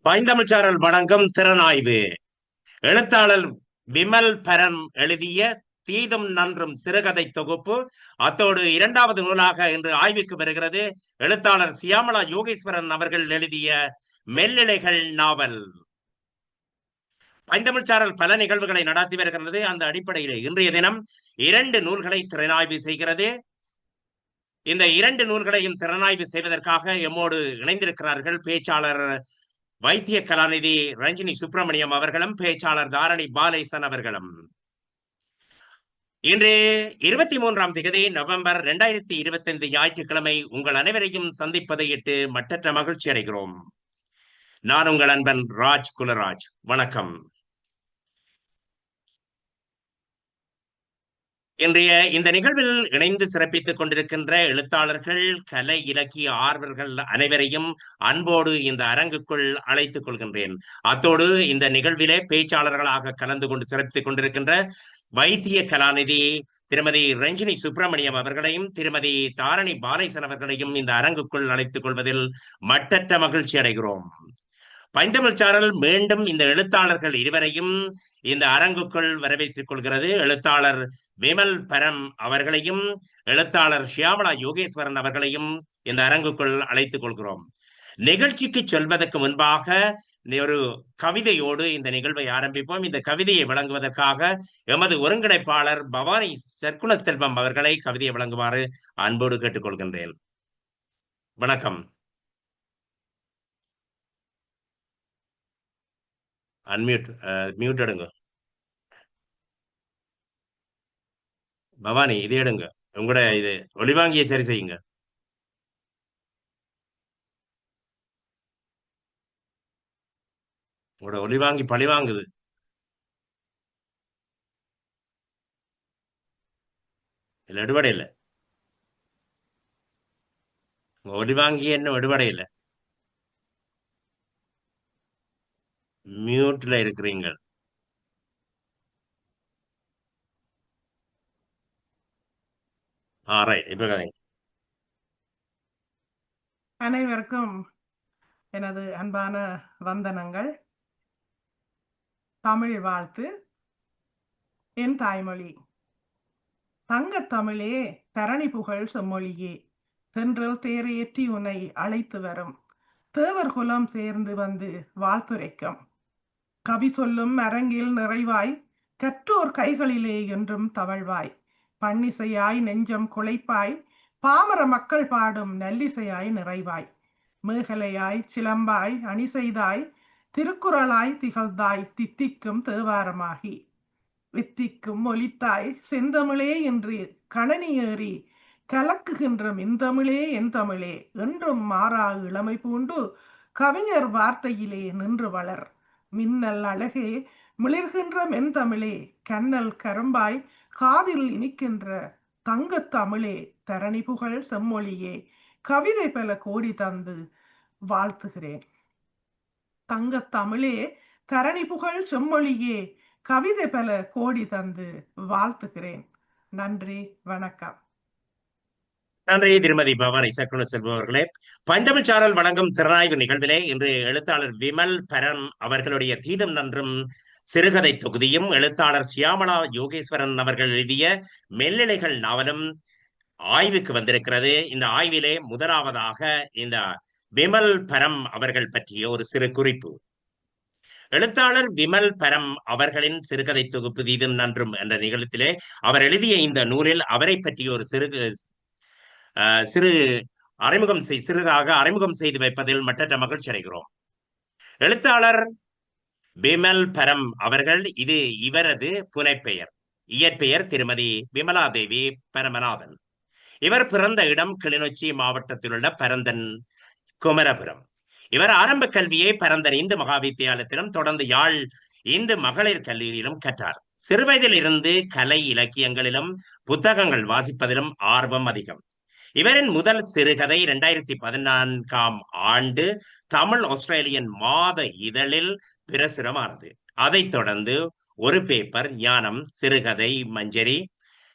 பைந்தமிழ்ச்சாரல் வணங்கும் திறனாய்வு. எழுத்தாளர் விமல் பரம் எழுதிய தீதும் நன்றும் சிறுகதை தொகுப்பு. அத்தோடு இரண்டாவது நூலாக இன்று ஆய்வுக்கு வருகிறது எழுத்தாளர் சியாமளா யோகேஸ்வரன் அவர்கள் எழுதிய மெல்லிலைகள் நாவல். பைந்தமிழ்ச்சாரல் பல நிகழ்வுகளை நடத்தி வருகிறது. அந்த அடிப்படையில் இன்றைய தினம் 2 நூல்களை திறனாய்வு செய்கிறது. இந்த 2 நூல்களையும் திறனாய்வு செய்வதற்காக எம்மோடு இணைந்திருக்கிறார்கள் பேச்சாளர் வைத்திய கலாநிதி ரஞ்சினி சுப்பிரமணியம் அவர்களும் பேச்சாளர் தாரணி பாலேசன் அவர்களும். இன்று 23ஆம் தேதி நவம்பர் 2025 ஞாயிற்றுக்கிழமை உங்கள் அனைவரையும் சந்திப்பதை இட்டு மட்டற்ற மகிழ்ச்சி அடைகிறோம். நான் உங்கள் அன்பன் ராஜ் குலராஜ். வணக்கம். இன்றைய இந்த நிகழ்வில் இணைந்து சிறப்பித்துக் கொண்டிருக்கின்ற எழுத்தாளர்கள், கலை இலக்கிய ஆர்வலர்கள் அனைவரையும் அன்போடு இந்த அரங்குக்குள் அழைத்துக் கொள்கின்றேன். அத்தோடு இந்த நிகழ்விலே பேச்சாளர்களாக கலந்து கொண்டு சிறப்பித்துக் கொண்டிருக்கின்ற வைத்திய கலாநிதி திருமதி ரஞ்சினி சுப்பிரமணியம் அவர்களையும் திருமதி தாரணி பாலேசன் அவர்களையும் இந்த அரங்குக்குள் அழைத்துக் கொள்வதில் மட்டற்ற மகிழ்ச்சி அடைகிறோம். பைந்தமிழ்ச்சாரல் மீண்டும் இந்த எழுத்தாளர்கள் இருவரையும் இந்த அரங்குக்குள் வரவேற்றுக் கொள்கிறது. எழுத்தாளர் விமல் பரம் அவர்களையும் எழுத்தாளர் சியாமளா யோகேஸ்வரன் அவர்களையும் இந்த அரங்குக்குள் அழைத்துக் கொள்கிறோம். நிகழ்ச்சிக்கு சொல்வதற்கு முன்பாக ஒரு கவிதையோடு இந்த நிகழ்வை ஆரம்பிப்போம். இந்த கவிதையை வழங்குவதற்காக எமது ஒருங்கிணைப்பாளர் பவானி சர்க்குண செல்வம் அவர்களை கவிதையை வழங்குமாறு அன்போடு கேட்டுக்கொள்கின்றேன். வணக்கம். மியூட் எடுங்க பவானி, இது எடுங்க. உங்களோட இது ஒளிவாங்கிய சரி செய்யுங்க. உங்களோட ஒளிவாங்கி பழி வாங்குது. இல்ல எடுபடை இல்லை. உங்க ஒளிவாங்கி என்ன எடுபடை இல்லை. மியூட்ல இருக்கிறீங்க. ரைட். இப்ப அனைவருக்கும் எனது அன்பான வந்தனங்கள். தமிழ் வாழ்த்து. என் தாய்மொழி தங்கத் தமிழே, தரணி புகழ் செம்மொழியே, தென்றல் தேரேற்றி உன்னை அழைத்து வரும் தேவர் குலம் சேர்ந்து வந்து வாழ்த்துரைக்கும் கவி சொல்லும் அரங்கில் நிறைவாய், கற்றோர் கைகளிலே என்றும் தவழ்வாய், பன்னிசையாய் நெஞ்சம் குழைப்பாய், பாமர மக்கள் பாடும் நல்லிசையாய் நிறைவாய், மேகலையாய் சிலம்பாய் அணி செய்தாய், திருக்குறளாய் திகழ்ந்தாய் தித்திக்கும் தேவாரமாகி, வித்திக்கும் ஒலித்தாய் செந்தமிழே என்று கணனி ஏறி கலக்குகின்ற மின்தமிழே என் தமிழே, என்றும் மாறா இளமை பூண்டு கவிஞர் வார்த்தையிலே நின்று வளர், மின்னல் அழகே மிளிர்கின்ற மென்தமிழே, கண்ணல் கரும்பாய் காதில் இனிக்கின்ற தங்கத் தமிழே, தரணி புகழ் செம்மொழியே, கவிதை பல கோடி தந்து வாழ்த்துகிறேன். தங்கத் தமிழே, தரணி புகழ் செம்மொழியே, கவிதை பல கோடி தந்து வாழ்த்துகிறேன். நன்றி, வணக்கம். நன்றி திருமதி பவானி சர்க்குண செல்வம் அவர்களே. பைந்தமிழ்ச்சாரல் வழங்கும் திறனாய்வு நிகழ்விலே இன்று எழுத்தாளர் விமல் பரம் அவர்களுடைய தீதும் நன்றும் சிறுகதை தொகுதியும், எழுத்தாளர் சியாமளா யோகேஸ்வரன் அவர்கள் எழுதிய மெல்லிலைகள் நாவலும் ஆய்வுக்கு வந்திருக்கிறது. இந்த ஆய்விலே முதலாவதாக இந்த விமல் பரம் அவர்கள் பற்றிய ஒரு சிறு குறிப்பு. எழுத்தாளர் விமல் பரம் அவர்களின் சிறுகதை தொகுப்பு தீதும் நன்றும் என்ற நிகழ்ச்சியிலே அவர் எழுதிய இந்த நூலில் அவரை பற்றிய ஒரு சிறிதாக அறிமுகம் செய்து வைப்பதில் மட்டற்ற மகிழ்ச்சி அடைகிறோம். எழுத்தாளர் விமல் பரம் அவர்கள், இது இவரது புனைப்பெயர். இயற்பெயர் திருமதி விமலாதேவி பரமநாதன். இவர் பிறந்த இடம் கிளிநொச்சி மாவட்டத்தில் உள்ள பரந்தன் குமரபுரம். இவர் ஆரம்ப கல்வியை பரந்தன் இந்து மகாவித்தியாலயத்திலும் தொடர்ந்து யாழ் இந்து மகளிர் கல்லூரியிலும் கற்றார். சிறுவயதில் இருந்து கலை இலக்கியங்களிலும் புத்தகங்கள் வாசிப்பதிலும் ஆர்வம் அதிகம். இவரின் முதல் சிறுகதை 2014ஆம் ஆண்டு தமிழ் ஆஸ்திரேலியன் மாத இதழில் பிரசுரமானது. அதைத் தொடர்ந்து ஒரு பேப்பர், ஞானம், சிறுகதை மஞ்சரி,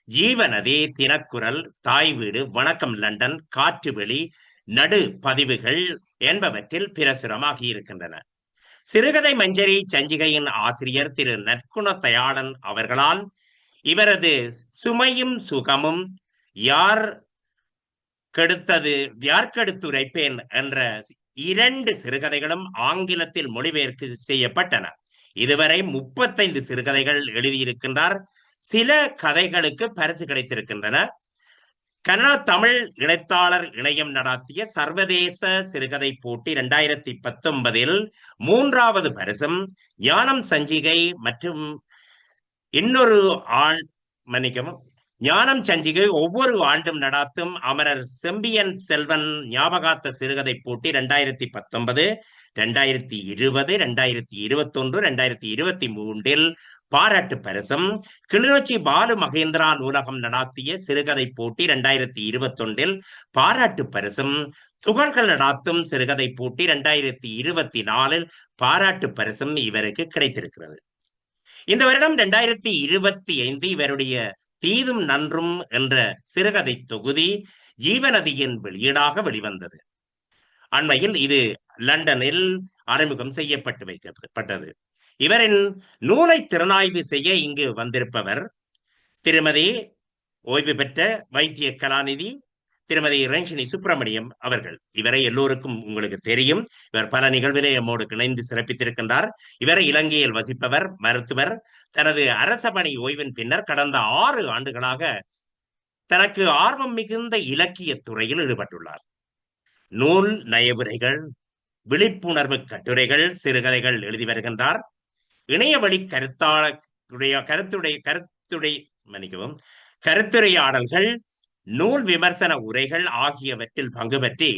ஜீவநதி, தினக்குரல், தாய் வீடு, வணக்கம் லண்டன், காற்றுவெளி, நடு பதிவுகள் என்பவற்றில் பிரசுரமாகி இருக்கின்றன. சிறுகதை மஞ்சரி சஞ்சிகையின் ஆசிரியர் திரு நற்குண தயாளன் அவர்களால் இவரது சுமையும் சுகமும் யார் யார்கெடுத்துரைப்பேன் என்ற 2 சிறுகதைகளும் ஆங்கிலத்தில் மொழிபெயர்ப்பு செய்யப்பட்டன. இதுவரை 35 சிறுகதைகள் எழுதியிருக்கின்றார். சில கதைகளுக்கு பரிசு கிடைத்திருக்கின்றன. கனடா தமிழ் எழுத்தாளர் இணையம் நடாத்திய சர்வதேச சிறுகதை போட்டி 2019 3வது பரிசும், ஞானம் சஞ்சிகை மற்றும் இன்னொரு ஞானம் சஞ்சிகை ஒவ்வொரு ஆண்டும் நடாத்தும் அமரர் செம்பியன் செல்வன் ஞாபகார்த்த சிறுகதை போட்டி 2019, 2020, 2021, 2023 பாராட்டு பரிசும், கிளிநொச்சி பாலு மகேந்திரா நூலகம் நடாத்திய சிறுகதை போட்டி 2021 பாராட்டு பரிசும், துகள்கள் நடாத்தும் சிறுகதை போட்டி 2024 பாராட்டு பரிசும் இவருக்கு கிடைத்திருக்கிறது. இந்த வருடம் 2025 இவருடைய தீதும் நன்றும் என்ற சிறுகதை தொகுதி ஜீவநதியின் வெளியீடாக வெளிவந்தது. அண்மையில் இது லண்டனில் அறிமுகம் செய்யப்பட்டு வைக்கப்பட்டது. இவரின் நூலை திறனாய்வு செய்ய இங்கு வந்திருப்பவர் திருமதி ஓய்வு பெற்ற வைத்திய கலாநிதி திருமதி ரஞ்சினி சுப்பிரமணியம் அவர்கள். இவரை எல்லோருக்கும் உங்களுக்கு தெரியும். இவர் பல நிகழ்விலே நம்மோடு இணைந்து சிறப்பித்திருக்கின்றார். இவரை இலங்கையில் வசிப்பவர், மருத்துவர். தனது அரச பணி ஓய்வின் பின்னர் கடந்த 6 ஆண்டுகளாக தனக்கு ஆர்வம் மிகுந்த இலக்கிய துறையில் ஈடுபட்டுள்ளார். நூல் நயவுரைகள், விழிப்புணர்வு கட்டுரைகள், சிறுகதைகள் எழுதி வருகின்றார். இணையவழி கருத்துரையாடல்கள், நூல் விமர்சன உரைகள் ஆகியவற்றில் பங்கு பெற்றி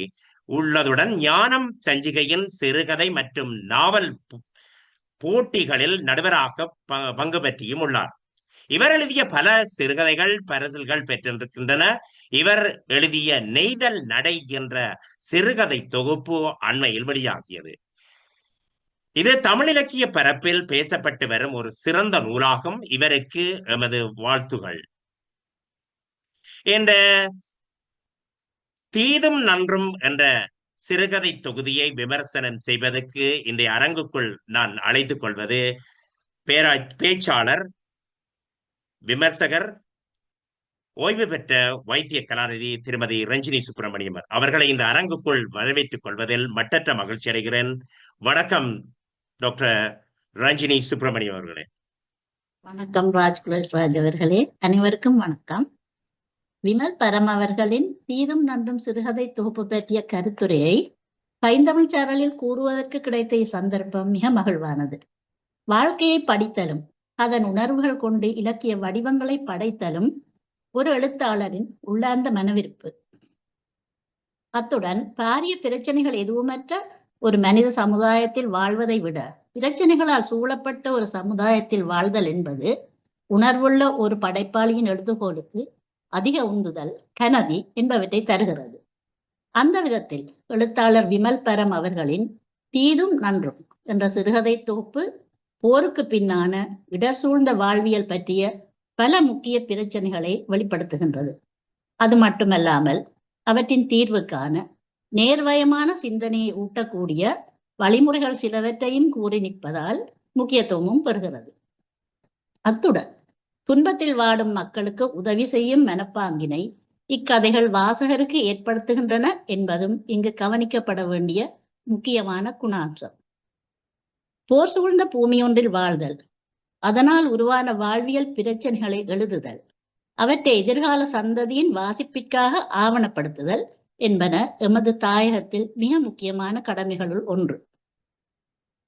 உள்ளதுடன் ஞானம் சஞ்சிகையின் சிறுகதை மற்றும் நாவல் போட்டிகளில் நடுவராக பங்கு பெற்றியும் உள்ளார். இவர் எழுதிய பல சிறுகதைகள் பரிசுகள் பெற்றிருக்கின்றன. இவர் எழுதிய நெய்தல் நடை என்ற சிறுகதை தொகுப்பு அண்மையில் வெளியாகியது. இது தமிழ் இலக்கிய பரப்பில் பேசப்பட்டு வரும் ஒரு சிறந்த நூலாகும். இவருக்கு எமது வாழ்த்துகள். இந்த தீதும் நன்றும் என்ற சிறுகதை தொகுதியை விமர்சனம் செய்வதற்கு இந்த அரங்குக்குள் நான் அழைத்துக் கொள்வது பேச்சாளர், விமர்சகர், ஓய்வு பெற்ற வைத்திய கலாநிதி திருமதி ரஞ்சினி சுப்பிரமணியம் அவர்களை இந்த அரங்குக்குள் வரவேற்றுக் கொள்வதில் மட்டற்ற மகிழ்ச்சி அடைகிறேன். வணக்கம் டாக்டர் ரஞ்சினி சுப்பிரமணியம் அவர்களே. வணக்கம் ராஜ் அவர்களே. அனைவருக்கும் வணக்கம். விமல் பரம் அவர்களின் தீதும் நன்றும் சிறுகதை தொகுப்பு பற்றிய கருத்துரையை பைந்தமிழ் சாரலில் கூறுவதற்கு கிடைத்த சந்தர்ப்பம் மிக மகிழ்வானது. வாழ்க்கையை படித்தலும் அதன் உணர்வுகள் கொண்டு இலக்கிய வடிவங்களை படைத்தலும் ஒரு எழுத்தாளரின் உள்ளார்ந்த மனவிருப்பு. அத்துடன் பாரிய பிரச்சனைகள் எதுவுமற்ற ஒரு மனித சமுதாயத்தில் வாழ்வதை விட பிரச்சனைகளால் சூழப்பட்ட ஒரு சமுதாயத்தில் வாழ்தல் என்பது உணர்வுள்ள ஒரு படைப்பாளியின் எழுதுகோளுக்கு அதிக உந்துதல், கனதி என்பவற்றை தருகிறது. அந்த விதத்தில் எழுத்தாளர் விமல் பரம் அவர்களின் தீதும் நன்றும் என்ற சிறுகதை தொகுப்பு போருக்கு பின்னான இடர் சூழ்ந்த வாழ்வியல் பற்றிய பல முக்கிய பிரச்சனைகளை வெளிப்படுத்துகின்றது. அது மட்டுமல்லாமல் அவற்றின் தீர்வுக்கான நேர்வயமான சிந்தனையை ஊட்டக்கூடிய வழிமுறைகள் சிலவற்றையும் கூறி நிற்பதால் முக்கியத்துவமும் பெறுகிறது. அத்துடன் துன்பத்தில் வாடும் மக்களுக்கு உதவி செய்யும் மனப்பாங்கினை இக்கதைகள் வாசகருக்கு ஏற்படுத்துகின்றன என்பதும் இங்கு கவனிக்கப்பட வேண்டிய முக்கியமான குணாம்சம். போர் சூழ்ந்த பூமியொன்றில் வாழ்தல், அதனால் உருவான வாழ்வியல் பிரச்சனைகளை எழுதுதல், அவற்றை எதிர்கால சந்ததியின் வாசிப்பிற்காக ஆவணப்படுத்துதல் என்பன எமது தாயகத்தில் மிக முக்கியமான கடமைகளுள் ஒன்று.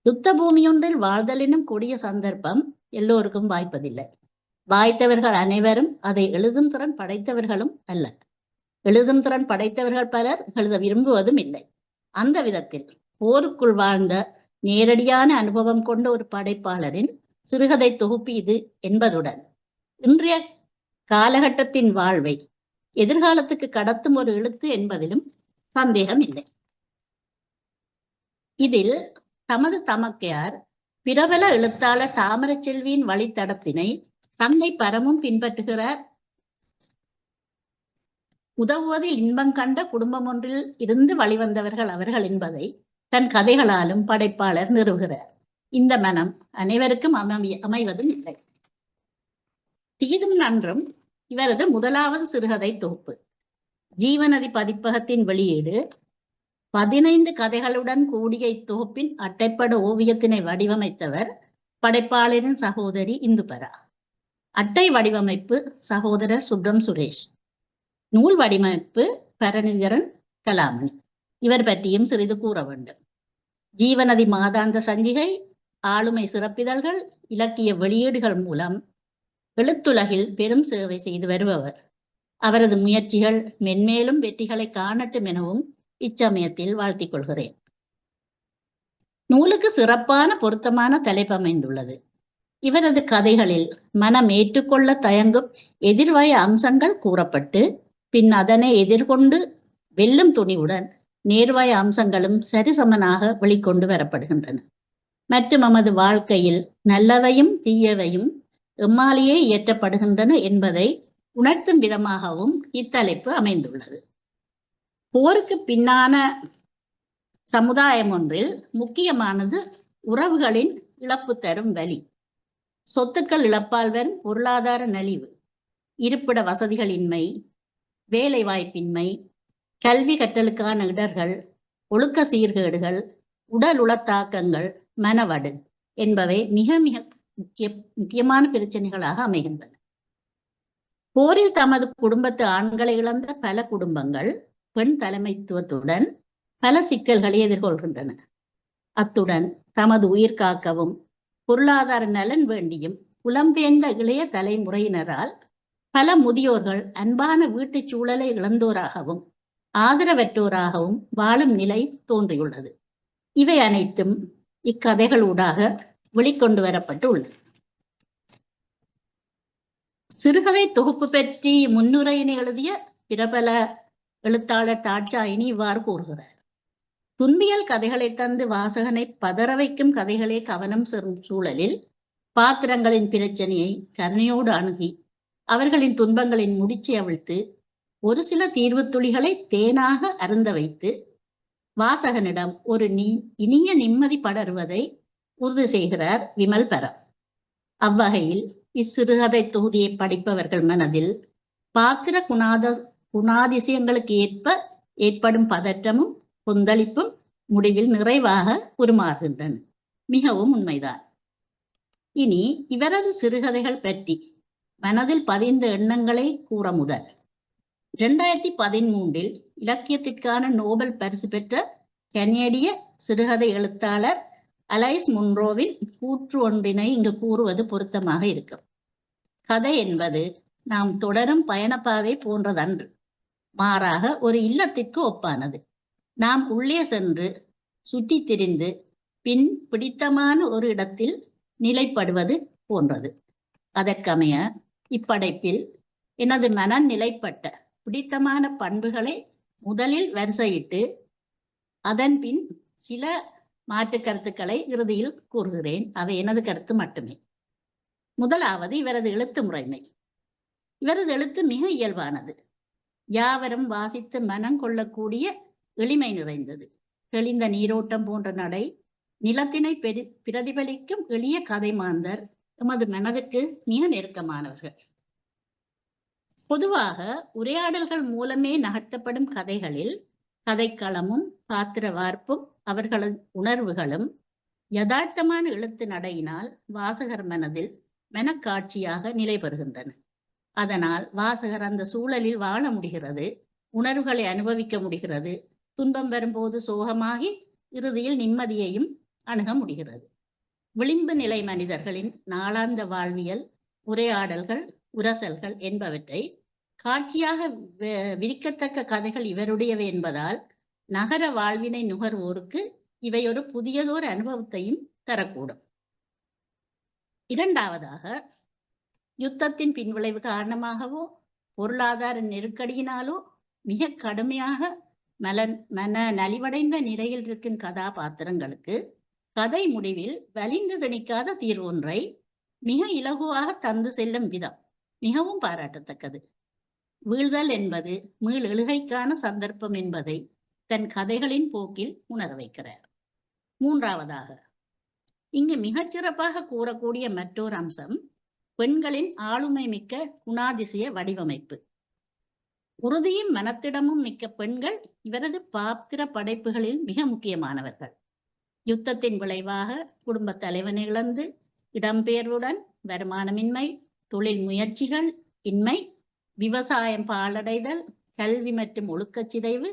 யுத்த பூமியொன்றில் வாழ்தல் எனும் கொடிய சந்தர்ப்பம் எல்லோருக்கும் வாய்ப்பதில்லை. வாய்த்தவர்கள் அனைவரும் அதை எழுதும் திறன் படைத்தவர்களும் அல்ல. எழுதும் திறன் படைத்தவர்கள் பலர் எழுத விரும்புவதும் இல்லை. அந்த விதத்தில் போருக்குள் வாழ்ந்த நேரடியான அனுபவம் கொண்ட ஒரு படைப்பாளரின் சிறுகதை தொகுப்பு இது என்பதுடன் இன்றைய காலகட்டத்தின் வாழ்வை எதிர்காலத்துக்கு கடத்தும் ஒரு எழுத்து என்பதிலும் சந்தேகம் இல்லை. இதில் தமது தமக்கையார் பிரபல எழுத்தாளர் தாமரச்செல்வியின் வழித்தடத்தினை தந்தை பரமும் பின்பற்றுகிறார். உதவுவதில் இன்பம் கண்ட குடும்பம் ஒன்றில் இருந்து வழிவந்தவர்கள் அவர்கள் என்பதை தன் கதைகளாலும் படைப்பாளர் நிறுவுகிறார். இந்த மனம் அனைவருக்கும் அமைவதும் இல்லை. தீதும் நன்றும் இவரது முதலாவது சிறுகதை தொகுப்பு. ஜீவநதி பதிப்பகத்தின் வெளியீடு. 15 கதைகளுடன் கூடிய இத்தொகுப்பின் அட்டைப்பட ஓவியத்தினை வடிவமைத்தவர் படைப்பாளரின் சகோதரி இந்துபரா. அட்டை வடிவமைப்பு சகோதரர் சுப்ரம் சுரேஷ். நூல் வடிவமைப்பு பரணிதரன் கலாமணி. இவர் பற்றியும் சிறிது கூற வேண்டும். ஜீவநதி மாதாந்த சஞ்சிகை, ஆளுமை சிறப்பிதழ்கள், இலக்கிய வெளியீடுகள் மூலம் எழுத்துலகில் பெரும் சேவை செய்து வருபவர். அவரது முயற்சிகள் மென்மேலும் வெற்றிகளை காணட்டும் எனவும் இச்சமயத்தில் வாழ்த்திக் கொள்கிறேன். நூலுக்கு சிறப்பான பொருத்தமான தலைப்பு அமைந்துள்ளது. இவரது கதைகளில் மனம் ஏற்றுக்கொள்ள தயங்கும் எதிர்வய அம்சங்கள் கூறப்பட்டு பின் அதனை எதிர்கொண்டு வெல்லும் துணிவுடன் நேர்வய அம்சங்களும் சரிசமனாக வெளிக்கொண்டு வரப்படுகின்றன. மற்றும் நமது வாழ்க்கையில் நல்லவையும் தீயவையும் எம்மாலேயே இயற்றப்படுகின்றன என்பதை உணர்த்தும் விதமாகவும் இத்தலைப்பு அமைந்துள்ளது. போருக்கு பின்னான சமுதாயம் ஒன்றில் முக்கியமானது உறவுகளின் இழப்பு தரும் வலி. சொத்துக்கள் இழப்பால் வரும் பொருளாதார நலிவு, இருப்பிட வசதிகளின்மை, வேலை வாய்ப்பின்மை, கல்வி கற்றலுக்கான இடர்கள், ஒழுக்க சீர்கேடுகள், உடல் உளத்தாக்கங்கள், மனவடு என்பவை மிக மிக முக்கியமான பிரச்சனைகளாக அமைகின்றன. போரில் தமது குடும்பத்து ஆண்களை இழந்த பல குடும்பங்கள் பெண் தலைமைத்துவத்துடன் பல சிக்கல்களை எதிர்கொள்கின்றன. அத்துடன் தமது உயிர் காக்கவும் பொருளாதார நலன் வேண்டியும் புலம்பெயர்ந்த இளைய தலைமுறையினரால் பல முதியோர்கள் அன்பான வீட்டுச் சூழலை இழந்தோராகவும் ஆதரவற்றோராகவும் வாழும் நிலை தோன்றியுள்ளது. இவை அனைத்தும் இக்கதைகளூடாக வெளிக்கொண்டு வரப்பட்டு உள்ளது. சிறுகதை தொகுப்பு பற்றி முன்னுரையினை எழுதிய பிரபல எழுத்தாளர் தாட்சாயினி இவ்வாறு கூறுகிறார். துன்பியல் கதைகளை தந்து வாசகனை பதற வைக்கும் கதைகளே கவனம் செல்லும் சூழலில் பாத்திரங்களின் பிரச்சனையை கருணையோடு அணுகி அவர்களின் துன்பங்களின் முடிச்சி அவிழ்த்து ஒரு சில தீர்வு துளிகளை தேனாக அருந்த வைத்து வாசகனிடம் ஒரு இனிய நிம்மதி படருவதை உறுதி செய்கிறார் விமல் பரா. அவ்வகையில் இச்சிறுகதை தொகுதியை படிப்பவர்கள் மனதில் பாத்திர குணாதிசயங்களுக்கு ஏற்ப ஏற்படும் பதற்றமும் கொந்தளிப்பும் முடிவில் நிறைவாக உருமாறுகின்றன. மிகவும் உண்மைதான். இனி இவரது சிறுகதைகள் பற்றி மனதில் பதிந்த எண்ணங்களை கூற முதல். 2013 இலக்கியத்திற்கான நோபல் பரிசு பெற்ற கனேடிய சிறுகதை எழுத்தாளர் அலைஸ் முன்ரோவின் கூற்று ஒன்றினை இங்கு கூறுவது பொருத்தமாக இருக்கும். கதை என்பது நாம் தொடரும் பயணப்பாதை போன்றதன்று, மாறாக ஒரு இல்லத்திற்கு ஒப்பானது. நாம் உள்ளே சென்று சுற்றி திரிந்து பின் பிடித்தமான ஒரு இடத்தில் நிலைப்படுவது போன்றது. அதற்கமைய இப்படைப்பில் எனது மனம் நிலைப்பட்ட பிடித்தமான பண்புகளை முதலில் வரிசையிட்டு அதன் பின் சில மாற்று கருத்துக்களை இறுதியில் கூறுகிறேன். அவை எனது கருத்து மட்டுமே. முதலாவது இவரது எழுத்து முறைமை. இவரது எழுத்து மிக இயல்பானது. யாவரும் வாசித்து மனம் கொள்ளக்கூடிய எளிமை நிறைந்தது. தெளிந்த நீரோட்டம் போன்ற நடை, நிலத்தினை பிரதிபலிக்கும் எளிய கதை மாந்தர் எமது மனதிற்கு மிக நெருக்கமானவர்கள். பொதுவாக உரையாடல்கள் மூலமே நகர்த்தப்படும் கதைகளில் கதைக்களமும் பாத்திர வார்ப்பும் அவர்களது உணர்வுகளும் யதார்த்தமான எழுத்து நடையினால் வாசகர் மனதில் மெனக்காட்சியாக நிலை பெறுகின்றன. அதனால் வாசகர் அந்த சூழலில் வாழ முடிகிறது, உணர்வுகளை அனுபவிக்க முடிகிறது, துன்பம் வரும்போது சோகமாகி இறுதியில் நிம்மதியையும் அணுக முடிகிறது. விளிம்பு நிலை மனிதர்களின் நாளாந்த வாழ்வியல், உரையாடல்கள், உரசல்கள் என்பவற்றை காட்சியாக விரிக்கத்தக்க கதைகள் இவருடையவை என்பதால் நகர வாழ்வினை நுகர்வோருக்கு இவை ஒரு புதியதோர் அனுபவத்தையும் தரக்கூடும். இரண்டாவதாக, யுத்தத்தின் பின்விளைவு காரணமாகவோ பொருளாதார நெருக்கடியினாலோ மிக கடுமையாக மன நலிவடைந்த நிலையில் இருக்கும் கதாபாத்திரங்களுக்கு கதை முடிவில் வலிந்து திணிக்காத தீர்வு ஒன்றை மிக இலகுவாக தந்து செல்லும் விதம் மிகவும் பாராட்டத்தக்கது. வீழ்தல் என்பது மீள் எழுகைக்கான சந்தர்ப்பம் என்பதை தன் கதைகளின் போக்கில் உணர வைக்கிறார். மூன்றாவதாக, இங்கு மிகச்சிறப்பாக கூறக்கூடிய மற்றொரு அம்சம் பெண்களின் ஆளுமை மிக்க குணாதிசய வடிவமைப்பு. உறுதியும் மனத்திடமும் மிக்க பெண்கள் இவரது பாத்திர படைப்புகளில் மிக முக்கியமானவர்கள். யுத்தத்தின் விளைவாக குடும்ப தலைவனை இழந்து இடம்பெயர்வுடன் வருமானமின்மை, தொழில் முயற்சிகள் இன்மை, விவசாயம் பாழடைதல், கல்வி மற்றும் ஒழுக்கச் சிதைவு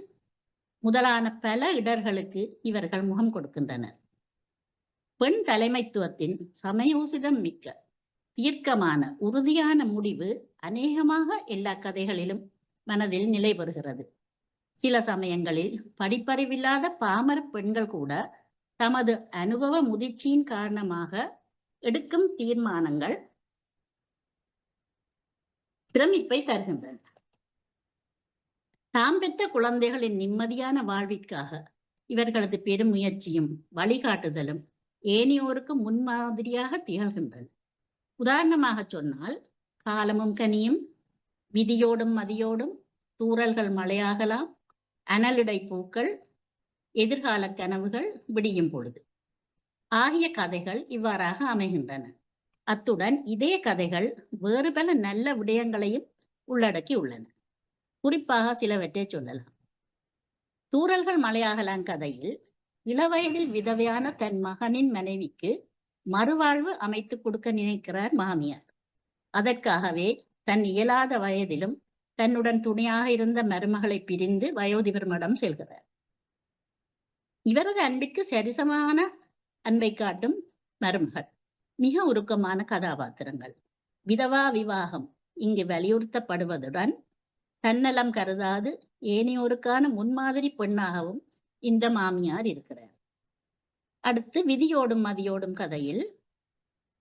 முதலான பல இடர்களுக்கு இவர்கள் முகம் கொடுக்கின்றனர். பெண் தலைமைத்துவத்தின் சமயோசிதம் மிக்க தீர்க்கமான உறுதியான முடிவு அநேகமாக எல்லா கதைகளிலும் மனதில் நிலை பெறுகிறது. சில சமயங்களில் படிப்பறிவில்லாத பாமர பெண்கள் கூட தமது அனுபவ முதிர்ச்சியின் காரணமாக எடுக்கும் தீர்மானங்கள் பிரமிப்பை தருகின்றன. தாம் பெற்ற குழந்தைகளின் நிம்மதியான வாழ்விற்காக இவர்களது பெரும் முயற்சியும் வழிகாட்டுதலும் ஏனையோருக்கு முன்மாதிரியாக திகழ்கின்றன. உதாரணமாக சொன்னால், காலமும் கனியும், விதியோடும் மதியோடும், தூறல்கள் மழையாகலாம், அனலிடை பூக்கள், எதிர்கால கனவுகள், விடியும் பொழுது ஆகிய கதைகள் இவ்வாறாக அமைகின்றன. அத்துடன் இதே கதைகள் வேறு பல நல்ல விடயங்களையும் உள்ளடக்கி உள்ளன. குறிப்பாக சிலவற்றை சொல்லலாம். தூறல்கள் மழையாகலாம் கதையில் இளவயதில் விதவையான தன் மகனின் மனைவிக்கு மறுவாழ்வு அமைத்து கொடுக்க நினைக்கிறார் மாமியார். அதற்காகவே தன் இயலாத வயதிலும் தன்னுடன் துணையாக இருந்த மருமகளை பிரிந்து வயோதிபர் மடம் செல்கிறார். இவரது அன்பிற்கு சரிசமான அன்பை காட்டும் மருமகள். மிக உருக்கமான கதாபாத்திரங்கள். விதவா விவாகம் இங்கு வலியுறுத்தப்படுவதுடன் தன்னலம் கருதாது ஏனையோருக்கான முன்மாதிரி பெண்ணாகவும் இந்த மாமியார் இருக்கிறார். அடுத்து விதியோடும் மதியோடும் கதையில்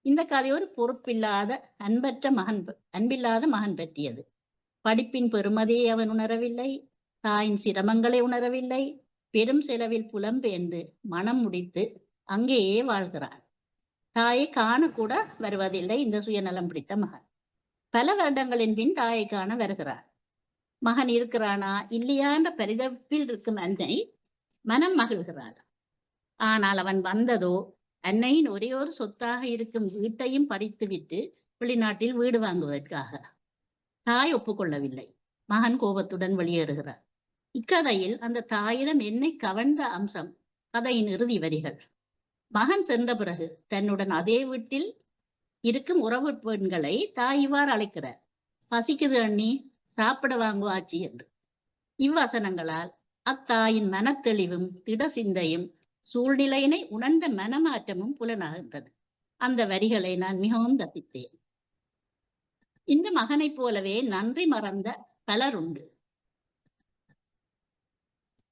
இந்த கதை ஒரு பொறுப்பில்லாத அன்பில்லாத மகன் பற்றியது. படிப்பின் பெருமதியை அவன் உணரவில்லை, தாயின் சிரமங்களை உணரவில்லை, பெரும் செலவில் புலம்பெயர்ந்து மனம் முடித்து அங்கேயே வாழ்கிறான். தாயை காணக்கூட வருவதில்லை இந்த சுயநலம் பிடித்த மகன். பல வருடங்களின் பின் தாயை காண வருகிறான். மகன் இருக்கிறானா இல்லையா என்ற பரிதவிப்பில் இருக்கும் அன்னை மனம் மகிழ்கிறாள். ஆனால் அவன் வந்ததோ அன்னையின் ஒரே ஒரு சொத்தாக இருக்கும் வீட்டையும் பறித்துவிட்டு வெளிநாட்டில் வீடு வாங்குவதற்காக. தாய் ஒப்புக்கொள்ளவில்லை. மகன் கோபத்துடன் வெளியேறுகிறார். இக்கதையில் அந்த தாயிடம் என்னை கவர்ந்த அம்சம் கதையின் இறுதி வரிகள். மகன் சென்ற பிறகு தன்னுடன் அதே வீட்டில் இருக்கும் உறவு பெண்களை தாய் இவ்வாறு அழைக்கிறார். பசிக்குது அண்ணி, சாப்பிட வாங்குவாச்சி என்று. இவ்வசனங்களால் அத்தாயின் மனத்தெளிவும் திட சிந்தையும் சூழ்நிலையினை உணர்ந்த மனமாற்றமும் புலனாகின்றது. அந்த வரிகளை நான் மிகவும் ரசித்தேன். இந்த மகனைப் போலவே நன்றி மறந்த பலர் உண்டு.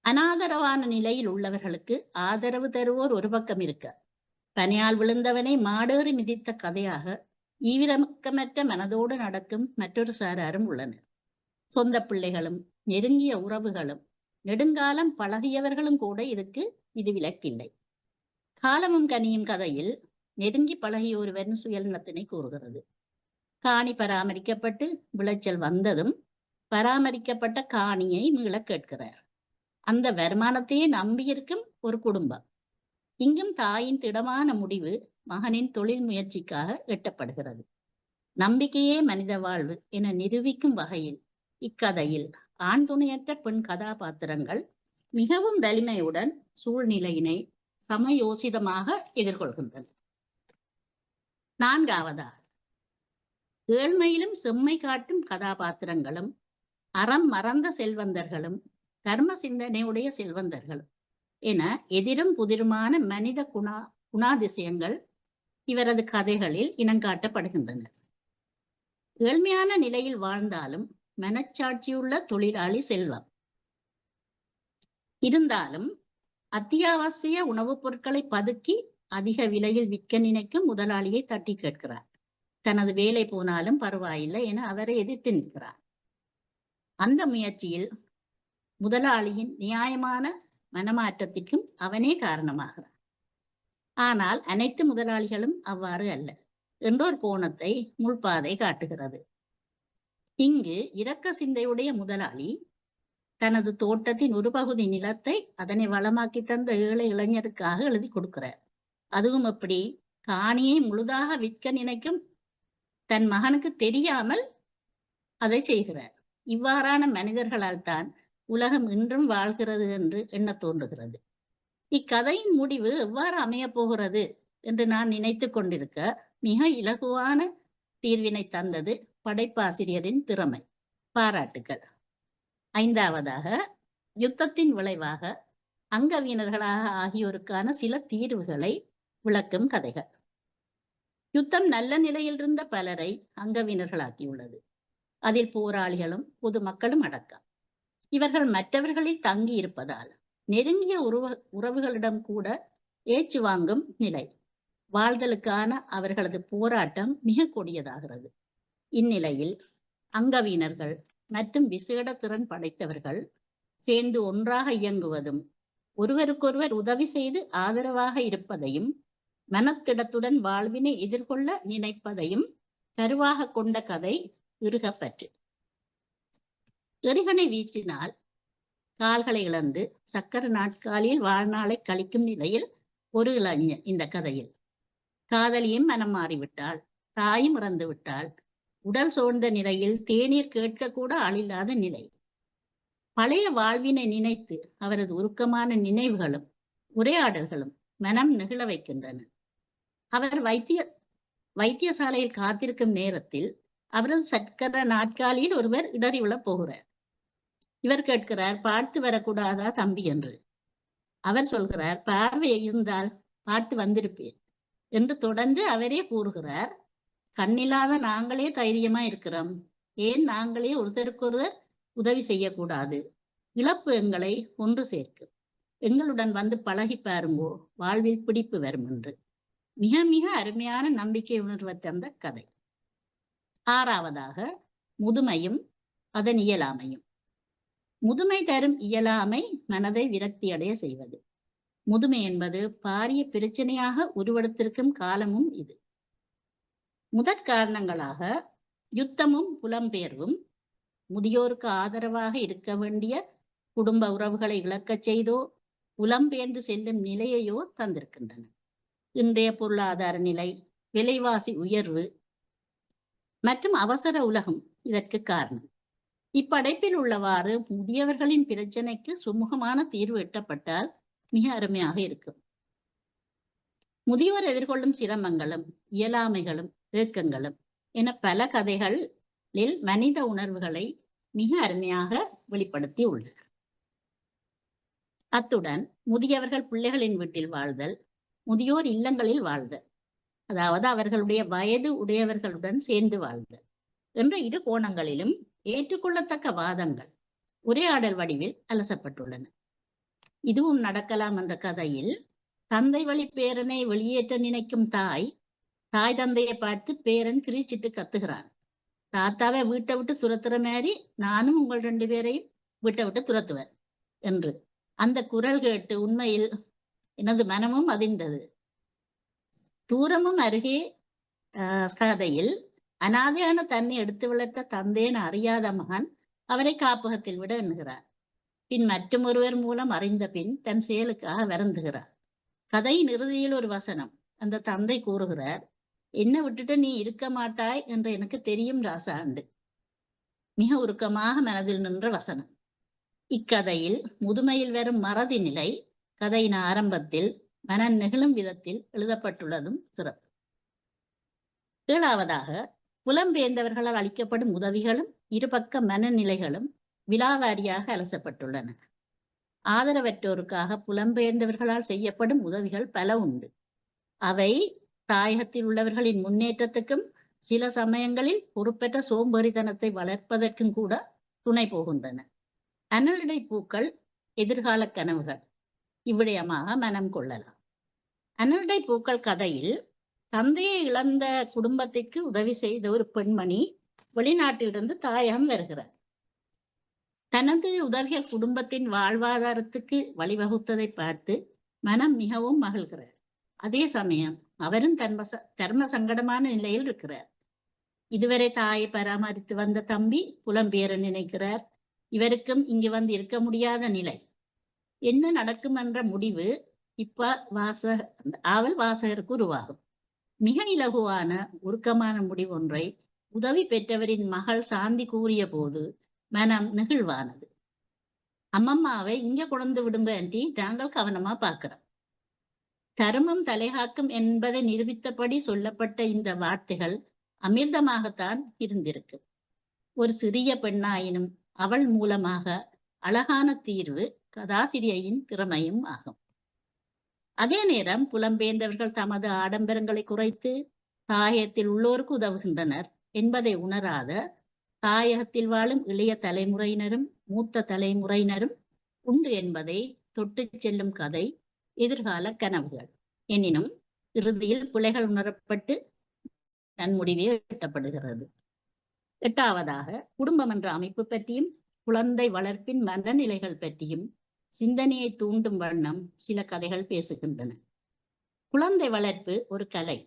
அனாதரவான நிலையில் உள்ளவர்களுக்கு ஆதரவு தருவோர் ஒரு பக்கம் இருக்க, பனியால் விழுந்தவனை மாடேறி மிதித்த கதையாக ஈவிரக்கமற்ற மனதோடு நடக்கும் மற்றொரு சாராரும் உள்ளனர். சொந்த பிள்ளைகளும் நெருங்கிய உறவுகளும் நெடுங்காலம் பழகியவர்களும் கூட இதுக்கு விதிவிலக்கில்லை. காலமும் கனியும் கதையில் நெருங்கி பழகிய ஒருவரின் சுயநலத்தினை கூறுகிறது. காணி பராமரிக்கப்பட்டு விளைச்சல் வந்ததும் பராமரிக்கப்பட்ட காணியை மீள கேட்கிறார். அந்த வருமானத்தையே நம்பியிருக்கும் ஒரு குடும்பம். இங்கும் தாயின் திடமான முடிவு மகனின் தொழில் முயற்சிக்காக எட்டப்படுகிறது. நம்பிக்கையே மனித வாழ்வு என நிரூபிக்கும் வகையில் இக்கதையில் ஆண் துணையற்ற பெண் கதாபாத்திரங்கள் மிகவும் வலிமையுடன் சூழ்நிலையினை சமயோசிதமாக எதிர்கொள்கின்றன. நான்காவதாக, ஏழ்மையிலும் செம்மை காட்டும் கதாபாத்திரங்களும் அறம் மறந்த செல்வந்தர்களும் தர்ம சிந்தனையுடைய செல்வந்தர்களும் என எதிரும் புதிருமான மனித குணாதிசயங்கள் இவரது கதைகளில் இனங்காட்டப்படுகின்றன. ஏழ்மையான நிலையில் வாழ்ந்தாலும் மனச்சாட்சியுள்ள தொழிலாளி செல்வம் இருந்தாலும் அத்தியாவசிய உணவுப் பொருட்களை பதுக்கி அதிக விலையில் விற்க நினைக்கும் முதலாளியை தட்டி கேட்கிறார். தனது வேலை போனாலும் பரவாயில்லை என அவரை எதிர்த்து நிற்கிறார். அந்த முயற்சியில் முதலாளியின் நியாயமான மனமாற்றத்திற்கும் அவனே காரணமாகிறார். ஆனால் அனைத்து முதலாளிகளும் அவ்வாறு அல்ல என்றொரு கோணத்தை முள்பாதை காட்டுகிறது. இங்கு இரக்க சிந்தையுடைய முதலாளி தனது தோட்டத்தின் ஒரு பகுதி நிலத்தை அதனை வளமாக்கி தந்த ஏழை இளைஞருக்காக எழுதி கொடுக்கிறார். அதுவும் எப்படி, காணியை முழுதாக விற்க நினைக்கும் தன் மகனுக்கு தெரியாமல் அதை செய்கிறார். இவ்வாறான மனிதர்களால் தான் உலகம் இன்றும் வாழ்கிறது என்று எண்ண தோன்றுகிறது. இக்கதையின் முடிவு எவ்வாறு அமையப் போகிறது என்று நான் நினைத்து கொண்டிருக்க மிக இலகுவான தீர்வினை தந்தது படைப்பாசிரியரின் திறமை. பாராட்டுக்கள். 5வதாக, யுத்தத்தின் விளைவாக அங்கவீனர்களாக ஆகியோருக்கான சில தீர்வுகளை விளக்கும் கதைகள். யுத்தம் நல்ல நிலையில் இருந்த பலரை அங்கவீனர்களாக்கியுள்ளது. அதில் போராளிகளும் பொதுமக்களும் அடக்கம். இவர்கள் மற்றவர்களில் தங்கி இருப்பதால் நெருங்கிய உறவுகளிடம் கூட ஏச்சு வாங்கும் நிலை. வாழ்தலுக்கான அவர்களது போராட்டம் மிக கொடியதாகிறது. இந்நிலையில் அங்கவீனர்கள் மற்றும் விசேட திறன் படைத்தவர்கள் சேர்ந்து ஒன்றாக இயங்குவதும் ஒருவருக்கொருவர் உதவி செய்து ஆதரவாக இருப்பதையும் மனத்திடத்துடன் வாழ்வினை எதிர்கொள்ள நினைப்பதையும் கருவாக கொண்ட கதை இறுகப்பற்று. எறிகணை வீச்சினால் கால்களை இழந்து சக்கர நாட்காலியில் வாழ்நாளை கழிக்கும் நிலையில் ஒரு இளைஞன் இந்த கதையில். காதலியும் மனம் மாறிவிட்டாள், தாயும் இறந்து விட்டாள். உடல் சோர்ந்த நிலையில் தேநீர் கேட்க கூட ஆளில்லாத நிலை. பழைய வாழ்வினை நினைத்து அவரது உருக்கமான நினைவுகளும் உரையாடல்களும் மனம் நெகிழ வைக்கின்றன. அவர் வைத்தியசாலையில் காத்திருக்கும் நேரத்தில் அவரது சக்கர நாட்காலியில் ஒருவர் இடறி விழப் போகிறார். இவர் கேட்கிறார், பார்த்து வரக்கூடாதா தம்பி என்று. அவர் சொல்கிறார், பார்வை இருந்தால் பார்த்து வந்திருப்பேன் என்று தொடர்ந்து அவரே கூறுகிறார், கண்ணில்லாத நாங்களே தைரியமா இருக்கிறோம், ஏன் நாங்களே ஒருத்தருக்கொருவர் உதவி செய்யக்கூடாது? இழப்பு எங்களை ஒன்று சேர்க்கும், எங்களுடன் வந்து பழகி பாருங்கோ, வாழ்வில் பிடிப்பு வரும் என்று. மிக மிக அருமையான நம்பிக்கை உணர்வை தந்த கதை. 6வதாக, முதுமையும் அதன் இயலாமையும். முதுமை தரும் இயலாமை மனதை விரக்தியடைய செய்வது. முதுமை என்பது பாரிய பிரச்சனையாக உருவெடுத்திருக்கும் காலமும் இது. முதற் காரணங்களாக யுத்தமும் புலம்பெயர்வும் முதியோருக்கு ஆதரவாக இருக்க வேண்டிய குடும்ப உறவுகளை இழக்கச் செய்தோ புலம்பெயர்ந்து செல்லும் நிலையையோ தந்திருக்கின்றன. இன்றைய பொருளாதார நிலை, விலைவாசி உயர்வு மற்றும் அவசர உலகம் இதற்கு காரணம். இப்படைப்பில் உள்ளவாறு முதியவர்களின் பிரச்சனைக்கு சுமூகமான தீர்வு எட்டப்பட்டால் மிக அருமையாக இருக்கும். முதியோர் எதிர்கொள்ளும் சிரமங்களும் இயலாமைகளும் ஏக்கங்களும் என பல கதைகளில் மனித உணர்வுகளை மிக அருமையாக வெளிப்படுத்தி உள்ளனர். அத்துடன் முதியவர்கள் பிள்ளைகளின் வீட்டில் வாழ்தல், முதியோர் இல்லங்களில் வாழ்தல், அதாவது அவர்களுடைய வயது உடையவர்களுடன் சேர்ந்து வாழ்தல் என்ற இரு கோணங்களிலும் ஏற்றுக்கொள்ளத்தக்க வாதங்கள் உரையாடல் வடிவில் அலசப்பட்டுள்ளன. இதுவும் நடக்கலாம் என்ற கதையில் தந்தை வழி பேரனை வெளியேற்ற நினைக்கும் தாய் தந்தையை பார்த்து பேரன் கிரிச்சிட்டு கத்துகிறான், தாத்தாவை வீட்டை விட்டு துரத்துற மாதிரி நானும் உங்கள் 2 பேரையும் வீட்டை விட்டு துரத்துவேன் என்று. அந்த குரல் கேட்டு உண்மையில் எனது மனமும் அதிர்ந்தது. தூரமும் அருகே கதையில் அனாதையான தன்னை எடுத்து வளர்த்த தந்தையன் அறியாத மகன் அவரை காப்பகத்தில் விட எண்ணுகிறார். பின் மற்றும் ஒருவர் மூலம் அறிந்த பின் தன் செயலுக்காக வருந்துகிறார். கதையின் இறுதியில் ஒரு வசனம். அந்த தந்தை கூறுகிறார், என்னை விட்டுட்டு நீ இருக்க மாட்டாய் என்று எனக்கு தெரியும் ராசாண்டு. மிக உருக்கமாக மனதில் நின்ற வசனம். இக்கதையில் முதுமையில் வரும் மறதி நிலை கதையின் ஆரம்பத்தில் மன நெகிழும் விதத்தில் எழுதப்பட்டுள்ளதும் சிறப்பு. 7வதாக, புலம்பெயர்ந்தவர்களால் அளிக்கப்படும் உதவிகளும் இருபக்க மனநிலைகளும் விலாவாரியாக அலசப்பட்டுள்ளன. ஆதரவற்றோருக்காக புலம்பெயர்ந்தவர்களால் செய்யப்படும் உதவிகள் பல உண்டு. அவை தாயகத்தில் உள்ளவர்களின் முன்னேற்றத்துக்கும் சில சமயங்களில் பொறுப்பற்ற சோம்பேறித்தனத்தை வளர்ப்பதற்கும் கூட துணை போகின்றன. அனலிடை பூக்கள் எதிர்கால கனவுகள் இவ்விடயமாக மனம் கொள்ளலாம். அனலிடை பூக்கள் கதையில் தந்தையை இழந்த குடும்பத்திற்கு உதவி செய்த ஒரு பெண்மணி வெளிநாட்டிலிருந்து தாயகம் வருகிறார். தனது உதவிகள் குடும்பத்தின் வாழ்வாதாரத்துக்கு வழிவகுத்ததை பார்த்து மனம் மிகவும் மகிழ்கிறார். அதே சமயம் அவரும் தர்ம சங்கடமான நிலையில் இருக்கிறார். இதுவரை தாயை பராமரித்து வந்த தம்பி புலம்பெயர நினைக்கிறார். இவருக்கும் இங்கு வந்து இருக்க முடியாத நிலை. என்ன நடக்கும் என்ற முடிவு இப்ப ஆவல் வாசகருக்கு உருவாகும். மிக இலகுவான உருக்கமான முடிவொன்றை உதவி பெற்றவரின் மகள் சாந்தி கூறிய போது மனம் நெகிழ்வானது. அம்மம்மாவை இங்க கொண்டு விடுங்க ஆண்டி, நாங்கள் கவனமா பார்க்கிறோம். தருமம் தலைகாக்கும் என்பதை நிரூபித்தபடி சொல்லப்பட்ட இந்த வார்த்தைகள் அமிர்தமாகத்தான் இருந்திருக்கு. ஒரு சிறிய பெண்ணாயினும் அவள் மூலமாக அழகான தீர்வு கதாசிரியையின் திறமையும் ஆகும். அதே நேரம் புலம்பெயர்ந்தவர்கள் தமது ஆடம்பரங்களை குறைத்து தாயகத்தில் உள்ளோருக்கு உதவுகின்றனர் என்பதை உணராத தாயகத்தில் வாழும் இளைய தலைமுறையினரும் மூத்த தலைமுறையினரும் உண்டு என்பதை தொட்டு செல்லும் கதை எதிர்கால கனவுகள். எனினும் இறுதியில் பிழைகள் உணரப்பட்டு நன்முடிவே எட்டப்படுகிறது. 8வது, குடும்பம் என்ற அமைப்பு பற்றியும் குழந்தை வளர்ப்பின் மனநிலைகள் பற்றியும் சிந்தனையை தூண்டும் வண்ணம் சில கதைகள் பேசுகின்றன. குழந்தை வளர்ப்பு ஒரு கலை.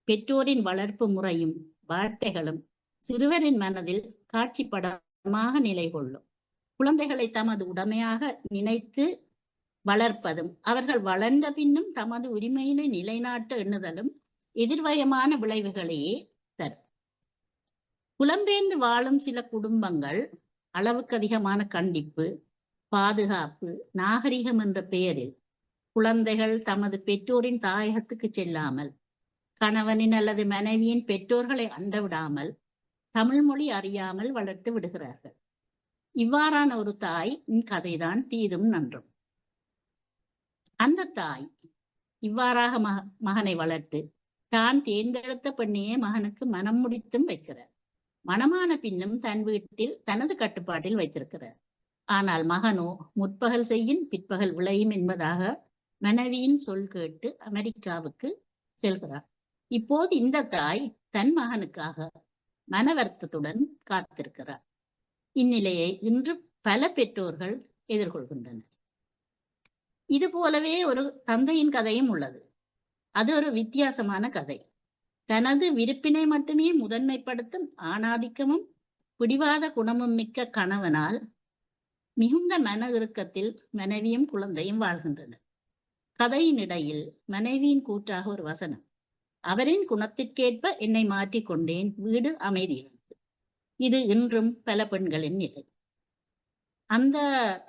பெற்றோரின் வளர்ப்பு முறையும் வார்த்தைகளும் சிறுவரின் மனதில் காட்சி படமாக நிலை கொள்ளும். குழந்தைகளை தமது உடைமையாக நினைத்து வளர்ப்பதும் அவர்கள் வளர்ந்த பின்னும் தமது உரிமையினை நிலைநாட்ட எண்ணுதலும் எதிர்வயமான விளைவுகளையே தரும். புலம்பெயர்ந்து வாழும் சில குடும்பங்கள் அளவுக்கு அதிகமான கண்டிப்பு, பாதுகாப்பு, நாகரிகம் என்ற பெயரில் குழந்தைகள் தமது பெற்றோரின் தாயகத்துக்கு செல்லாமல், கணவனின் அல்லது மனைவியின் பெற்றோர்களை அண்டவிடாமல், தமிழ் மொழி அறியாமல் வளர்த்து விடுகிறார்கள். இவ்வாறான ஒரு தாய் கதைதான் தீதும் நன்றும். அந்த தாய் இவ்வாறாக மகனை வளர்த்து தான் தேர்ந்தெடுத்த பெண்ணையே மகனுக்கு மனம் முடித்தும் வைக்கிறார். மனமான பின்னும் தன் வீட்டில் தனது கட்டுப்பாட்டில் வைத்திருக்கிறார். ஆனால் மகனோ முற்பகல் செய்யும் பிற்பகல் விளையும் என்பதாக மனைவியின் சொல் கேட்டு அமெரிக்காவுக்கு செல்கிறார். இப்போது இந்த தாய் தன் மகனுக்காக மன வருத்தத்துடன் காத்திருக்கிறார். இந்நிலையை இன்று பல பெற்றோர்கள் எதிர்கொள்கின்றனர். இது போலவே ஒரு தந்தையின் கதையும் உள்ளது. அது ஒரு வித்தியாசமான கதை. தனது விருப்பினை மட்டுமே முதன்மைப்படுத்தும் ஆணாதிக்கமும் பிடிவாத குணமும் மிக்க கணவனால் மிகுந்த மன இறுக்கத்தில் மனைவியும் குழந்தையும் வாழ்கின்றனர். கதையின் இடையில் மனைவியின் கூற்றாக ஒரு வசனம், அவரின் குணத்திற்கேற்ப என்னை மாற்றிக்கொண்டேன், வீடு அமைதியானது. இது இன்றும் பல பெண்களின் நிலை. அந்த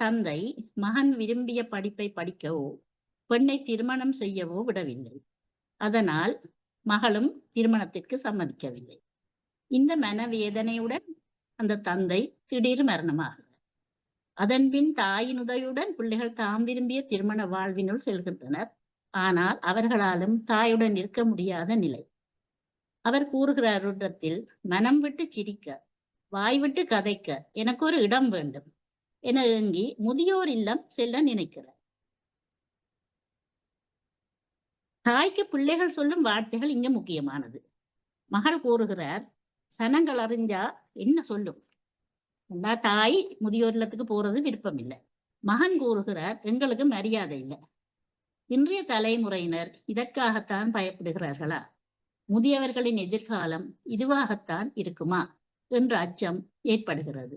தந்தை மகன் விரும்பிய படிப்பை படிக்கவோ பெண்ணை திருமணம் செய்யவோ விடவில்லை. அதனால் மகளும் திருமணத்திற்கு சம்மதிக்கவில்லை. இந்த மனவேதனையுடன் அந்த தந்தை திடீர் மரணமாகிறார். அதன்பின் தாயின் உதவியுடன் பிள்ளைகள் தாம் விரும்பிய திருமண வாழ்வினுள் செல்கின்றனர். ஆனால் அவர்களாலும் தாயுடன் இருக்க முடியாத நிலை. அவர் கூறுகிறார், இடத்தில் மனம் விட்டு சிரிக்க, வாய் விட்டு கதைக்க எனக்கு ஒரு இடம் வேண்டும் என ஏங்கி முதியோர் இல்லம் செல்ல நினைக்கிறார். தாய்க்கு பிள்ளைகள் சொல்லும் வார்த்தைகள் இங்க முக்கியமானது. மகள் கூறுகிறார், சனங்கள் அறிஞ்சா என்ன சொல்லும்? தாய் முதியோர் இல்லத்துக்கு போறது விருப்பம் இல்லை. மகன் கூறுகிறார், எங்களுக்கு மரியாதை இல்லை. இன்றைய தலைமுறையினர் இதற்காகத்தான் பயப்படுகிறார்களா? முதியவர்களின் எதிர்காலம் இதுவாகத்தான் இருக்குமா என்ற அச்சம் ஏற்படுகிறது.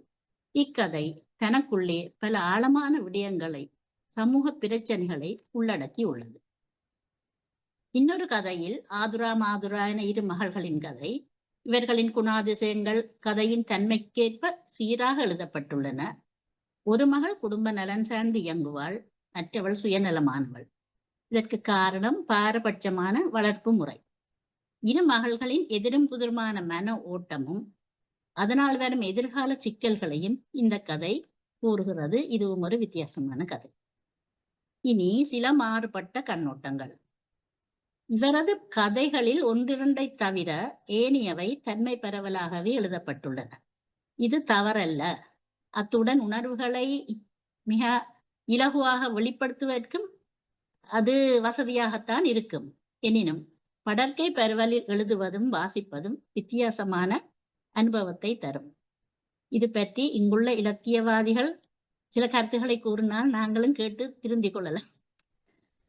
இக்கதை தனக்குள்ளே பல ஆழமான விடயங்களை, சமூக பிரச்சனைகளை உள்ளடக்கி உள்ளது. இன்னொரு கதையில் ஆதுரா மாதுரா என 2 மகள்களின் கதை. இவர்களின் குணாதிசயங்கள் கதையின் தன்மைக்கேற்ப சீராக எழுதப்பட்டுள்ளன. ஒரு மகள் குடும்ப நலன் சார்ந்து இயங்குவாள், மற்றவள் சுயநலமானவள். இதற்கு காரணம் பாரபட்சமான வளர்ப்பு முறை. 2 மகள்களின் எதிரும் புதிருமான மன ஓட்டமும் அதனால் வரும் எதிர்கால சிக்கல்களையும் இந்த கதை கூறுகிறது. இதுவும் ஒரு வித்தியாசமான கதை. இனி சில மாறுபட்ட கண்ணோட்டங்கள். இவரது கதைகளில் 1-2 தவிர ஏனையவை தன்மை பரவலாகவே எழுதப்பட்டுள்ளன. இது தவறல்ல. அத்துடன் உணர்வுகளை மிக இலகுவாக வெளிப்படுத்துவதற்கும் அது வசதியாகத்தான் இருக்கும். எனினும் படர்க்கை பரவலில் எழுதுவதும் வாசிப்பதும் வித்தியாசமான அனுபவத்தை தரும். இது பற்றி இங்குள்ள இலக்கியவாதிகள் சில கருத்துக்களை கூறினால் நாங்களும் கேட்டு திருந்திக் கொள்ளலாம்.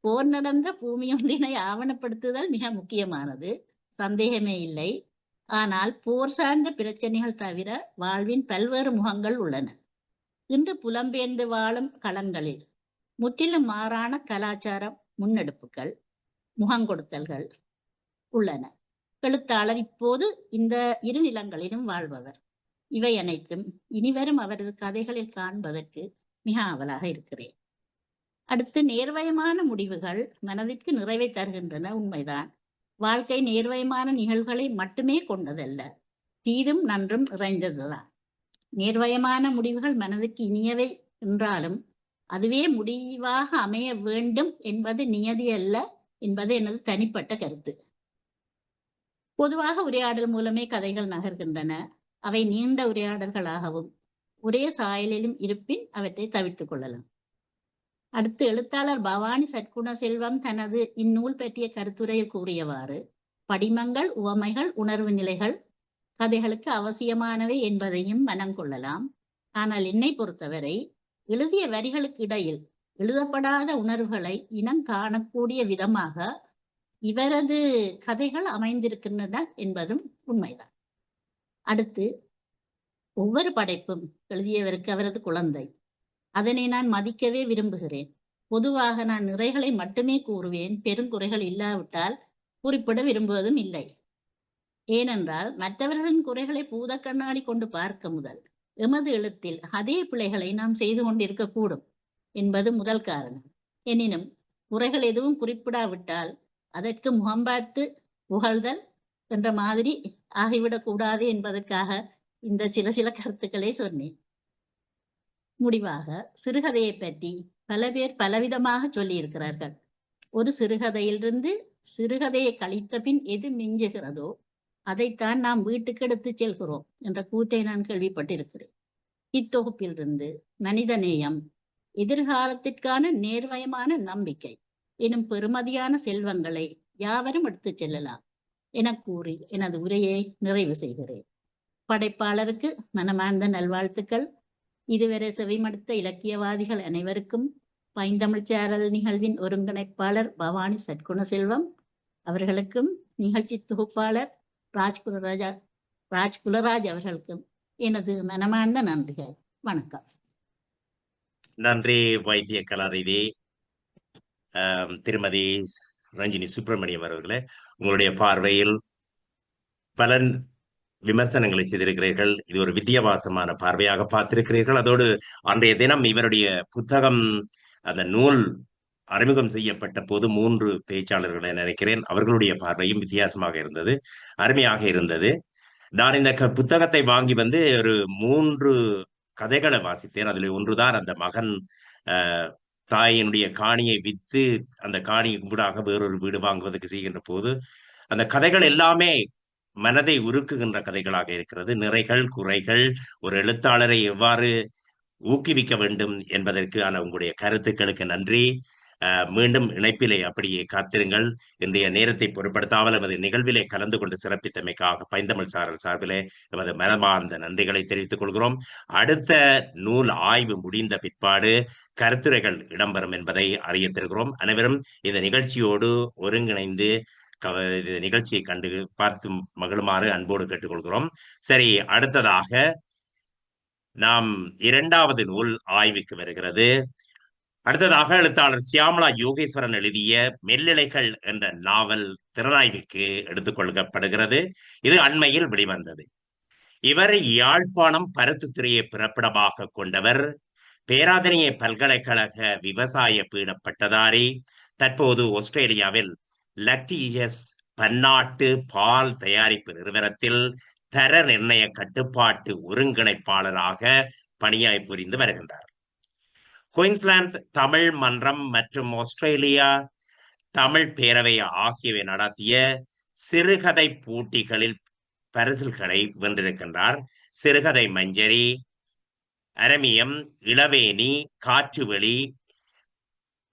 போர் நடந்த பூமி ஒன்றினை ஆவணப்படுத்துதல் மிக முக்கியமானது, சந்தேகமே இல்லை. ஆனால் போர் சார்ந்த பிரச்சனைகள் தவிர வாழ்வின் பல்வேறு முகங்கள் உள்ளன. இன்று புலம்பெயர்ந்து வாழும் களங்களில் முற்றிலும் மாறான கலாச்சார முன்னெடுப்புகள், முகங்கொடுத்தல்கள் உள்ளன. எழுத்தாளர் இப்போது இந்த இரு நிலங்களிலும் வாழ்பவர். இவை அனைத்தும் இனிவரும் அவரது கதைகளில் காண்பதற்கு மிக ஆவலாக இருக்கிறேன். அடுத்து, நேர்வயமான முடிவுகள் மனதிற்கு நிறைவை தருகின்றன. உண்மைதான். வாழ்க்கை நேர்வயமான நிகழ்வுகளை மட்டுமே கொண்டதல்ல, தீதும் நன்றும் நிறைந்ததுதான். நேர்வயமான முடிவுகள் மனதுக்கு இனியவை என்றாலும் அதுவே முடிவாக அமைய வேண்டும் என்பது நியதி அல்ல என்பது எனது தனிப்பட்ட கருத்து. பொதுவாக உரையாடல் மூலமே கதைகள் நகர்கின்றன. அவை நீண்ட உரையாடல்களாகவும் ஒரே சாயலிலும் இருப்பின் அவற்றை தவிர்த்துக் கொள்ளலாம். அடுத்து, எழுத்தாளர் பவானி சற்குணசெல்வம் தனது இந்நூல் பற்றிய கருத்துரையில் கூறியவாறு, படிமங்கள், உவமைகள், உணர்வு நிலைகள் கதைகளுக்கு அவசியமானவை என்பதையும் மனம் கொள்ளலாம். ஆனால் என்னை பொறுத்தவரை எழுதிய வரிகளுக்கு இடையில் எழுதப்படாத உணர்வுகளை இனம் காணக்கூடிய விதமாக இவரது கதைகள் அமைந்திருக்கின்றன என்பதும் உண்மைதான். அடுத்து, ஒவ்வொரு படைப்பும் எழுதியவருக்கு அவரது குழந்தை. அதனை நான் மதிக்கவே விரும்புகிறேன். பொதுவாக நான் நிறைகளை மட்டுமே கூறுவேன், பெருங்குறைகள் இல்லாவிட்டால் குறிப்பிட விரும்புவதும் இல்லை. ஏனென்றால் மற்றவர்களின் குறைகளை பூத கண்ணாடி கொண்டு பார்க்க முதல் எமது எழுத்தில் அதே பிழைகளை நாம் செய்து கொண்டிருக்கக்கூடும் என்பது முதல் காரணம். எனினும் குறைகள் எதுவும் குறிப்பிடாவிட்டால் அதற்கு முகம் பார்த்து புகழ்தல் என்ற மாதிரி ஆகிவிடக் கூடாது என்பதற்காக இந்த சில கருத்துக்களை சொன்னேன். முடிவாக, சிறுகதையை பற்றி பல பேர் பலவிதமாக சொல்லியிருக்கிறார்கள். ஒரு சிறுகதையிலிருந்து சிறுகதையை கழித்த பின் எது மிஞ்சுகிறதோ அதைத்தான் நாம் வீட்டுக்கு எடுத்து செல்கிறோம் என்ற கூற்றை நான் கேள்விப்பட்டிருக்கிறேன். இத்தொகுப்பிலிருந்து மனிதநேயம், எதிர்காலத்திற்கான நேர்வயமான நம்பிக்கை எனும் பெறுமதியான செல்வங்களை யாவரும் எடுத்து செல்லலாம் என கூறி எனது உரையை நிறைவு செய்கிறேன். படைப்பாளருக்கு மனமார்ந்த நல்வாழ்த்துக்கள். இதுவரை செவிமடுத்த இலக்கியவாதிகள் அனைவருக்கும் பைந்தமிழ் சேனல் நிகழ்வின் ஒருங்கிணைப்பாளர் பவானி சற்குணசெல்வம் அவர்களுக்கும் நிகழ்ச்சி தொகுப்பாளர் ராஜ்குலராஜ் அவர்களுக்கும் எனது மனமார்ந்த நன்றிகள். வணக்கம். நன்றி வைத்திய கலாநிதி திருமதி ரஞ்சினி சுப்பிரமணியம் அவர்களே. உங்களுடைய பார்வையில் பல விமர்சனங்களை செய்திருக்கிறீர்கள். இது ஒரு வித்தியாசமான பார்வையாக பார்த்திருக்கிறீர்கள். அதோடு அன்றைய தினம் இவருடைய புத்தகம், அந்த நூல் அறிமுகம் செய்யப்பட்ட போது 3 பேச்சாளர்களை நினைக்கிறேன், அவர்களுடைய பார்வையும் வித்தியாசமாக இருந்தது, அருமையாக இருந்தது. நான் இந்த புத்தகத்தை வாங்கி வந்து ஒரு 3 கதைகளை வாசித்தேன். அதில் ஒன்றுதான் அந்த மகன் தாயினுடைய காணியை வித்து அந்த காணியை கூடாக வேறொரு வீடு வாங்குவதற்கு செய்கின்ற போது அந்த கதைகள் எல்லாமே மனதை உருக்குகின்ற கதைகளாக இருக்கிறது. நிறைகள், குறைகள், ஒரு எழுத்தாளரை எவ்வாறு ஊக்குவிக்க வேண்டும் என்பதற்கான உங்களுடைய கருத்துக்களுக்கு நன்றி. மீண்டும் இணைப்பிலே அப்படியே காத்திருங்கள். இன்றைய நேரத்தை பொருட்படுத்தாமல் எமது நிகழ்விலே கலந்து கொண்டு சிறப்பித்தமைக்காக பைந்தமிழ் சாரல் சார்பிலே எமது மனமார்ந்த நன்றிகளை தெரிவித்துக் கொள்கிறோம். அடுத்த நூல் ஆய்வு முடிந்த பிற்பாடு கருத்துரைகள் இடம்பெறும் என்பதை அறிய தருகிறோம். அனைவரும் இந்த நிகழ்ச்சியோடு ஒருங்கிணைந்து நிகழ்ச்சியை கண்டு பார்த்து மகிழுமாறு அன்போடு கேட்டுக்கொள்கிறோம். சரி, அடுத்ததாக நாம் 2வது நூல் ஆய்வுக்கு வருகிறது. அடுத்ததாக எழுத்தாளர் சியாமளா யோகேஸ்வரன் எழுதிய மெல்லிலைகள் என்ற நாவல் திறனாய்வுக்கு எடுத்துக்கொள்ளப்படுகிறது. இது அண்மையில் வெளிவந்தது. இவர் யாழ்ப்பாணம் பருத்தித்துறையை பிறப்பிடமாக கொண்டவர். பேராதனைய பல்கலைக்கழக விவசாய பீட பட்டதாரி. தற்போது ஆஸ்திரேலியாவில் லக்டியஸ் பன்னாட்டு பால் தயாரிப்பு நிறுவனத்தில் தர நிர்ணய கட்டுப்பாட்டு ஒருங்கிணைப்பாளராக பணியாய் புரிந்து வருகின்றார். குயின்ஸ்லாந்து தமிழ் மன்றம் மற்றும் ஆஸ்திரேலியா தமிழ் பேரவை ஆகியவை நடத்திய சிறுகதை போட்டிகளில் பரிசில்களை வென்றிருக்கின்றார். சிறுகதை மஞ்சரி, அரமியம், இளவேணி, காற்றுவெளி,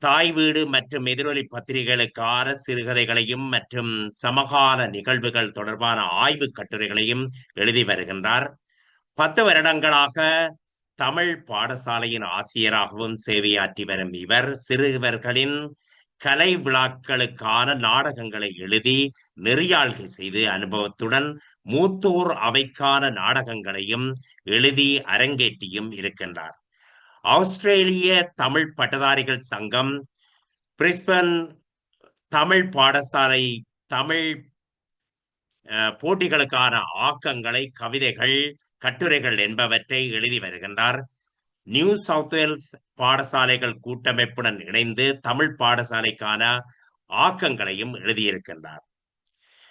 தாய் வீடு மற்றும் எதிரொலி பத்திரிகைகளுக்கான சிறுகதைகளையும் மற்றும் சமகால நிகழ்வுகள் தொடர்பான ஆய்வு கட்டுரைகளையும் எழுதி வருகின்றார். 10 வருடங்களாக தமிழ் பாடசாலையின் ஆசிரியராகவும் சேவையாற்றி வரும் இவர் சிறுவர்களின் கலை விழாக்களுக்கான நாடகங்களை எழுதி நெறியாள்கை செய்து அனுபவத்துடன் மூத்தோர் அவைக்கான நாடகங்களையும் எழுதி அரங்கேற்றியும் இருக்கின்றார். ஆஸ்திரேலிய தமிழ் பட்டதாரிகள் சங்கம் பிரிஸ்பன் தமிழ் பாடசாலை தமிழ் போட்டிகளுக்கான ஆக்கங்களை, கவிதைகள், கட்டுரைகள் என்பவற்றை எழுதி வருகின்றார். நியூ சவுத் வேல்ஸ் பாடசாலைகள் கூட்டமைப்புடன் இணைந்து தமிழ் பாடசாலைக்கான ஆக்கங்களையும் எழுதியிருக்கின்றார்.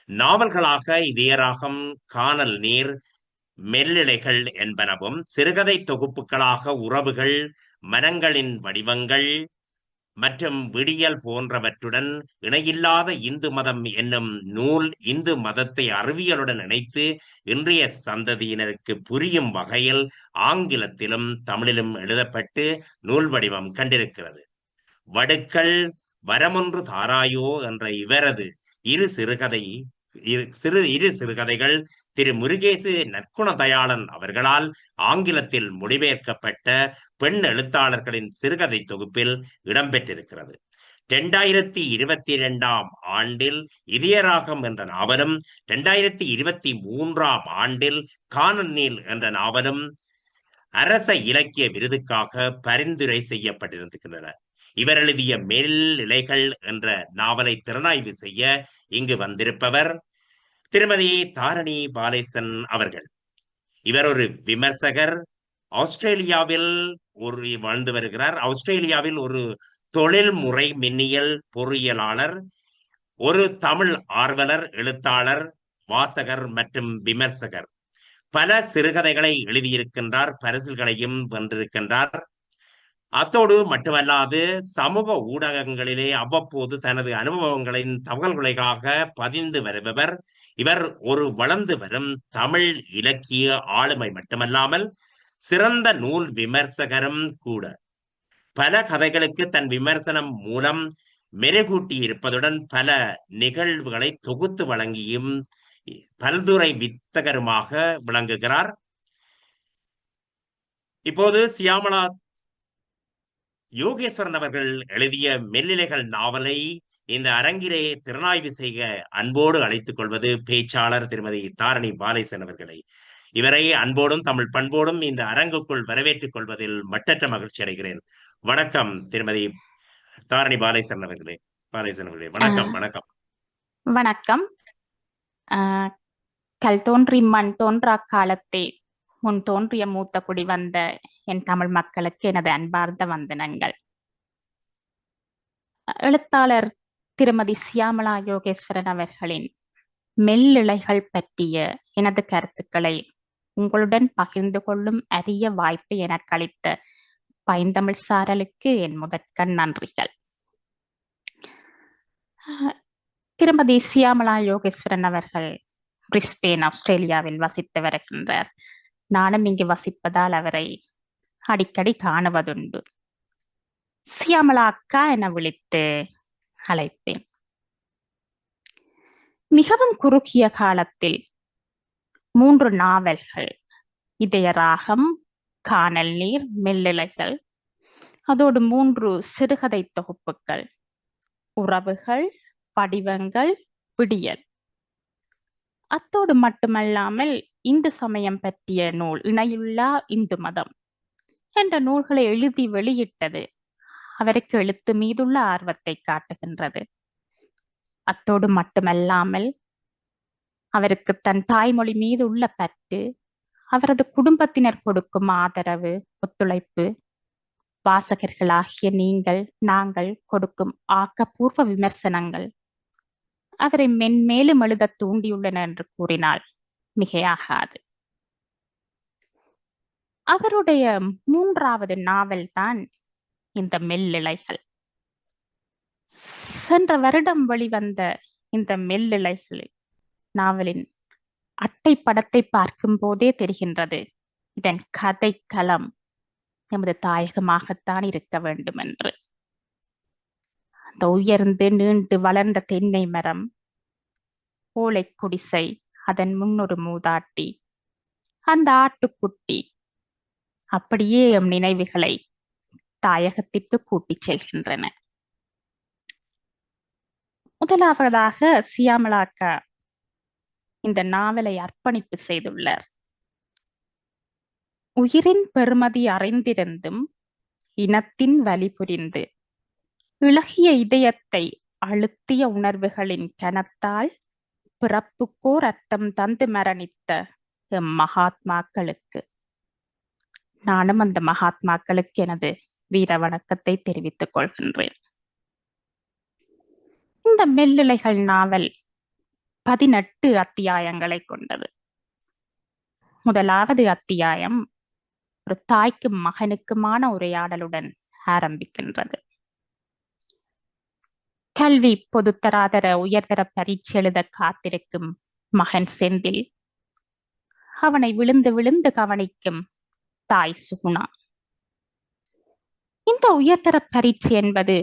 நாவல்களாக இதயராகம், கானல் நீர், மெல்லிழைகள் என்பனவும், சிறுகதை தொகுப்புகளாக உறவுகள், மனங்களின் வடிவங்கள் மற்றும் விடியல் போன்றவற்றுடன் இணையில்லாத இந்து மதம் என்னும் நூல் இந்து மதத்தை அறிவியலுடன் இணைத்து இன்றைய சந்ததியினருக்கு புரியும் வகையில் ஆங்கிலத்திலும் தமிழிலும் எழுதப்பட்டு நூல் வடிவம் கண்டிருக்கிறது. வடுக்கள் வரமொன்று தாராயோ என்ற இவரது இரு சிறுகதைகள் திரு முருகேசு நற்குணதயாளன் அவர்களால் ஆங்கிலத்தில் மொழிபெயர்க்கப்பட்ட பெண் எழுத்தாளர்களின் சிறுகதை தொகுப்பில் இடம்பெற்றிருக்கிறது. 2022 ஆண்டில் இதயராகம் என்ற நாவலும் 2023 ஆண்டில் கானல் நீர் என்ற நாவலும் அரச இலக்கிய விருதுக்காக பரிந்துரை செய்யப்பட்டிருக்கின்றன. இவர் எழுதிய மெல்லிழைகள் என்ற நாவலை திறனாய்வு செய்ய இங்கு வந்திருப்பவர் திருமதி தாரணி பாலேசன் அவர்கள். இவர் ஒரு விமர்சகர், ஆஸ்திரேலியாவில் வாழ்ந்து வருகிறார். ஆஸ்திரேலியாவில் ஒரு தொழில்முறை மின்னியல் பொறியியலாளர், ஒரு தமிழ் ஆர்வலர், எழுத்தாளர், வாசகர் மற்றும் விமர்சகர். பல சிறுகதைகளை எழுதியிருக்கின்றார், பரிசுகளையும் வென்றிருக்கின்றார். அத்தோடு மட்டுமல்லாது சமூக ஊடகங்களிலே அவ்வப்போது தனது அனுபவங்களின் தகவல்களாக பதிந்து வருபவர். இவர் ஒரு வளர்ந்து வரும் தமிழ் இலக்கிய ஆளுமை மட்டுமல்லாமல் சிறந்த நூல் விமர்சகரும் கூட. பல கதைகளுக்கு தன் விமர்சனம் மூலம் மெருகூட்டி இருப்பதுடன் பல நிகழ்வுகளை தொகுத்து வழங்கியும் பல்துறை வித்தகருமாக விளங்குகிறார். இப்போது சியாமளா யோகேஸ்வரன் அவர்கள் எழுதிய மெல்லிழைகள் நாவலை இந்த அரங்கிலே திறனாய்வு செய்ய அன்போடு அழைத்துக் கொள்வது பேச்சாளர் திருமதி தாரணி பாலேசன் அவர்களை. இவரை அன்போடும் தமிழ் பண்போடும் இந்த அரங்குக்குள் வரவேற்றுக் கொள்வதில் மட்டற்ற மகிழ்ச்சி அடைகிறேன். வணக்கம் திருமதி தாரணி பாலேசன் அவர்களே. வணக்கம். வணக்கம். வணக்கம். கல் தோன்றி மண் தோன்றா காலத்தே முன் தோன்றிய மூத்த குடி வந்த என் தமிழ் மக்களுக்கு எனது அன்பார்ந்த வந்தனங்கள். எழுத்தாளர் திருமதி சியாமளா யோகேஸ்வரன் அவர்களின் மெல்லிழைகள் பற்றிய எனது கருத்துக்களை உங்களுடன் பகிர்ந்து கொள்ளும் அரிய வாய்ப்பை எனக்கு அளித்த பைந்தமிழ் சாரலுக்கு என் முதற்கண் நன்றிகள். திருமதி சியாமளா யோகேஸ்வரன் அவர்கள் பிரிஸ்பேன் ஆஸ்திரேலியாவில் வசித்து வருகின்றார். நானும் இங்கு வசிப்பதால் அவரை அடிக்கடி காணுவதுண்டு. சியாமளா அக்கா என விழித்து அழைப்பேன். மிகவும் குறுகிய காலத்தில் 3 நாவல்கள், இதயராகம், கானல் நீர், மெல்லிழைகள், அதோடு 3 சிறுகதை தொகுப்புகள், உறவுகள், படிவங்கள், விடியல். அத்தோடு மட்டுமல்லாமல் இந்து சமயம் பற்றிய நூல் இணையுள்ளா இந்து மதம் என்ற நூல்களை எழுதி வெளியிட்டது அவருக்கு எழுத்து மீதுள்ள ஆர்வத்தை காட்டுகின்றது. அத்தோடு மட்டுமல்லாமல் அவருக்கு தன் தாய்மொழி மீது உள்ள பற்று, அவரது குடும்பத்தினர் கொடுக்கும் ஆதரவு, ஒத்துழைப்பு, வாசகர்களாகிய நீங்கள் நாங்கள் கொடுக்கும் ஆக்கப்பூர்வ விமர்சனங்கள் அவரை மென்மேலும் எழுத தூண்டியுள்ளன என்று கூறினால் மிகையாகாது. அவருடைய 3வது நாவல் தான் இந்த மெல்லிழைகள். சென்ற வருடம் வெளிவந்த இந்த மெல்லிழைகள் நாவலின் அட்டை படத்தை பார்க்கும் போதே தெரிகின்றது இதன் கதை களம் நமது தாயகமாகத்தான் இருக்க வேண்டும் என்று. அந்த உயர்ந்து நீண்டு வளர்ந்த தென்னை மரம், ஓலை குடிசை, அதன் முன்னொரு மூதாட்டி, அந்த ஆட்டுக்குட்டி அப்படியே எம் நினைவுகளை தாயகத்திற்கு கூட்டிச் செல்கின்றன. முதலாவதாக சியாமளாக்கா இந்த நாவலை அர்ப்பணிப்பு செய்துள்ளார். உயிரின் பெருமதி அறிந்திருந்தும் இனத்தின் வலி புரிந்து இளகிய இதயத்தை அழுத்திய உணர்வுகளின் கனத்தால் பிறப்புக்கோர் அர்த்தம் தந்து மரணித்த எம் மகாத்மாக்களுக்கு நானும் அந்த மகாத்மாக்களுக்கு எனது வீர வணக்கத்தை தெரிவித்துக் கொள்கின்றேன். இந்த மெல்லிழைகள் நாவல் 18 அத்தியாயங்களை கொண்டது. முதலாவது அத்தியாயம் ஒரு தாய்க்கும் மகனுக்குமான உரையாடலுடன் ஆரம்பிக்கின்றது. கல்வி பொதுத்தராதர உயர்தர பரீட்சை எழுத காத்திருக்கும் மகன் செந்தில், அவனை விழுந்து விழுந்து கவனிக்கும் தாய் சுகுணா. இந்த உயர்தர பரீட்சை என்பது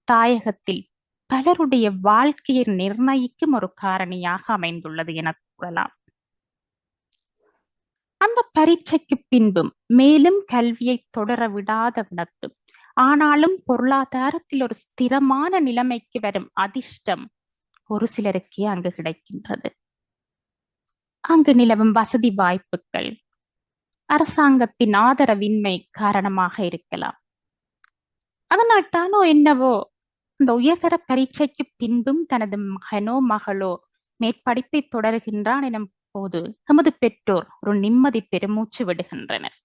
தாயகத்தில் பலருடைய வாழ்க்கையை நிர்ணயிக்கும் ஒரு காரணியாக அமைந்துள்ளது என கூறலாம். அந்த பரீட்சைக்கு பின்பும் மேலும் கல்வியை தொடர விடாத விடத்தும் ஆனாலும் பொருளாதாரத்தில் ஒரு ஸ்திரமான நிலைமைக்கு வரும் அதிர்ஷ்டம் ஒரு சிலருக்கே அங்கு கிடைக்கின்றது. அங்கு நிலவும் வசதி வாய்ப்புகள் அரசாங்கத்தின் ஆதரவின்மை காரணமாக இருக்கலாம். அதனால் தானோ என்னவோ இந்த உயர்தர பரீட்சைக்கு பின்பும் தனது மகனோ மகளோ மேற்படிப்பை தொடர்கின்றான் எனும் போது நமது பெற்றோர் ஒரு நிம்மதி பெருமூச்சு விடுகின்றனர்.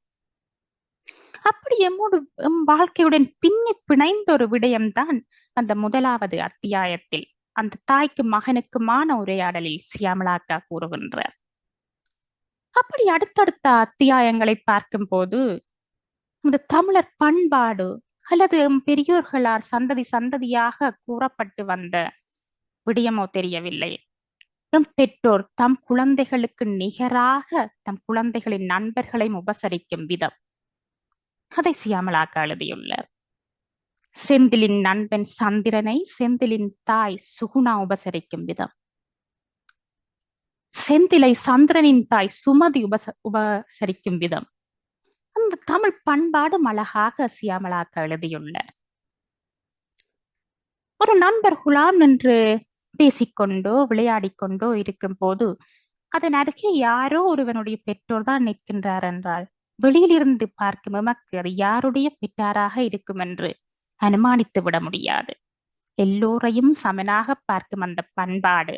அப்படி எம் வாழ்க்கையுடன் பின்னி பிணைந்த ஒரு விடயம்தான் அந்த முதலாவது அத்தியாயத்தில் அந்த தாய்க்கு மகனுக்குமான உரையாடலில் சியாமளாக்கா கூறுகின்றார். அப்படி அடுத்தடுத்த அத்தியாயங்களை பார்க்கும் போது இந்த தமிழர் பண்பாடு அல்லது பெரியோர்களால் சந்ததி சந்ததியாக கூறப்பட்டு வந்த விடயமோ தெரியவில்லை. எம் பெற்றோர் தம் குழந்தைகளுக்கு நிகராக தம் குழந்தைகளின் நண்பர்களை உபசரிக்கும் விதம், அதை சியாமளாக்கா எழுதியுள்ளார். செந்திலின் நண்பன் சந்திரனை செந்திலின் தாய் சுகுணா உபசரிக்கும் விதம், செந்திலை சந்திரனின் தாய் சுமதி உபசரிக்கும் விதம், அந்த தமிழ் பண்பாடு அழகாக சியாமளாக்கா எழுதியுள்ளார். ஒரு நண்பர் குலாம் என்று பேசிக்கொண்டோ விளையாடிக்கொண்டோ இருக்கும் போது அதன் அருகே யாரோ ஒருவனுடைய பெற்றோர் தான் நிற்கின்றார் என்றால் வெளியிலிருந்து பார்க்கும் எமக்கு அது யாருடைய பெற்றாராக இருக்கும் என்று அனுமானித்து விட முடியாது. எல்லோரையும் சமனாக பார்க்கும் அந்த பண்பாடு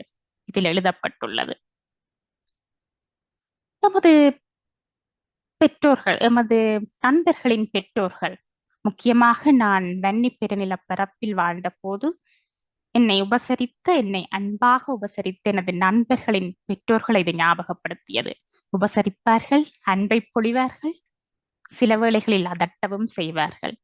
இதில் எழுதப்பட்டுள்ளது. நமது பெற்றோர்கள், எமது நண்பர்களின் பெற்றோர்கள், முக்கியமாக நான் வன்னி பெருநில பரப்பில் வாழ்ந்த போது என்னை உபசரித்த, என்னை அன்பாக உபசரித்த எனது நண்பர்களின் பெற்றோர்களை இது ஞாபகப்படுத்தியது. உபசரிப்பார்கள், அன்பை பொழிவார்கள், சில வேளைகளில் அதட்டவும் செய்வார்கள்.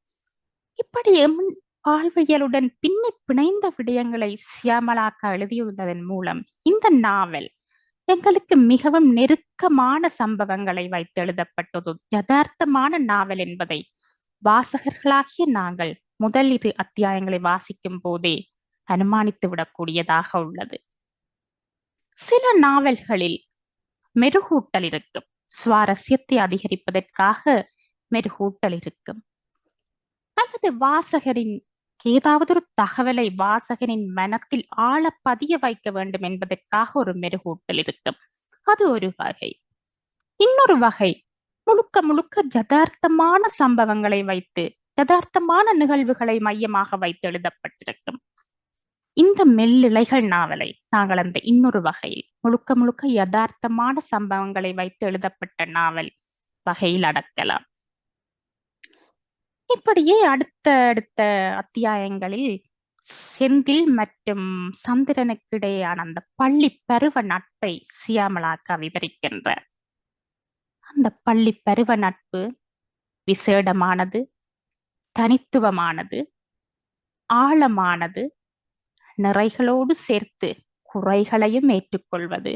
இப்படி எம் வாழ்வியலுடன் பின்னி பிணைந்த விடயங்களை சியாமளாக்கா எழுதியுள்ளதன் மூலம் இந்த நாவல் எங்களுக்கு மிகவும் நெருக்கமான சம்பவங்களை வைத்து எழுதப்பட்டது யதார்த்தமான நாவல் என்பதை வாசகர்களாகிய நாங்கள் முதல் 2 அத்தியாயங்களை வாசிக்கும் போதே அனுமானித்து விடக்கூடியதாக உள்ளது. சில நாவல்களில் மெருகூட்டல் இருக்கும், சுவாரஸ்யத்தை அதிகரிப்பதற்காக மெருகூட்டல் இருக்கும், அல்லது வாசகரின் ஏதாவது ஒரு தகவலை வாசகரின் மனத்தில் ஆழ பதிய வைக்க வேண்டும் என்பதற்காக ஒரு மெருகூட்டல் இருக்கும். அது ஒரு வகை. இன்னொரு வகை முழுக்க முழுக்க யதார்த்தமான சம்பவங்களை வைத்து, யதார்த்தமான நிகழ்வுகளை மையமாக வைத்து எழுதப்பட்டிருக்கும். இந்த மெல்லிழைகள் நாவலை நாங்கள் அந்த இன்னொரு வகையில் முழுக்க முழுக்க யதார்த்தமான சம்பவங்களை வைத்து எழுதப்பட்ட நாவல் வகையில் அடக்கலாம். இப்படியே அடுத்த அத்தியாயங்களில் செந்தில் மற்றும் சந்திரனுக்கு இடையேயான அந்த பள்ளி பருவ நட்பை சியாமளாக்கா விவரிக்கின்றார். அந்த பள்ளி பருவ நட்பு விசேடமானது, தனித்துவமானது, ஆழமானது, நிறைகளோடு சேர்த்து குறைகளையும் ஏற்றுக்கொள்வது,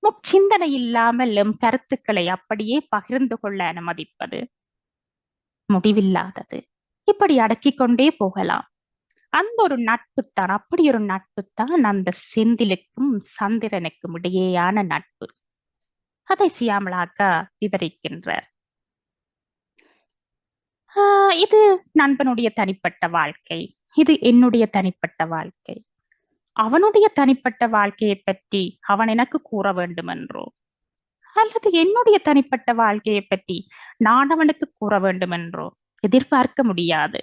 முச்சிந்தனை இல்லாமல் எம் கருத்துக்களை அப்படியே பகிர்ந்து கொள்ள அனுமதிப்பது, முடிவில்லாதது. இப்படி அடக்கிக் கொண்டே போகலாம். அந்த ஒரு நட்புத்தான், அப்படி ஒரு நட்புத்தான் அந்த செந்திலுக்கும் சந்திரனுக்கும் இடையேயான நட்பு. அதை சியாமளாக்கா விவரிக்கின்றார். இது நண்பனுடைய தனிப்பட்ட வாழ்க்கை, இது என்னுடைய தனிப்பட்ட வாழ்க்கை. அவனுடைய தனிப்பட்ட வாழ்க்கையை பற்றி அவன் எனக்கு கூற வேண்டும் என்றோ, அல்லது என்னுடைய தனிப்பட்ட வாழ்க்கையை பற்றி நான் அவனுக்கு கூற வேண்டும் என்றோ எதிர்பார்க்க முடியாது.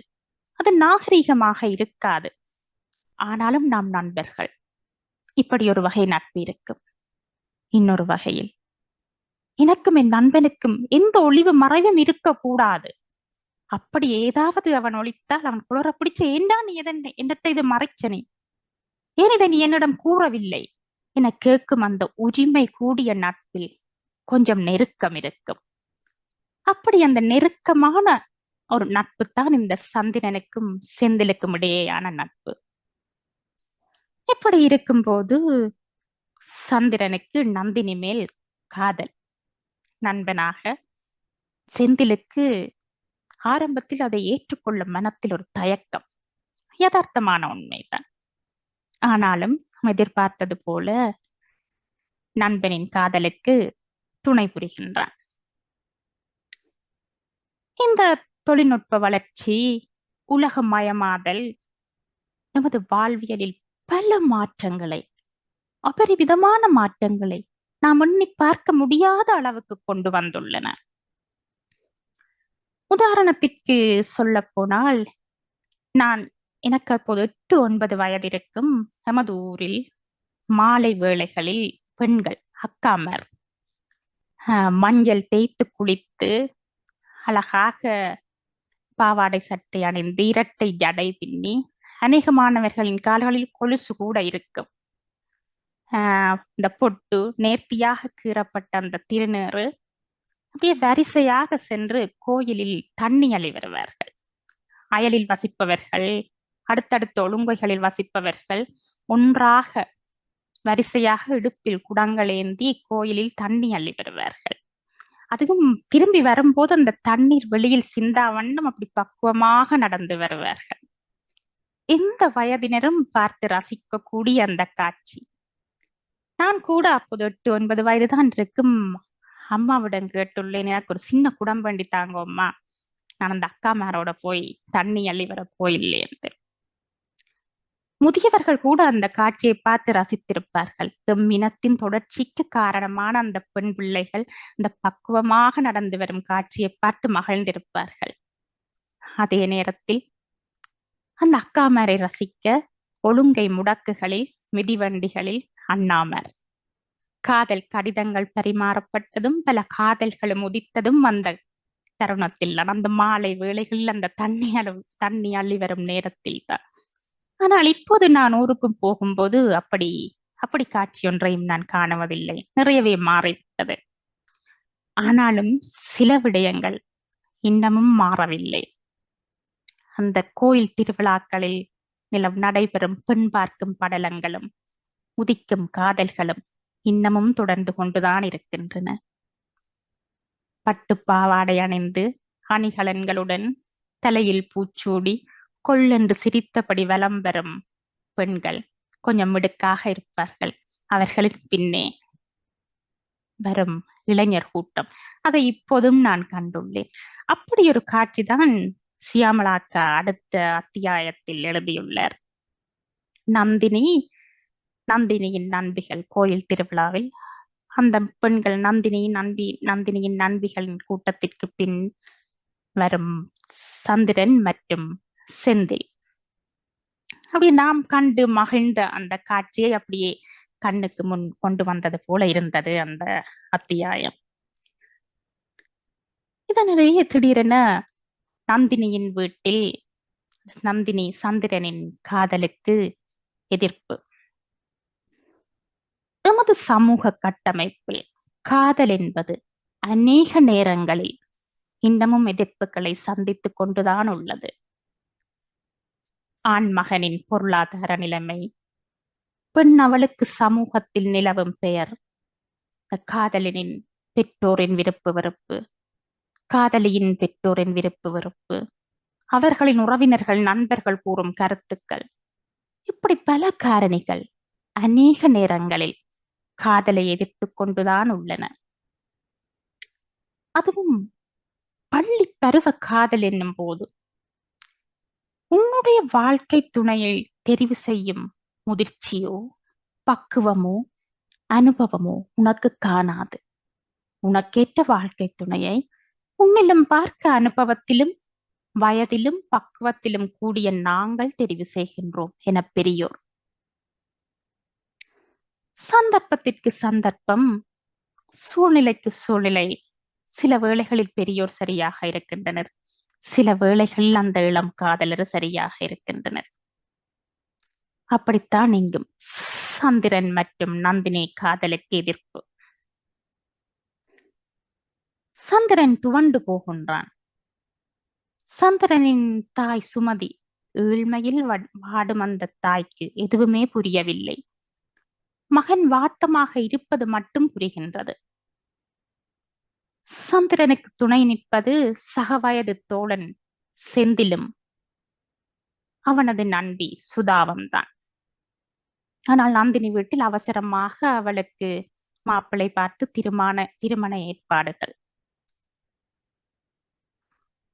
அது நாகரிகமாக இருக்காது. ஆனாலும் நாம் நண்பர்கள். இப்படி ஒரு வகை நட்பு இருக்கும். இன்னொரு வகையில் எனக்கும் என் நண்பனுக்கும் எந்த ஒளிவு மறைவும் இருக்கக்கூடாது. அப்படி ஏதாவது அவன் ஒழித்தால் அவன் குளற பிடிச்ச ஏண்டா நீ என்னத்தை இது மறைச்சனே, ஏன் இதை நீ என்னிடம் கூறவில்லை என கேட்கும் அந்த உரிமை கூடிய நட்பில் கொஞ்சம் நெருக்கம் இருக்கும். அப்படி அந்த நெருக்கமான ஒரு நட்பு தான் இந்த சந்திரனுக்கும் செந்திலுக்கும் இடையேயான நட்பு. இப்படி இருக்கும்போது சந்திரனுக்கு நந்தினி மேல் காதல். நண்பனாக செந்திலுக்கு ஆரம்பத்தில் அதை ஏற்றுக்கொள்ளும் மனத்தில் ஒரு தயக்கம். யதார்த்தமான உண்மைதான். ஆனாலும் எதிர்பார்த்தது போல நண்பனின் காதலுக்கு துணை புரிகின்றான். இந்த தொழில்நுட்ப வளர்ச்சி, உலகமயமாதல் நமது வாழ்வியலில் பல மாற்றங்களை, அபரிவிதமான மாற்றங்களை நாம் எண்ணி பார்க்க முடியாத அளவுக்கு கொண்டு வந்துள்ளன. உதாரணத்திற்கு சொல்ல போனால், எனக்கு அப்போது 8-9 வயது இருக்கும். நமது ஊரில் மாலை வேளைகளில் பெண்கள் அக்காமார் மஞ்சள் தேய்த்து குளித்து அழகாக பாவாடை சட்டை அணிந்து இரட்டை ஜடை பின்னி, அநேகமானவர்களின் கால்களில் கொலுசு கூட இருக்கும். இந்த பொட்டு நேர்த்தியாக கீறப்பட்ட அந்த திருநீறு அப்படியே வரிசையாக சென்று கோயிலில் தண்ணி அள்ளி வருவார்கள். அயலில் வசிப்பவர்கள், அடுத்தடுத்த ஒழுங்கைகளில் வசிப்பவர்கள் ஒன்றாக வரிசையாக இடுப்பில் குடங்கள் ஏந்தி கோயிலில் தண்ணி அள்ளி வருவார்கள். அதுவும் திரும்பி வரும்போது அந்த தண்ணீர் வெளியில் சிந்தா வண்ணம் அப்படி பக்குவமாக நடந்து வருவார்கள். எந்த வயதினரும் பார்த்து ரசிக்கக்கூடிய அந்த காட்சி. நான் கூட அப்போது 8-9 வயதுதான் இருக்கும். அம்மாவிடம் கேட்டுள்ளேன், எனக்கு ஒரு சின்ன குடம் வேண்டி தாங்க அம்மா, நான் அந்த அக்காமாரோட போய் தண்ணி அள்ளி வர கோயில்லே என்று. முதியவர்கள் கூட அந்த காட்சியை பார்த்து ரசித்திருப்பார்கள். இனத்தின் தொடர்ச்சிக்கு காரணமான அந்த பெண் பிள்ளைகள் இந்த பக்குவமாக நடந்து வரும் காட்சியை பார்த்து மகிழ்ந்திருப்பார்கள். அதே நேரத்தில் அந்த அக்காமாரை ரசிக்க ஒழுங்கை முடக்குகளில், மிதிவண்டிகளில் அண்ணாமார் காதல் கடிதங்கள் பரிமாறப்பட்டதும் பல காதல்களும் உதித்ததும் அந்த தருணத்தில், அந்த மாலை வேளைகளில், அந்த தண்ணி அள்ளி வரும் நேரத்தில் தான். ஆனால் இப்போது நான் ஊருக்கும் போகும்போது அப்படி காட்சி ஒன்றையும் நான் காணுவதில்லை. நிறையவே மாறிவிட்டது. ஆனாலும் சில விடயங்கள் இன்னமும் மாறவில்லை. அந்த கோயில் திருவிழாக்களில் நடைபெறும் பெண் பார்க்கும் படலங்களும் உதிக்கும் காதல்களும் இன்னமும் தொடர்ந்து கொண்டுதான் இருக்கின்றன. பட்டு பாவாடை அணிந்து அணிகலன்களுடன் தலையில் பூச்சூடி கொள்ளென்று சிரித்தபடி வலம் வரும் பெண்கள் கொஞ்சம் மிடுக்காக இருப்பார்கள். அவர்களின் பின்னே வரும் இளைஞர் கூட்டம். அதை இப்போதும் நான் கண்டுள்ளேன். அப்படி ஒரு காட்சிதான் சியாமளாக்கா அடுத்த அத்தியாயத்தில் எழுதியுள்ளார். நந்தினியின் நண்பிகள் கோயில் திருவிழாவில் அந்த பெண்கள் நந்தினியின் நண்பிகளின் கூட்டத்திற்கு பின் வரும் சந்திரன் மற்றும் செந்தில். அப்படி நாம் கண்டு மகிழ்ந்த அந்த காட்சியை அப்படியே கண்ணுக்கு முன் கொண்டு வந்தது போல இருந்தது அந்த அத்தியாயம். இதனிடையே திடீரென நந்தினியின் வீட்டில் நந்தினி சந்திரனின் காதலுக்கு எதிர்ப்பு. எமது சமூக கட்டமைப்பில் காதல் என்பது அநேக நேரங்களில் இன்னமும் எதிர்ப்புகளை சந்தித்துக் கொண்டுதான் உள்ளது. ஆண் மகனின் பொருளாதார நிலைமை, பெண் அவளுக்கு சமூகத்தில் நிலவும் பெயர், காதலனின் பெற்றோரின் விருப்பு வெறுப்பு, காதலியின் பெற்றோரின் விருப்பு வெறுப்பு, அவர்களின் உறவினர்கள் நண்பர்கள் கூறும் கருத்துக்கள், இப்படி பல காரணிகள் அநேக நேரங்களில் காதலை எதிர்த்து கொண்டுதான் உள்ளன. அதுவும் பள்ளி பருவ காதல் என்னும் போது உன்னுடைய வாழ்க்கை துணையை தெரிவு செய்யும் முதிர்ச்சியோ பக்குவமோ அனுபவமோ உனக்கு காணாது. உனக்கேற்ற வாழ்க்கை துணையை உன்னிலும் பார்க்க அனுபவத்திலும் வயதிலும் பக்குவத்திலும் கூடிய நாங்கள் தெரிவு செய்கின்றோம் என பெரியோர். சந்தர்ப்பத்திற்கு சந்தர்ப்பம், சூழ்நிலைக்கு சூழ்நிலை, சில வேளைகளில் பெரியோர் சரியாக இருக்கின்றனர், சில வேளைகளில் அந்த இளம் காதலர் சரியாக இருக்கின்றனர். அப்படித்தான் இங்கும் சந்திரன் மற்றும் நந்தினி காதலுக்கு எதிர்ப்பு. சந்திரன் துவண்டு போகின்றான். சந்திரனின் தாய் சுமதி ஏழ்மையில் வாடும் அந்த தாய்க்கு எதுவுமே புரியவில்லை. மகன் வாட்டமாக இருப்பது மட்டும் புரிகின்றது. சந்திரனுக்கு துணை நிற்பது சக வயது தோழன் செந்திலும் அவனது நண்பி சுதாவும் தான். ஆனால் நந்தினி வீட்டில் அவசரமாக அவளுக்கு மாப்பிள்ளை பார்த்து திருமண ஏற்பாடுகள்.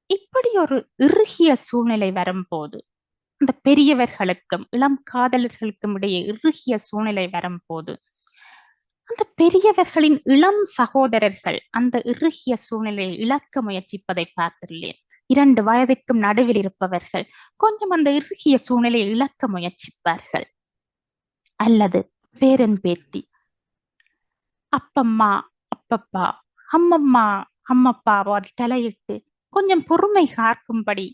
இப்படி ஒரு இறுகிய சூழ்நிலை வரும்போது, அந்த பெரியவர்களுக்கும் இளம் காதலர்களுக்கும் இடையே இறுகிய சூழ்நிலை வரும்போது, அந்த பெரியவர்களின் இளம் சகோதரர்கள் அந்த இறுகிய சூழ்நிலையை இழக்க முயற்சிப்பதை பார்த்துள்ளேன். 2 வயதுக்கும் நடுவில் இருப்பவர்கள் கொஞ்சம் அந்த இறுகிய சூழ்நிலையை இழக்க முயற்சிப்பார்கள். அல்லது பேரன் பேத்தி, அப்பம்மா அப்பப்பா, அம்மம்மா அம்மப்பாவோ தலையிட்டு கொஞ்சம் பொறுமை காக்கும்படி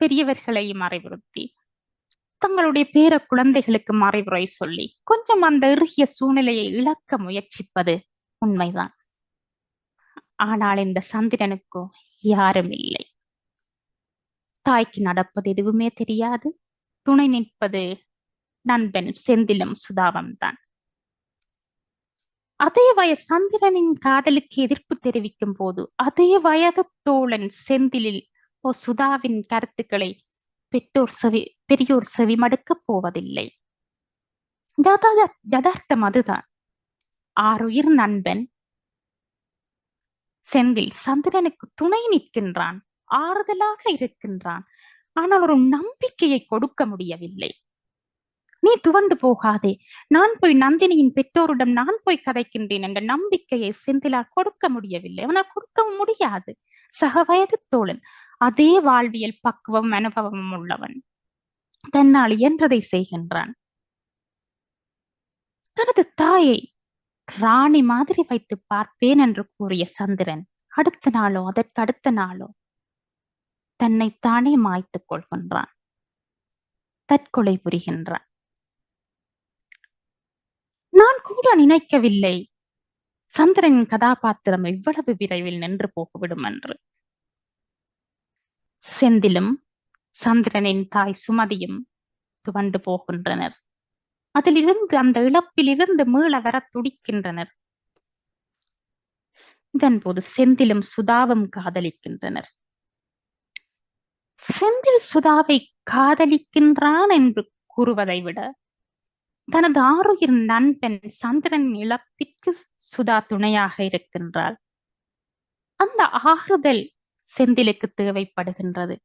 பெரியவர்களையும் அறிவுறுத்தி தங்களுடைய பேர குழந்தைகளுக்கு மறைவுரை சொல்லி கொஞ்சம் அந்த இறுகிய சூழ்நிலையை இழக்க முயற்சிப்பது உண்மைதான். ஆனால் இந்த சந்திரனுக்கோ யாரும் இல்லை. தாய்க்கு நடப்பது எதுவுமே தெரியாது. துணை நிற்பது நண்பன் செந்திலும் சுதாவும் தான். அதே சந்திரனின் காதலுக்கு எதிர்ப்பு தெரிவிக்கும் போது அதே வயது தோழன் செந்திலில் சுதாவின் கருத்துக்களை பெரியோர் செவிமடுக்கப் போவதில்லை. யதார்த்தம் அதுதான். ஆருயிர் நண்பன் செந்தில் சந்திரனுக்கு துணை நிற்கின்றான், ஆறுதலாக இருக்கின்றான். ஆனால் ஒரு நம்பிக்கையை கொடுக்க முடியவில்லை. நீ துவண்டு போகாதே, நான் போய் நந்தினியின் பெற்றோரிடம் நான் போய் கதைக்கின்றேன் என்ற நம்பிக்கையை செந்திலால் கொடுக்க முடியவில்லை. அவனால் கொடுக்கவும் முடியாது. சக வயது தோழன், அதே வாழ்வியல் பக்குவம் அனுபவமும் உள்ளவன், தன்னால் இயன்றதை செய்கின்றான். தனது தாயை ராணி மாதிரி வைத்து பார்ப்பேன் என்று கூறிய சந்திரன் அடுத்த நாளோ அதற்கு அடுத்த நாளோ தன்னைத்தானே மாய்த்துக் கொள்கின்றான், தற்கொலை புரிகின்றான். நான் கூட நினைக்கவில்லை சந்திரனின் கதாபாத்திரம் இவ்வளவு விரைவில் நின்று போய்விடும் என்று. செந்திலும் சந்திரனின் தாய் சுமதியும் துவண்டு போகின்றனர். அதிலிருந்து, அந்த இழப்பிலிருந்து மீள வர துடிக்கின்றனர். இதன் போது செந்திலும் சுதாவும் காதலிக்கின்றனர். செந்தில் சுதாவை காதலிக்கின்றான் என்று கூறுவதை விட தனது ஆருயிர் நண்பன் சந்திரன் இழப்பிற்கு சுதா துணையாக இருக்கின்றாள். அந்த ஆறுதல் செந்திலுக்கு தேவைப்படுகின்றது.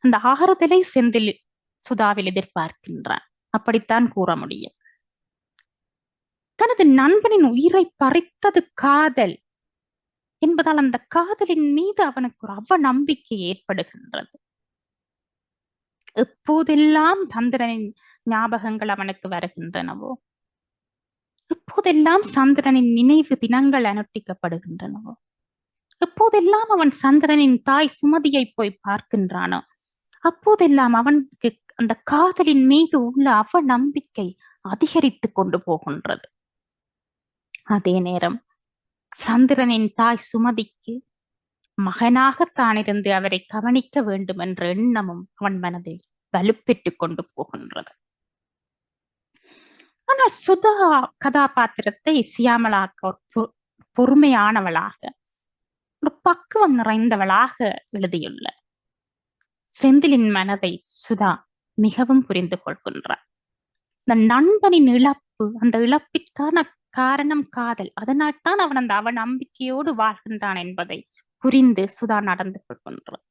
அந்த ஆறுதலை செந்தில் சுதாவில் எதிர்பார்க்கின்றான். அப்படித்தான் கூற முடியும். தனது நண்பனின் உயிரை பறித்தது காதல் என்பதால் அந்த காதலின் மீது அவனுக்கு ஒரு அவநம்பிக்கை ஏற்படுகின்றது. எப்போதெல்லாம் சந்திரனின் ஞாபகங்கள் அவனுக்கு வருகின்றனவோ, எப்போதெல்லாம் சந்திரனின் நினைவு தினங்கள் அனுஷ்டிக்கப்படுகின்றனவோ, எப்போதெல்லாம் அவன் சந்திரனின் தாய் சுமதியை போய் பார்க்கின்றானோ, அப்போதெல்லாம் அவனுக்கு அந்த காதலின் மீது உள்ள அவநம்பிக்கை அதிகரித்து கொண்டு போகின்றது. அதே நேரம் சந்திரனின் தாய் சுமதிக்கு மகனாகத்தான் இருந்து அவரை கவனிக்க வேண்டும் என்ற எண்ணமும் அவன் மனதில் வலுப்பெற்றுக் கொண்டு போகின்றது. ஆனால் சுதா கதாபாத்திரத்தை சியாமலாக்க பொறுமையானவளாக, ஒரு பக்குவம் நிறைந்தவளாக எழுதியுள்ள செந்திலின் மனதை சுதா மிகவும் புரிந்து கொள்கின்றார். இந்த நண்பனின் இழப்பு, அந்த இழப்பிற்கான காரணம் காதல், அதனால் தான் அவன் அந்த அவநம்பிக்கையோடு வாழ்கின்றான் என்பதை புரிந்து சுதா நடந்து கொள்கின்றார்.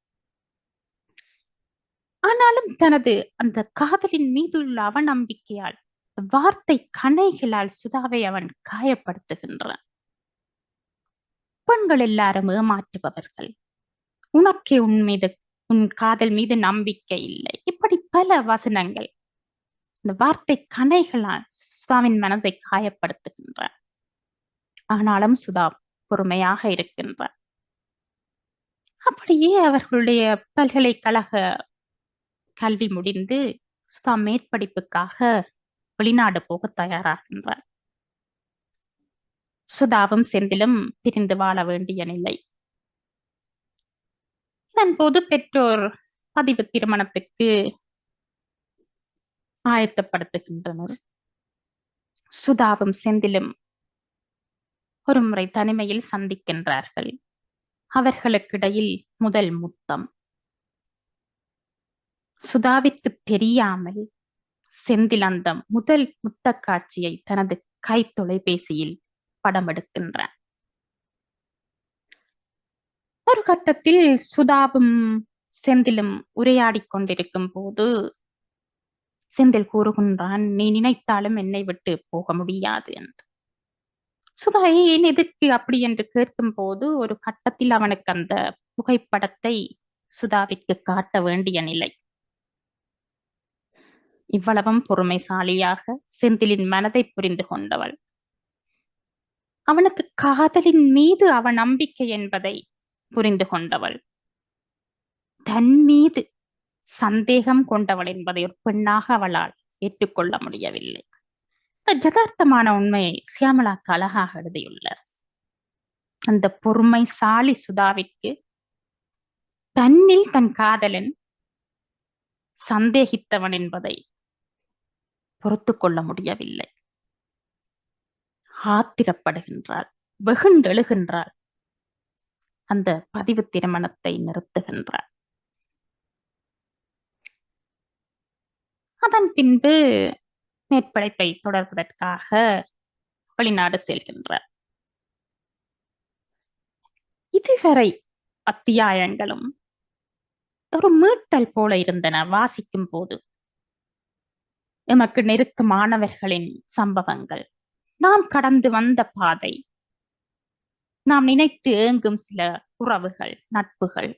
ஆனாலும் தனது அந்த காதலின் மீது உள்ள அவநம்பிக்கையால், வார்த்தை கணைகளால் சுதாவை அவன் காயப்படுத்துகின்றான். பெண்கள் எல்லாரும் ஏமாற்றுபவர்கள், உனக்கே உன் மீது உன் காதல் மீது நம்பிக்கை இல்லை. இப்படி பல வசனங்கள் இந்த வார்த்தை கணைகளால் சுதாவின் மனதை காயப்படுத்துகின்றார். ஆனாலும் சுதா பொறுமையாக இருக்கின்றார். அப்படியே அவர்களுடைய பல்கலைக்கழக கல்வி முடிந்து சுதா மேற்படிப்புக்காக வெளிநாடு போக தயாராகின்றார். சுதாவும் செந்திலும் பிரிந்து வாழ வேண்டிய நிலை. இதன் போது பெற்றோர் பதிவு திருமணத்துக்கு ஆயத்தப்படுத்துகின்றனர். சுதாவும் செந்திலும் ஒரு முறை தனிமையில் சந்திக்கின்றார்கள். அவர்களுக்கிடையில் முதல் முத்தம். சுதாவிற்கு தெரியாமல் செந்தில் அந்த முதல் முத்த காட்சியை தனது கை தொலைபேசியில் படம் எடுக்கின்றார். ஒரு கட்டத்தில் சுதாவும் செந்திலும் உரையாடி கொண்டிருக்கும் போது செந்தில் கூறுகின்றான், நீ நினைத்தாலும் என்னை விட்டு போக முடியாது என்று. சுதா ஏன் எதற்கு அப்படி என்று கேட்கும் போது ஒரு கட்டத்தில் அவனுக்கு அந்த புகைப்படத்தை சுதாவிற்கு காட்ட வேண்டிய நிலை. இவ்வளவும் பொறுமைசாலியாக செந்திலின் மனதை புரிந்து கொண்டவள். அவனுக்கு காதலின் மீது அவன் நம்பிக்கை என்பதை புரிந்து கொண்டவள். தன் மீது சந்தேகம் கொண்டவள் என்பதை ஒரு பெண்ணாக அவளால் ஏற்றுக்கொள்ள முடியவில்லை. யதார்த்தமான உண்மையை சியாமளாக்கு அழகாக எழுதியுள்ளார். அந்த பொறுமைசாலி சுதாவிற்கு தன்னில் தன் காதலன் சந்தேகித்தவன் என்பதை பொறுத்து கொள்ள முடியவில்லை. ஆத்திரப்படுகின்றாள், வெகுண்டெழுகின்றாள். அந்த பதிவு திருமணத்தை நிறுத்துகின்றாள். அதன் பின்பு மேற்படிப்பை தொடர்வதற்காக வெளிநாடு செல்கின்றார். இதுவரை அத்தியாயங்களும் ஒரு மீட்டல் போல இருந்தன. வாசிக்கும் போது எமக்கு நெருக்கமானவர்களின் சம்பவங்கள், நாம் கடந்து வந்த பாதை, நாம் நினைத்து ஏங்கும் சில உறவுகள், நட்புகள்,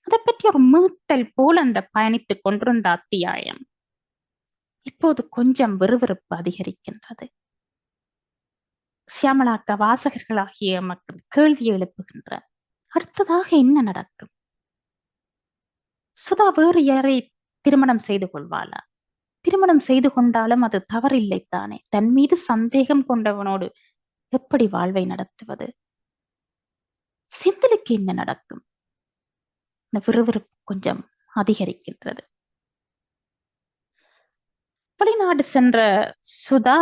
அதை பற்றி ஒரு மீட்டல் போல அந்த பயணித்துக் கொண்டிருந்த அத்தியாயம் இப்போது கொஞ்சம் விறுவிறுப்பு அதிகரிக்கின்றது. சியாமளாக்க வாசகர்களாகிய மக்கள் கேள்வி எழுப்புகின்ற, அடுத்ததாக என்ன நடக்கும்? சுதா வேறு யாரை திருமணம் செய்து கொள்வாளா? திருமணம் செய்து கொண்டாலும் அது தவறில்லைத்தானே. தன் மீது சந்தேகம் கொண்டவனோடு எப்படி வாழ்வை நடத்துவது? செந்திலுக்கு என்ன நடக்கும்? விறுவிறுப்பு கொஞ்சம் அதிகரிக்கின்றது. வெளிநாடு சென்ற சுதா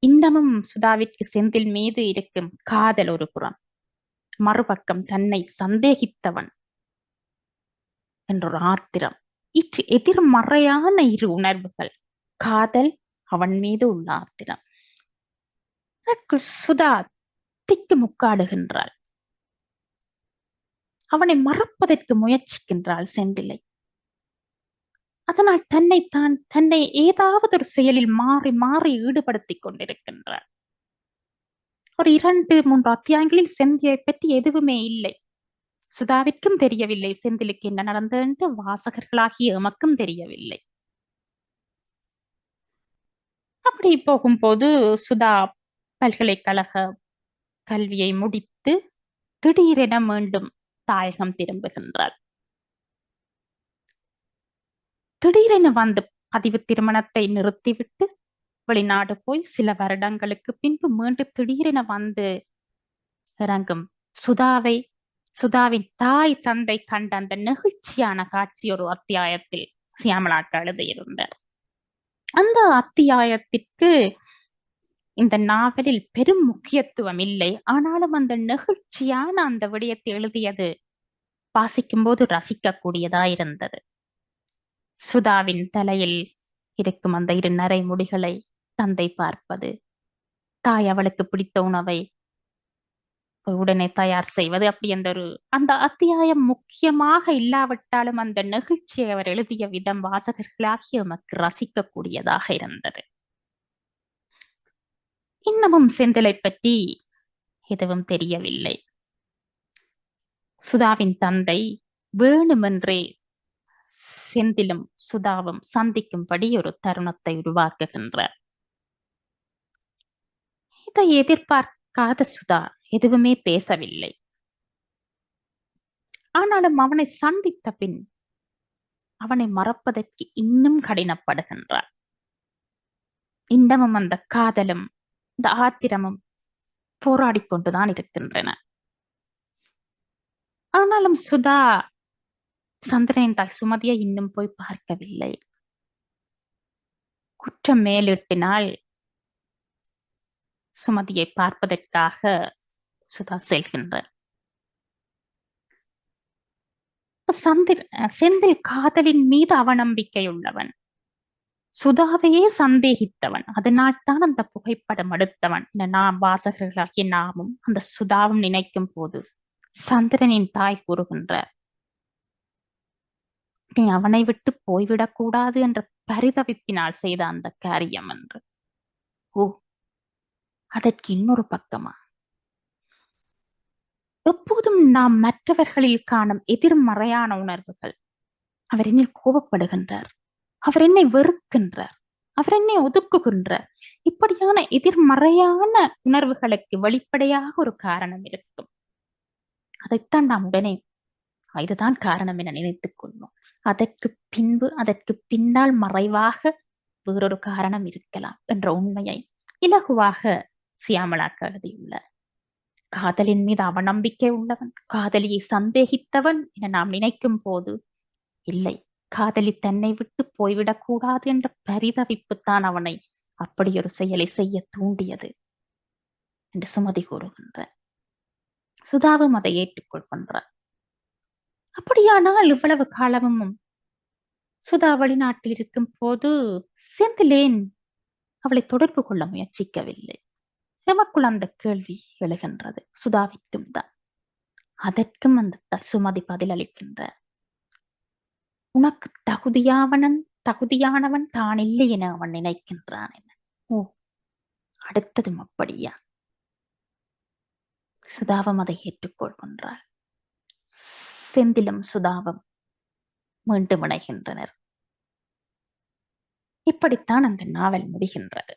இன்னமும் சுதாவிற்கு செந்தில் மீது இருக்கும் காதல் ஒரு புறம், மறுபக்கம் தன்னை சந்தேகித்தவன் என்றொரு ஆத்திரம். எதிர்மறையான இரு உணர்வுகள், காதல், அவன் மீது உள்ள ஆத்திரம். சுதா திக்கு முக்காடுகின்றாள். அவனை மறப்பதற்கு முயற்சிக்கின்றாள் செந்திலை. அதனால் தன்னை ஏதாவது ஒரு செயலில் மாறி மாறி ஈடுபடுத்திக் கொண்டிருக்கின்றார். ஒரு 2-3 அத்தியாயங்களில் செந்திலை பற்றி எதுவுமே இல்லை. சுதாவிற்கும் தெரியவில்லை செந்திலுக்கு என்ன நடந்தது என்று, வாசகர்களாகிய எமக்கும் தெரியவில்லை. அப்படி போகும்போது சுதா பல்கலைக்கழக கல்வியை முடித்து திடீரென மீண்டும் தாயகம் திரும்புகின்றாள். திடீரென வந்து பதிவு திருமணத்தை நிறுத்திவிட்டு வெளிநாடு போய் சில வருடங்களுக்கு பின்பு மீண்டும் திடீரென வந்து இறங்கும் சுதாவின் தாய் தந்தை கண்ட அந்த நெகிழ்ச்சியான காட்சி ஒரு அத்தியாயத்தில் சியாமளாக்கு எழுதியிருந்தார். அந்த அத்தியாயத்திற்கு இந்த நாவலில் பெரும் முக்கியத்துவம் இல்லை. ஆனாலும் அந்த நெகிழ்ச்சியான அந்த விடயத்தை எழுதியது வாசிக்கும் போது ரசிக்கக்கூடியதா இருந்தது. சுதாவின் தலையில் இருக்கும் அந்த 2 நரை முடிகளை தந்தை பார்ப்பது, தாய் அவளுக்கு பிடித்த உணவை உடனே தயார் செய்வது, அப்படி அந்த அத்தியாயம் முக்கியமாக இல்லாவிட்டாலும் அந்த நெகிழ்ச்சியை அவர் எழுதிய விதம் வாசகர்களாகிய நமக்கு ரசிக்கக்கூடியதாக இருந்தது. இன்னமும் செந்திலை பற்றி எதுவும் தெரியவில்லை. சுதாவின் தந்தை வேணுமென்றே செந்திலும் சுதாவும் சந்திக்கும்படி ஒரு தருணத்தை உருவாக்குகின்றார். இதை எதிர்பார்க்காத சுதா எதுவுமே பேசவில்லை. ஆனாலும் அவனை சந்தித்த பின் அவனை மறப்பதற்கு இன்னும் கடினப்படுகின்றார். இன்னமும் அந்த காதலும் இந்த ஆத்திரமும் போராடி கொண்டுதான் இருக்கின்றன. ஆனாலும் சுதா சந்திரனின் தாய் சுமதியை இன்னும் போய் பார்க்கவில்லை. குற்றம் மேலிட்டினால் சுமதியை பார்ப்பதற்காக சுதா செல்கின்றார். செந்தில் காதலின் மீது அவநம்பிக்கை உள்ளவன், சுதாவையே சந்தேகித்தவன். அதனால் தான் அந்த புகைப்படம் எடுத்தவன். நாம் வாசகர்களாகிய நாமும் அந்த சுதாவும் நினைக்கும் போது சந்திரனின் தாய் கூறுகின்றார், நீ அவனை விட்டு போய்விடக் கூடாது என்ற பரிதவிப்பினால் செய்த அந்த காரியம் என்று. ஓ, அதற்கு இன்னொரு பக்கமா? எப்போதும் நாம் மற்றவர்களில் காணும் எதிர்மறையான உணர்வுகள். அவர் என்னில் கோபப்படுகின்றார், அவர் என்னை வெறுக்கின்றார், அவர் என்னை ஒதுக்குகின்றார். இப்படியான எதிர்மறையான உணர்வுகளுக்கு வெளிப்படையாக ஒரு காரணம் இருக்கும். அதைத்தான் நாம் உடனே இதுதான் காரணம் என நினைத்துக் கொள்வோம். அதற்கு பின்னால் மறைவாக வேறொரு காரணம் இருக்கலாம் என்ற உண்மையை இலகுவாக சியாமளா எழுதியுள்ளார். காதலின் மீது அவநம்பிக்கை உள்ளவன், காதலியை சந்தேகித்தவன் என நாம் நினைக்கும் போது இல்லை, காதலி தன்னை விட்டு போய்விடக் கூடாது என்ற பரிதவிப்புத்தான் அவனை அப்படி ஒரு செயலை செய்ய தூண்டியது என்று சுமதி கூறுகின்றார். சுதாவும் அதை ஏற்றுக்கொள்கின்றார். அப்படியானால் இவ்வளவு காலமும் சுதா வெளிநாட்டில் இருக்கும் போது செந்திலேன் அவளை தொடர்பு கொள்ள முயற்சிக்கவில்லை? எமக்குள் அந்த கேள்வி எழுகின்றது. சுதாவிற்கும் தான். அதற்கும் அந்த சுமதி பதிலளிக்கின்றார், உனக்கு தகுதியானவன் தான் இல்லை என அவன் நினைக்கின்றான் என. ஓ, அடுத்ததும் அப்படியா? சுதாவும் அதை ஏற்றுக்கொள்கின்றார். செந்திலும் சுதாவும் மீண்டும் இணைகின்றனர். இப்படித்தான் அந்த நாவல் முடிகின்றது.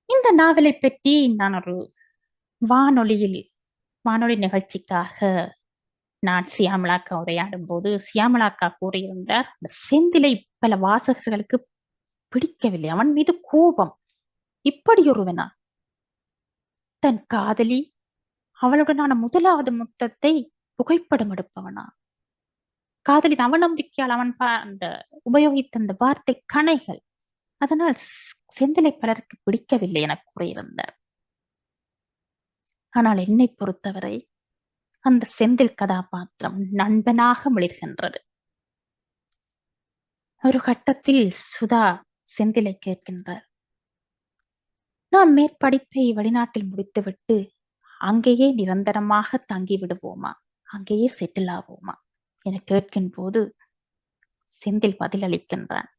இந்த நாவலை பற்றி நான் ஒரு வானொலி நிகழ்ச்சிக்காக நான் சியாமளாக்கா உரையாடும் போது சியாமளாக்கா கூறியிருந்தார், அந்த செந்திலை பல வாசகர்களுக்கு பிடிக்கவில்லை, அவன் மீது கோபம். இப்படி ஒருவனா? தன் காதலி அவளுடனான முதலாவது முத்தத்தை புகைப்படம் எடுப்பவனா? காதலின் அவநம்பிக்கையால் அவன் அந்த உபயோகித்த அந்த வார்த்தை கணைகள், அதனால் செந்திலை பலருக்கு பிடிக்கவில்லை என கூறியிருந்தார். ஆனால் என்னை பொறுத்தவரை அந்த செந்தில் கதாபாத்திரம் நண்பனாக மிளிர்கின்றது. ஒரு கட்டத்தில் சுதா செந்திலை கேட்கின்றார், நாம் மேற்படிப்பை வெளிநாட்டில் முடித்துவிட்டு அங்கேயே நிரந்தரமாக தங்கி விடுவோமா, அங்கேயே செட்டில் ஆவோமா என கேட்கும் போது செந்தில் பதிலளிக்கின்றான்,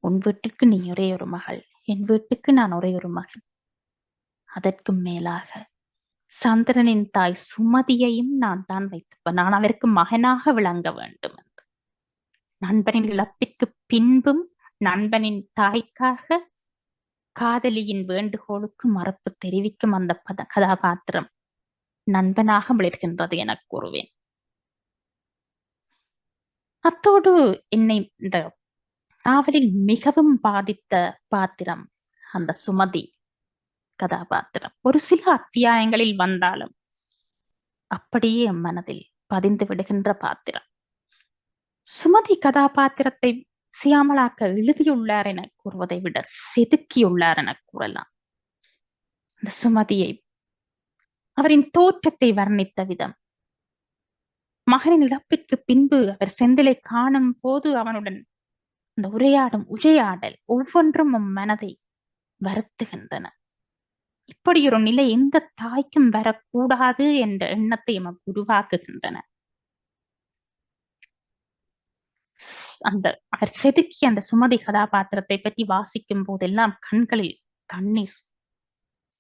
உன் வீட்டுக்கு நீ ஒரே ஒரு மகள், என் வீட்டுக்கு நான் ஒரே ஒரு மகன். அதற்கு மேலாக சந்திரனின் தாய் சுமதியையும் நான் தான் வைத்துப்பேன், நான் அவருக்கு மகனாக விளங்க வேண்டும் என்று. நண்பனின் இழப்பிற்கு பின்பும் நண்பனின் தாய்க்காக காதலியின் வேண்டுகோளுக்கு மறுப்பு தெரிவிக்கும் அந்த கதாபாத்திரம் நண்பனாக விளர்கின்றது என கூறுவேன். அத்தோடு என்னை இந்த நாவலில் மிகவும் பாதித்த பாத்திரம் அந்த சுமதி கதாபாத்திரம். ஒரு சில அத்தியாயங்களில் வந்தாலும் அப்படியே மனதில் பதிந்து விடுகின்ற பாத்திரம். சுமதி கதாபாத்திரத்தை சியாமளாக்க எழுதியுள்ளார் என கூறுவதை விட செதுக்கியுள்ளார் என கூறலாம். அந்த சுமதியை, அவரின் தோற்றத்தை வர்ணித்த விதம், மகனின் இழப்பிற்கு பின்பு அவர் செந்திலை காணும் போது அவனுடன் அந்த உரையாடல் ஒவ்வொன்றும் மனதை வருத்துகின்றன. இப்படி ஒரு நிலை எந்த தாய்க்கும் வரக்கூடாது என்ற எண்ணத்தை நமக்கு உருவாக்குகின்றன. அவர் செதுக்கிய அந்த சுமதி கதாபாத்திரத்தை பற்றி வாசிக்கும் போதெல்லாம் கண்களில் கண்ணீர்.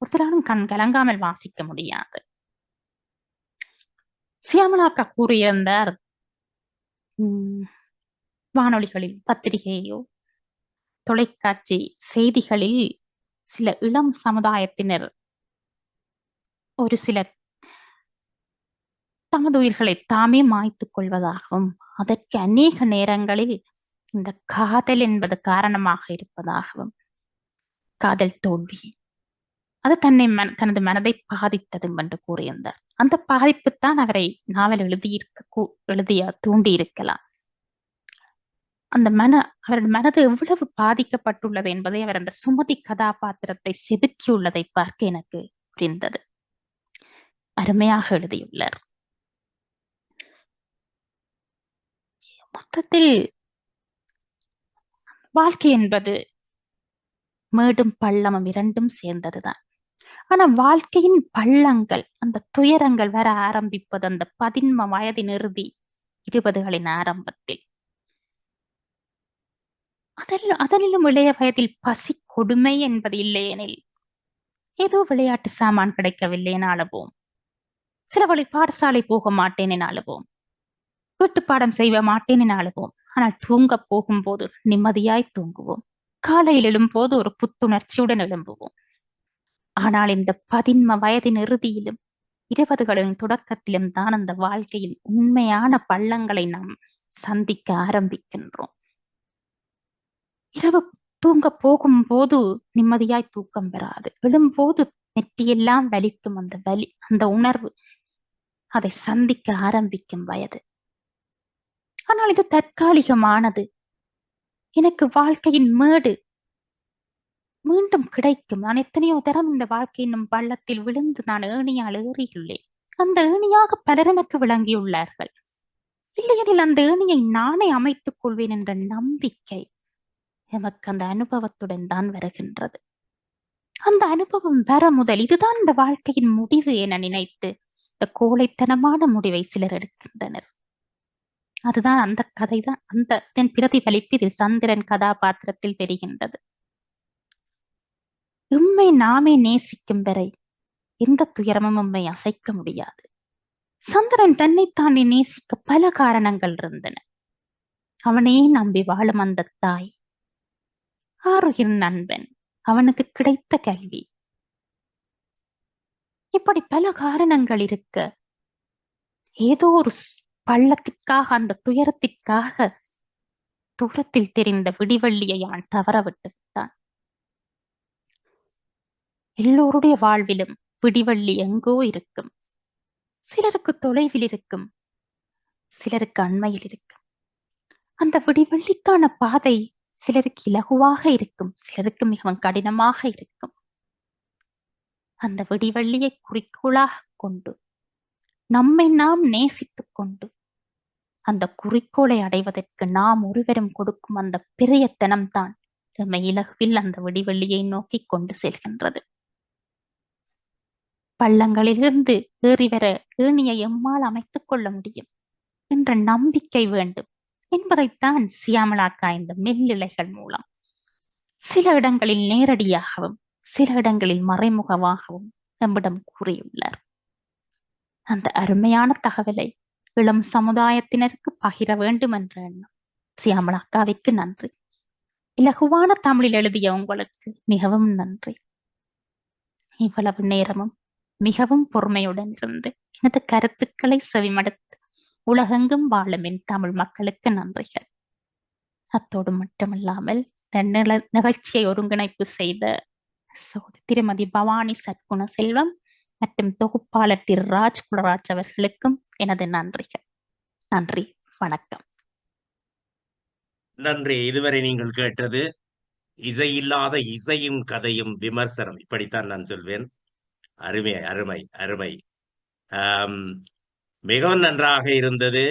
ஒருத்தராலும் கண் கலங்காமல் வாசிக்க முடியாது. சியாமளாக்கா கூறியிருந்தார், வானொலிகளில், பத்திரிகையோ, தொலைக்காட்சி செய்திகளில் சில இளம் சமுதாயத்தினர் ஒரு சிலர் தமது உயிர்களை தாமே மாய்த்துக் கொள்வதாகவும், அதற்கு அநேக நேரங்களில் இந்த காதல் என்பது காரணமாக இருப்பதாகவும், காதல் தோல்வி அது தனது மனதை பாதித்ததும் என்று கூறியிருந்தார். அந்த பாதிப்புத்தான் அவரை நாவல் எழுதிய தூண்டி இருக்கலாம். அவரது மனது எவ்வளவு பாதிக்கப்பட்டுள்ளது என்பதை அவர் அந்த சுமதி கதாபாத்திரத்தை செதுக்கியுள்ளதை பார்க்க எனக்கு புரிந்தது. அருமையாக எழுதியுள்ளார். மொத்தத்தில் வாழ்க்கை என்பது மேடும் பள்ளமும் இரண்டும் சேர்ந்ததுதான். ஆனா வாழ்க்கையின் பள்ளங்கள், அந்த துயரங்கள் வர ஆரம்பிப்பது அந்த 13 வயதின் இறுதி, 20களின் ஆரம்பத்தில். அதனிலும் இளைய வயதில் பசி கொடுமை என்பது இல்லையெனில், ஏதோ விளையாட்டு சாமான் கிடைக்கவில்லை என அழுவோம், சில வழி பாடசாலை போக மாட்டேன் என அழுவோம், வீட்டு பாடம் செய்ய மாட்டேன் என அழுவோம். ஆனால் தூங்க போகும்போது நிம்மதியாய் தூங்குவோம், காலையில் எழும்போது ஒரு புத்துணர்ச்சியுடன் எழும்புவோம். ஆனால் இந்த 13 வயதின் இறுதியிலும் 20களின் தொடக்கத்திலும் தான் அந்த வாழ்க்கையில் உண்மையான பள்ளங்களை நாம் சந்திக்க ஆரம்பிக்கின்றோம். இரவு தூங்க போகும்போது நிம்மதியாய் தூக்கம் பெறாது, எழும்போது நெற்றியெல்லாம் வலிக்கும். அந்த உணர்வு, அதை சந்திக்க ஆரம்பிக்கும் வயது. ஆனால் இது தற்காலிகமானது. எனக்கு வாழ்க்கையின் மேடு மீண்டும் கிடைக்கும். நான் எத்தனையோ தரம் இந்த வாழ்க்கையின் பள்ளத்தில் விழுந்து நான் ஏணியால் ஏறியுள்ளேன். அந்த ஏணியாக பலர் எனக்கு விளங்கியுள்ளார்கள். இல்லையெனில் அந்த ஏணியை நானே அமைத்துக் கொள்வேன் என்ற நம்பிக்கை எமக்கு அந்த அனுபவத்துடன் தான் வருகின்றது. அந்த அனுபவம் வர முதல் இதுதான் இந்த வாழ்க்கையின் முடிவு என நினைத்து இந்த கோழைத்தனமான முடிவை சிலர் எடுக்கின்றனர். அதுதான் அந்த கதைதான், அந்த பிரதிபலிப்பு இதில் சந்திரன் கதாபாத்திரத்தில் தெரிகின்றது. உண்மை நாமே நேசிக்கும் வரை எந்த துயரமும் உண்மை அசைக்க முடியாது. சந்திரன் தன்னைத்தானே நேசிக்க பல காரணங்கள் இருந்தன. அவனையே நம்பி வாழும் அந்த தாய், ஆருயிர் நண்பன், அவனுக்கு கிடைத்த கல்வி, இப்படி பல காரணங்கள் இருக்க ஏதோ ஒரு பள்ளத்திற்காக, அந்த துயரத்திற்காக தூரத்தில் தெரிந்த விடிவெள்ளியை அவன் தவற விட்டு விட்டான். எல்லோருடைய வாழ்விலும் விடிவெள்ளி எங்கோ இருக்கும். சிலருக்கு தொலைவில் இருக்கும், சிலருக்கு அண்மையில் இருக்கும். அந்த விடிவெள்ளிக்கான பாதை சிலருக்கு இலகுவாக இருக்கும், சிலருக்கு மிகவும் கடினமாக இருக்கும். அந்த விடிவெள்ளியை குறிக்கோளாக கொண்டு நம்மை நாம் நேசித்துக் கொண்டு அந்த குறிக்கோளை அடைவதற்கு நாம் ஒருவரும் கொடுக்கும் அந்த பிரியத்தனம்தான் நம்மை இலகுவில் அந்த விடிவெள்ளியை நோக்கி கொண்டு செல்கின்றது. பள்ளங்களிலிருந்து ஏறி வர ஏணியை எம்மால் அமைத்துக் கொள்ள முடியும் என்ற நம்பிக்கை வேண்டும் என்பதைத்தான் சியாமளாக்கா இந்த மெல்லிழைகள் மூலம் சில இடங்களில் நேரடியாகவும் சில இடங்களில் மறைமுகமாகவும் நம்மிடம் கூறியுள்ளார். அந்த அருமையான தகவலை இளம் சமுதாயத்தினருக்கு பகிர வேண்டும் என்ற எண்ணம் சியாமளாக்காவிற்கு நன்றி. இலகுவான தமிழில் எழுதிய உங்களுக்கு மிகவும் நன்றி. இவ்வளவு நேரமும் மிகவும் பொறுமையுடன் இருந்து எனது கருத்துக்களை செவிமடுத்து உலகெங்கும் வாழும் என் தமிழ் மக்களுக்கு நன்றிகள். அத்தோடு மட்டுமில்லாமல் நிகழ்ச்சியை ஒருங்கிணைப்பு செய்த திருமதி பவானி சத்குண செல்வம் மற்றும் தொகுப்பாளர் திரு ராஜ் குலராஜ் அவர்களுக்கும் எனது நன்றிகள். நன்றி, வணக்கம். நன்றி. இதுவரை நீங்கள் கேட்டது இசையில்லாத இசையும் கதையும் விமர்சனம், இப்படித்தான் நான் சொல்வேன். அருமை அருமை அருமை. மிகவும் நன்றாக இருந்தது.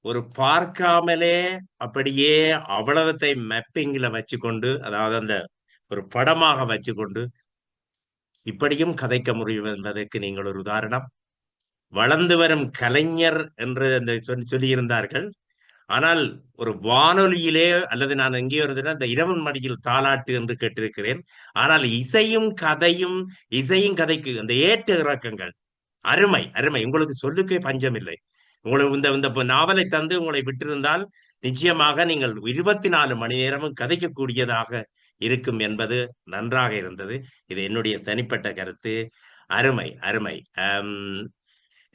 ஒரு பார்க்காமலே அப்படியே அவ்வளவத்தை மேப்பிங்ல வச்சுக்கொண்டு, அதாவது அந்த ஒரு படமாக வச்சுக்கொண்டு இப்படியும் கதைக்க முடியும் என்பதற்கு நீங்கள் ஒரு உதாரணம். வளர்ந்து வரும் கலைஞர் என்று அந்த சொல்லியிருந்தார்கள். ஆனால் ஒரு வானொலியிலே அல்லது நான் எங்கேயோ இருந்தேன், அந்த இரவன் மடியில் தாலாட்டு என்று கேட்டிருக்கிறேன். ஆனால் இசையும் கதைக்கு அந்த ஏற்ற இறக்கங்கள் அருமை அருமை. உங்களுக்கு சொல்லுக்கே பஞ்சம் இல்லை. இந்த இந்த நாவலை தந்து உங்களை விட்டிருந்தால் நிச்சயமாக நீங்கள் 24 மணி நேரமும் கதைக்கக்கூடியதாக இருக்கும் என்பது நன்றாக இருந்தது. இது என்னுடைய தனிப்பட்ட கருத்து. அருமை அருமை.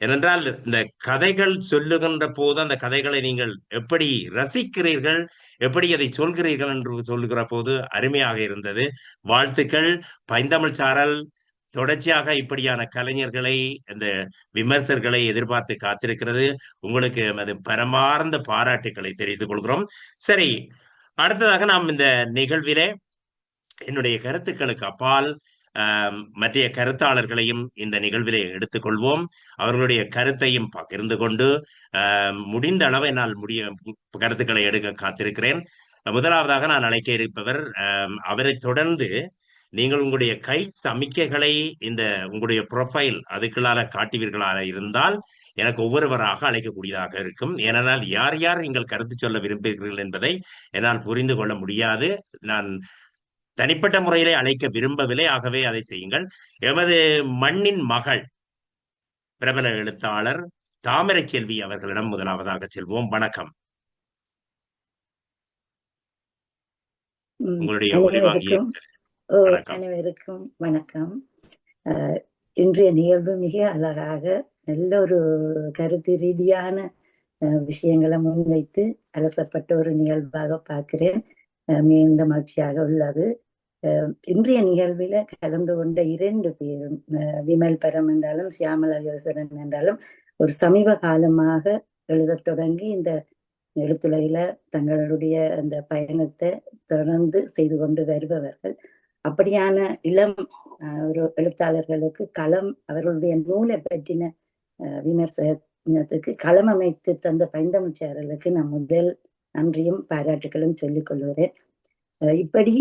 ஏனென்றால் இந்த கதைகள் சொல்லுகின்ற போது அந்த கதைகளை நீங்கள் எப்படி ரசிக்கிறீர்கள், எப்படி அதை சொல்கிறீர்கள் என்று சொல்லுகிற போது அருமையாக இருந்தது. வாழ்த்துக்கள். பைந்தமிழ் சாரல் தொடர்ச்சியாக இப்படியான கலைஞர்களை, இந்த விமர்சகர்களை எதிர்பார்த்து காத்திருக்கிறது. உங்களுக்கு அது பரமார்ந்த பாராட்டுக்களை தெரிவித்துக் கொள்கிறோம். சரி, அடுத்ததாக நாம் இந்த நிகழ்விலே என்னுடைய கருத்துக்களுக்கு அப்பால் மற்றைய கருத்தாளர்களையும் இந்த நிகழ்விலே எடுத்துக்கொள்வோம். அவர்களுடைய கருத்தையும் பகிர்ந்து கொண்டு முடிந்த அளவு என்னால் கருத்துக்களை எடுக்க காத்திருக்கிறேன். முதலாவதாக நான் அழைக்க இருப்பவர், அவரை தொடர்ந்து நீங்கள் உங்களுடைய கை சமிக்கைகளை இந்த உங்களுடைய ப்ரொஃபைல் அதுக்குள்ளார காட்டுவீர்களாக இருந்தால் எனக்கு ஒவ்வொருவராக அழைக்கக்கூடியதாக இருக்கும். ஏனென்றால் யார் யார் நீங்கள் கருத்து சொல்ல விரும்புகிறீர்கள் என்பதை என்னால் புரிந்து கொள்ள முடியாது. நான் தனிப்பட்ட முறையிலே அழைக்க விரும்பவில்லை. ஆகவே அதை செய்யுங்கள். எமது மண்ணின் மகள் பிரபல எழுத்தாளர் தாமரை செல்வி அவர்களிடம் முதலாவதாக செல்வோம். வணக்கம். உங்களுடைய அனைவருக்கும் வணக்கம். இன்றைய நிகழ்வு மிக அழகாக நல்ல ஒரு கருத்து ரீதியான விஷயங்களை முன்வைத்து அலசப்பட்ட ஒரு நிகழ்வாக பார்க்கிறேன். மிகுந்த மகிழ்ச்சியாக உள்ளது. இன்றைய நிகழ்வில் கலந்து கொண்ட 2 பேரும், விமல் பரம் என்றாலும் சியாமலா யோசரன் என்றாலும், ஒரு சமீப காலமாக எழுதத் தொடங்கி இந்த எழுத்துலகில தங்களுடைய அந்த பயணத்தை தொடர்ந்து செய்து கொண்டு வருபவர்கள். அப்படியான இளம் ஒரு எழுத்தாளர்களுக்கு களம், அவர்களுடைய நூலை பற்றின விமர்சனத்துக்கு களம் அமைத்து தந்த பைந்தமிழ் சாரலுக்கு நான் முதல் நன்றியும் பாராட்டுகளும் சொல்லிக் கொள்கிறேன். இப்படி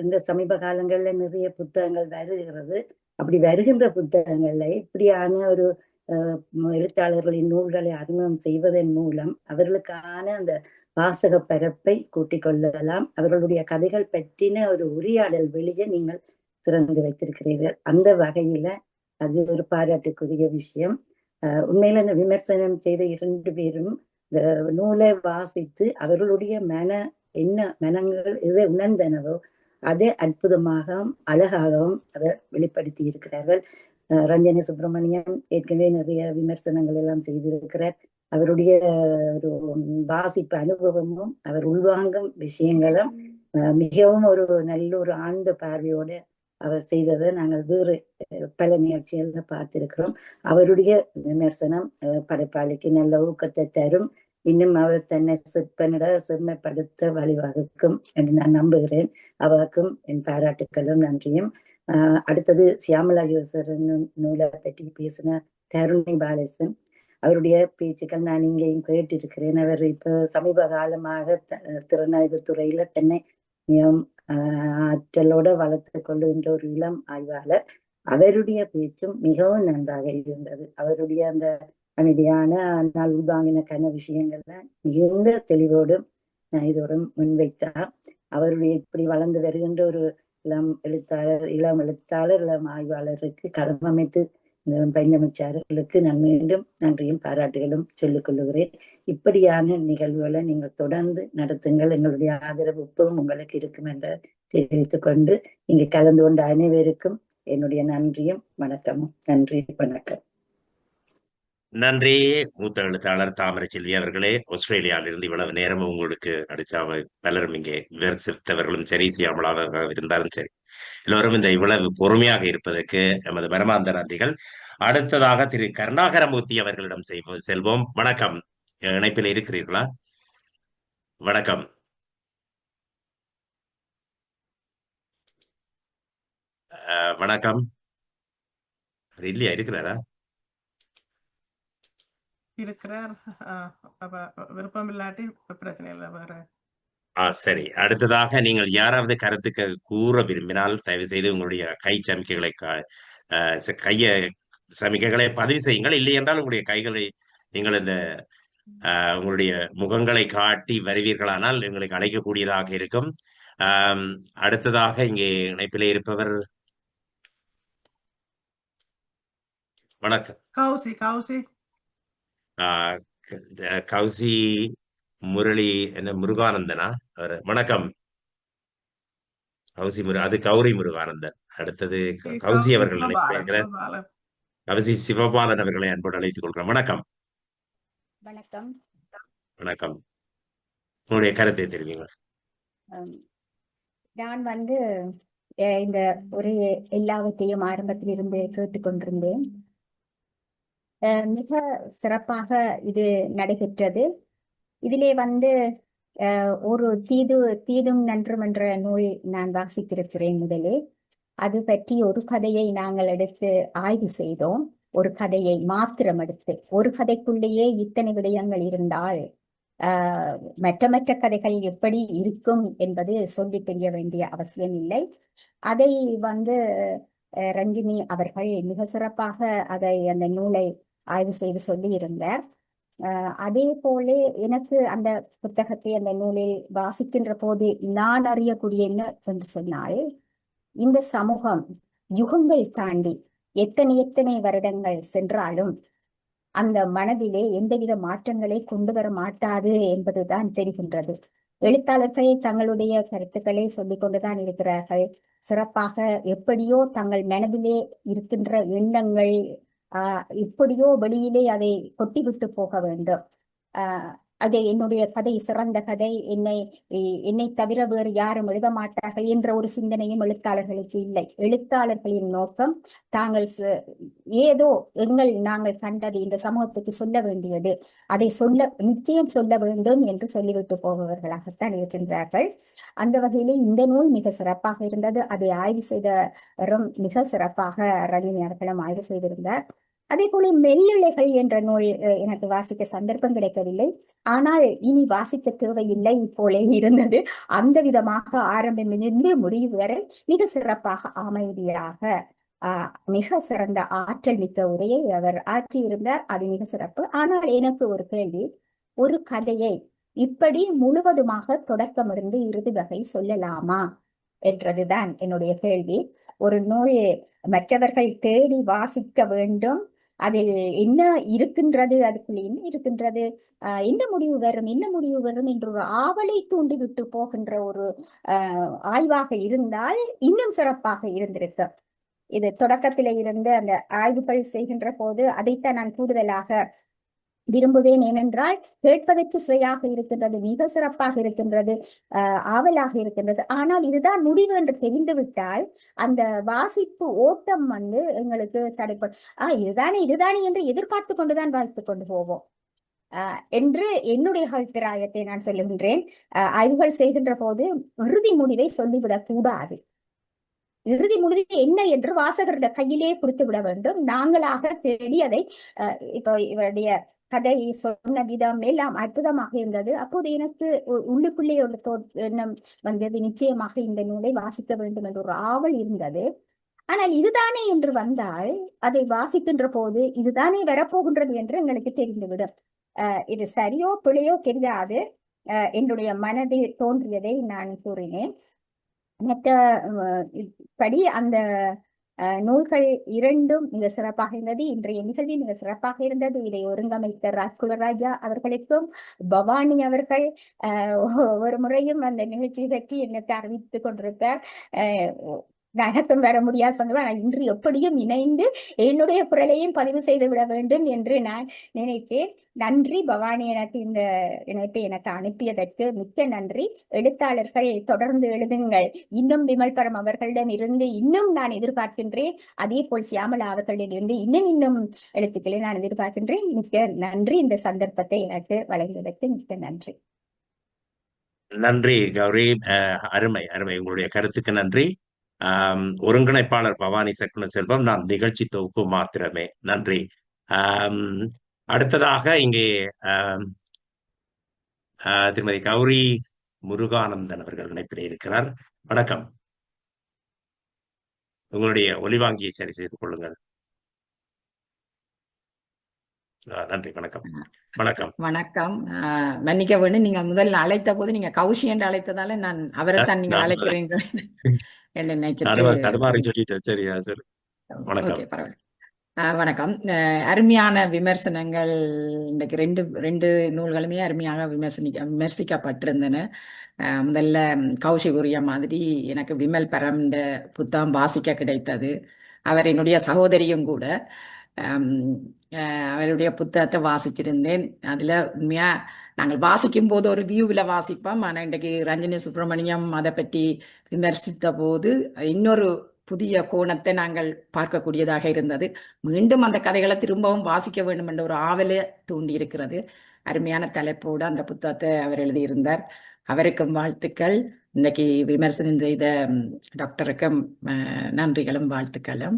இந்த சமீப காலங்களில் நிறைய புத்தகங்கள் வருகிறது. அப்படி வருகின்ற புத்தகங்கள்ல இப்படியான ஒரு எழுத்தாளர்களின் நூல்களை அறிமுகம் செய்வதன் மூலம் அவர்களுக்கான அந்த வாசக பரப்பை கூட்டிக் கொள்ளலாம். அவர்களுடைய கதைகள் பற்றின ஒரு உரையாடல் வெளியே நீங்கள் திறந்து வைத்திருக்கிறீர்கள். அந்த வகையில அது ஒரு பாராட்டுக்குரிய விஷயம். உண்மையில இந்த விமர்சனம் செய்த 2 பேரும் இந்த நூலை வாசித்து அவர்களுடைய மனங்கள் எதை உணர்ந்தனவோ அதை அற்புதமாகவும் அழகாகவும் அதை வெளிப்படுத்தி இருக்கிறார்கள். ரஞ்சனி சுப்பிரமணியம் ஏற்கனவே நிறைய விமர்சனங்கள் எல்லாம் செய்திருக்கிறார். அவருடைய ஒரு வாசிப்பு அனுபவமும் அவர் உள்வாங்கும் விஷயங்களும் மிகவும் ஒரு நல்ல ஒரு ஆழ்ந்த பார்வையோட அவர் செய்ததை நாங்கள் வேறு பல நிகழ்ச்சிகள்ல பார்த்திருக்கிறோம். அவருடைய விமர்சனம் படைப்பாளிக்கு நல்ல ஊக்கத்தை தரும். இன்னும் அவர் தன்னை செம்மைப்படுத்த வழிவகுக்கும் என்று நான் நம்புகிறேன். அவருக்கும் என் பாராட்டுக்களும் நன்றியும். அடுத்தது சியாமலா யோசரன் நூலை பற்றி பேசின தருணி பாலசன், அவருடைய பேச்சுக்கள் நான் இங்கேயும் கேட்டிருக்கிறேன். அவர் இப்போ சமீப காலமாக திறனாய்வு துறையில தன்னை ஆற்றலோட வளர்த்து கொள்ளுகின்ற ஒரு இளம் ஆய்வாளர். அவருடைய பேச்சும் மிகவும் நன்றாக இருந்தது. அவருடைய அந்த அமைதியான நாள் உள்வாங்கின கன விஷயங்கள்ல மிகுந்த தெளிவோடும் இதோடும் முன்வைத்தார். அவருடைய இப்படி வளர்ந்து வருகின்ற ஒரு இளம் எழுத்தாளர் இளம் ஆய்வாளருக்கு களம் அமைத்து பைந்தமிழ்ச்சாரர்களுக்கு நான் மீண்டும் நன்றியும் பாராட்டுகளும் சொல்லிக் கொள்ளுகிறேன். இப்படியான நிகழ்வுகளை நீங்கள் தொடர்ந்து நடத்துங்கள். எங்களுடைய ஆதரவு எப்பவும் உங்களுக்கு இருக்கும் என்று தெரிவித்துக் கொண்டு இங்கு கலந்து கொண்ட அனைவருக்கும் என்னுடைய நன்றியும் வணக்கமும். நன்றி, வணக்கம். நன்றி மூத்த எழுத்தாளர் தாமரை செல்வி அவர்களே. ஆஸ்திரேலியாவிலிருந்து இவ்வளவு நேரமும் உங்களுக்கு நடிச்சாவ பலரும் இங்கே விமர்சித்தவர்களும் சரி, சியாமலாக இருந்தாலும் சரி, எல்லோரும் இந்த இவ்வளவு பொறுமையாக இருப்பதற்கு எமது மனமார்ந்த நன்றிகள். அடுத்ததாக திரு கருணாகரமூர்த்தி அவர்களிடம் செல்வோம். வணக்கம். இணைப்பில் இருக்கிறீர்களா? வணக்கம். வணக்கம். இல்லையா? இருக்கிறாரா? இருக்கிறார். விருப்பம் இல்லாட்டி பிரச்சனை இல்லை. வேற சரி. அடுத்ததாக நீங்கள் யாராவது கருத்துக்கு கூற விரும்பினால் தயவு செய்து உங்களுடைய கை சமிக்கைகளை சமிக்கைகளை பதிவு செய்யுங்கள். இல்லை என்றால் உங்களுடைய கைகளை நீங்கள் இந்த உங்களுடைய முகங்களை காட்டி வருவீர்களானால் எங்களுக்கு அழைக்கக்கூடியதாக இருக்கும். அடுத்ததாக இங்கே இணைப்பிலே இருப்பவர் வணக்கம். கௌசி கௌசி முரளி என்ன முருகானந்தனா வணக்கம். அது கௌரி முருகானந்தன். அடுத்தது கௌசி அவர்கள் நினைக்கிறேன். கௌசி சிவபாலன் அவர்களை அன்போடு அழைத்துக் கொள்கிறோம். வணக்கம். வணக்கம். வணக்கம். உங்களுடைய கருத்தை தெரிவிங்க. நான் இந்த ஒரு எல்லாவற்றையும் ஆரம்பத்திலிருந்து கேட்டுக்கொண்டிருந்தேன். மிக சிறப்பாக இது நடைபெற்றது. இதிலே ஒரு தீதும் நன்றும் என்ற நூல் நான் வாசித்திருக்கிறேன் முதலே. அது பற்றி ஒரு கதையை நாங்கள் எடுத்து ஆய்வு செய்தோம். ஒரு கதையை மாத்திரம் எடுத்து, ஒரு கதைக்குள்ளேயே இத்தனை விடயங்கள் இருந்தால் மற்ற கதைகள் எப்படி இருக்கும் என்பது சொல்லி தெரிய வேண்டிய அவசியம் இல்லை. அதை ரஞ்சினி அவர்கள் மிக சிறப்பாக அந்த நூலை ஆய்வு செய்து சொல்லி இருந்தார். அதே போல எனக்கு அந்த புத்தகத்தை அந்த நூலில் வாசிக்கின்ற போது நான் அறியக்கூடிய என்ன என்று சொன்னால், இந்த சமூகம் யுகங்கள் தாண்டி எத்தனை வருடங்கள் சென்றாலும் அந்த மனதிலே எந்தவித மாற்றங்களை கொண்டு வர மாட்டாது என்பதுதான் தெரிகின்றது. எழுத்தாளர்கள் தங்களுடைய கருத்துக்களை சொல்லிக் கொண்டுதான் இருக்கிறார்கள். சிறப்பாக எப்படியோ தங்கள் மனதிலே இருக்கின்ற எண்ணங்கள் இப்படியோ வெளியிலே அதை கொட்டிவிட்டு போக வேண்டும். அது என்னுடைய கதை சிறந்த கதை, என்னை தவிர வேறு யாரும் எழுத மாட்டார்கள் என்ற ஒரு சிந்தனையும் எழுத்தாளர்களுக்கு இல்லை. எழுத்தாளர்களின் நோக்கம் தாங்கள் ஏதோ நாங்கள் கண்டது இந்த சமூகத்துக்கு சொல்ல வேண்டியது, அதை நிச்சயம் சொல்ல வேண்டும் என்று சொல்லிவிட்டு போபவர்களாகத்தான் இருக்கின்றார்கள். அந்த வகையிலே இந்த நூல் மிக சிறப்பாக இருந்தது. அதை ஆய்வு செய்தவரும் மிக சிறப்பாக ரஞ்சினி அவர்களும் ஆய்வு செய்திருந்தார். அதே போல மெல்லிழைகள் என்ற நூல் எனக்கு வாசிக்க சந்தர்ப்பம் கிடைக்கவில்லை. ஆனால் இனி வாசிக்க தேவையில்லை போல இருந்தது. அந்த விதமாக ஆரம்பமிருந்து முடிவு வரை மிக சிறப்பாக அமைதியாக மிக சிறந்த ஆற்றல் மிக்க உரையை அவர் ஆற்றியிருந்தார். அது மிக சிறப்பு. ஆனால் எனக்கு ஒரு கேள்வி, ஒரு கதையை இப்படி முழுவதுமாக தொடக்கமிருந்து இறுதி வகை சொல்லலாமா என்றதுதான் என்னுடைய கேள்வி. ஒரு நூல் மற்றவர்கள் தேடி வாசிக்க வேண்டும், அதில் என்ன இருக்கின்றது, அதுக்குள்ள என்ன இருக்கின்றது, என்ன முடிவு வரும் என்ற ஒரு ஆவலை தூண்டிவிட்டு போகின்ற ஒரு ஆய்வாக இருந்தால் இன்னும் சிறப்பாக இருந்திருக்கு. இது தொடக்கத்தில இருந்து அந்த ஆய்வுகள் செய்கின்ற போது அதைத்தான் நான் கூடுதலாக விரும்புவேன். ஏனென்றால் கேட்பதற்கு சுவையாக இருக்கின்றது, மிக சிறப்பாக இருக்கின்றது, ஆவலாக இருக்கின்றது. ஆனால் இதுதான் முடிவு என்று தெரிந்துவிட்டால் அந்த வாசிப்பு ஓட்டம் எங்களுக்கு தடைப்படும். இதுதானே என்று எதிர்பார்த்து கொண்டுதான் வாசித்துக் கொண்டு போவோம் என்று என்னுடைய அபிப்பிராயத்தை நான் சொல்லுகின்றேன். ஆய்வுகள் செய்கின்ற போது இறுதி முடிவை சொல்லிவிடக் கூடாது. இறுதி முடிவு என்ன என்று வாசகருடைய கையிலே கொடுத்து விட வேண்டும். நாங்களாக தேடி அதை இப்போ இவருடைய கதை சொன்ன விதம் எல்லாம் அற்புதமாக இருந்தது. அப்போது எனக்கு உள்ளுக்குள்ளே ஒரு எண்ணம் வந்தது, நிச்சயமாக இந்த நூலை வாசிக்க வேண்டும் என்ற ஒரு ஆவல் இருந்தது. ஆனால் இதுதானே என்று வந்தால் அதை வாசிக்கின்ற போது இதுதானே வரப்போகின்றது என்று எங்களுக்கு தெரிந்துவிடும். இது சரியோ பிழையோ தெரியாது, என்னுடைய மனதில் தோன்றியதை நான் கூறினேன். மற்றபடி அந்த நூல்கள் இரண்டும் மிக சிறப்பாக இருந்தது. இன்றைய நிகழ்ச்சி மிக சிறப்பாக இருந்தது. இதை ஒருங்கமைத்த ராஜ்குலராஜா அவர்களுக்கும் பவானி அவர்கள் ஒவ்வொரு முறையும் அந்த நிகழ்ச்சி பற்றி எனக்கு அறிவித்துக் கொண்டிருக்கார். நகத்தம் வர முடியாது சொன்னவன் இன்று எப்படியும் இணைந்து என்னுடைய குரலையும் பதிவு செய்து விட வேண்டும் என்று நான் நினைத்தேன். நன்றி பவானி, எனக்கு இந்த இணைப்பை எனக்கு அனுப்பியதற்கு மிக்க நன்றி. எழுத்தாளர்கள் தொடர்ந்து எழுதுங்கள். இன்னும் விமல்பரம் அவர்களிடம் இருந்து இன்னும் நான் எதிர்பார்க்கின்றேன். அதே போல் சியாமலா அவர்களிடமிருந்து இன்னும் எழுத்துக்களை நான் எதிர்பார்க்கின்றேன். மிக்க நன்றி. இந்த சந்தர்ப்பத்தை எனக்கு வழங்கியதற்கு மிக்க நன்றி. நன்றி கௌரி, அருமை அருமை, உங்களுடைய கருத்துக்கு நன்றி. ஒருங்கிணைப்பாளர் பவானி சக்குன செல்வம், நான் நிகழ்ச்சி தொகுப்பு மாத்திரமே. நன்றி. அடுத்ததாக இங்கே திருமதி கௌரி முருகானந்தன் அவர்கள் இணைப்பில் இருக்கிறார். வணக்கம். உங்களுடைய ஒலிவாங்கியை சரி செய்து கொள்ளுங்கள். நன்றி. வணக்கம். வணக்கம். வணக்கம். மன்னிக்க வேண்டும், நீங்கள் முதல்ல அழைத்த போது நீங்க கௌஷி என்று அழைத்ததால நான் அவரைத்தான் நீங்கள் அழைக்கிறீர்கள் என்று நினைச்சிட்டு தடுமாறி சொல்லிட்டேன். சரியா, சரி. வணக்கம். ஓகே, பரவாயில்ல. வணக்கம். அருமையான விமர்சனங்கள். இன்றைக்கு ரெண்டு நூல்களுமே அருமையாக விமர்சிக்கப்பட்டிருந்தன. முதல்ல கௌஷி கூறிய மாதிரி எனக்கு விமல் பரம்ட புத்தகம் வாசிக்க கிடைத்தது. அவர் என்னுடைய சகோதரியும் கூட. அவருடைய புத்தகத்தை வாசிச்சிருந்தேன். அதில் உண்மையாக நாங்கள் வாசிக்கும் போது ஒரு வியூவில் வாசிப்போம். ஆனால் இன்றைக்கு ரஞ்சினி சுப்பிரமணியம் அதை பற்றி விமர்சித்த போது இன்னொரு புதிய கோணத்தை நாங்கள் பார்க்கக்கூடியதாக இருந்தது. மீண்டும் அந்த கதைகளை திரும்பவும் வாசிக்க வேண்டும் என்ற ஒரு ஆவலை தூண்டி இருக்கிறது. அருமையான தலைப்போடு அந்த புத்தகத்தை அவர் எழுதியிருந்தார். அவருக்கும் வாழ்த்துக்கள். இன்னைக்கு விமர்சனம் செய்த டாக்டருக்கும் நன்றிகளும் வாழ்த்துக்களும்.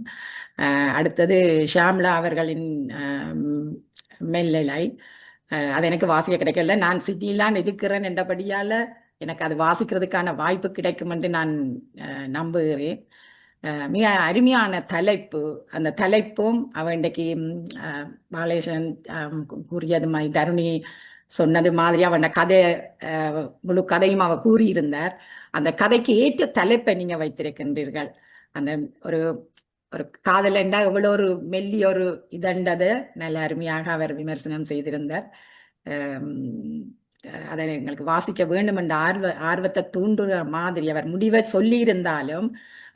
அடுத்தது ஷாம்லா அவர்களின் மெல்லிலை, அது எனக்கு வாசிக்க கிடைக்கல. நான் சிட்டியிலான் இருக்கிறேன் என்றபடியால் எனக்கு அது வாசிக்கிறதுக்கான வாய்ப்பு கிடைக்கும் என்று நான் நம்புகிறேன். மிக அருமையான தலைப்பு. அந்த தலைப்பும் அவன் இன்றைக்கு பாலேசன் கூறியது மாதிரி, தருணி சொன்னது மாதிரி அவன் கதை முழு கதையும் அவ கூறியிருந்தார். அந்த கதைக்கு ஏற்ற தலைப்பை நீங்க வைத்திருக்கின்றீர்கள். அந்த ஒரு ஒரு காதல் என்றா எவ்வளோ ஒரு மெல்லி ஒரு இதண்டதை நல்ல அருமையாக அவர் விமர்சனம் செய்திருந்தார். அதை எங்களுக்கு வாசிக்க வேண்டும் என்ற ஆர்வத்தை தூண்டுற மாதிரி அவர் முடிவை சொல்லியிருந்தாலும்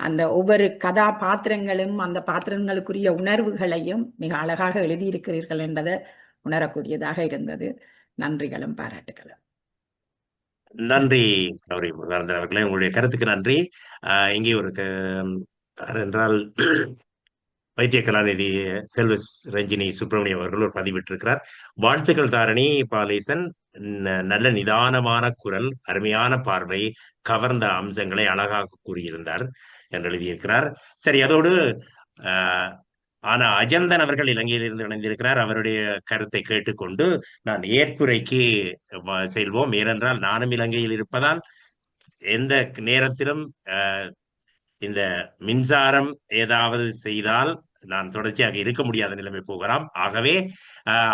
அந்த ஒவ்வொரு கதாபாத்திரங்களும் அந்த பாத்திரங்களுக்குரிய உணர்வுகளையும் மிக அழகாக எழுதியிருக்கிறீர்கள் என்றதை உணரக்கூடியதாக இருந்தது. நன்றிகளும் பாராட்டுகளும். நன்றி கௌரி முருகானந்தன் அவர்களே, உங்களுடைய கருத்துக்கு நன்றி. இங்கே ஒரு என்றால் வைத்திய கலாநிதி செல்வ ரஞ்சினி சுப்பிரமணியம் அவர்கள் ஒரு பதிவிட்டிருக்கிறார். வாழ்த்துக்கள் தாரணி பாலேசன், நல்ல நிதானமான குரல், அருமையான பார்வை, கவர்ந்த அம்சங்களை அழகாக கூறியிருந்தார் என்று எழுதியிருக்கிறார். சரி, அதோடு ஆனா அஜந்தன் அவர்கள் இலங்கையிலிருந்து இணைந்திருக்கிறார். அவருடைய கருத்தை கேட்டுக்கொண்டு நான் ஏற்புரைக்கு செல்வோம். ஏனென்றால் நானும் இலங்கையில் இருப்பதால் எந்த நேரத்திலும் இந்த மின்சாரம் ஏதாவது செய்தால் நான் தொடர்ச்சியாக இருக்க முடியாத நிலைமை போகலாம். ஆகவே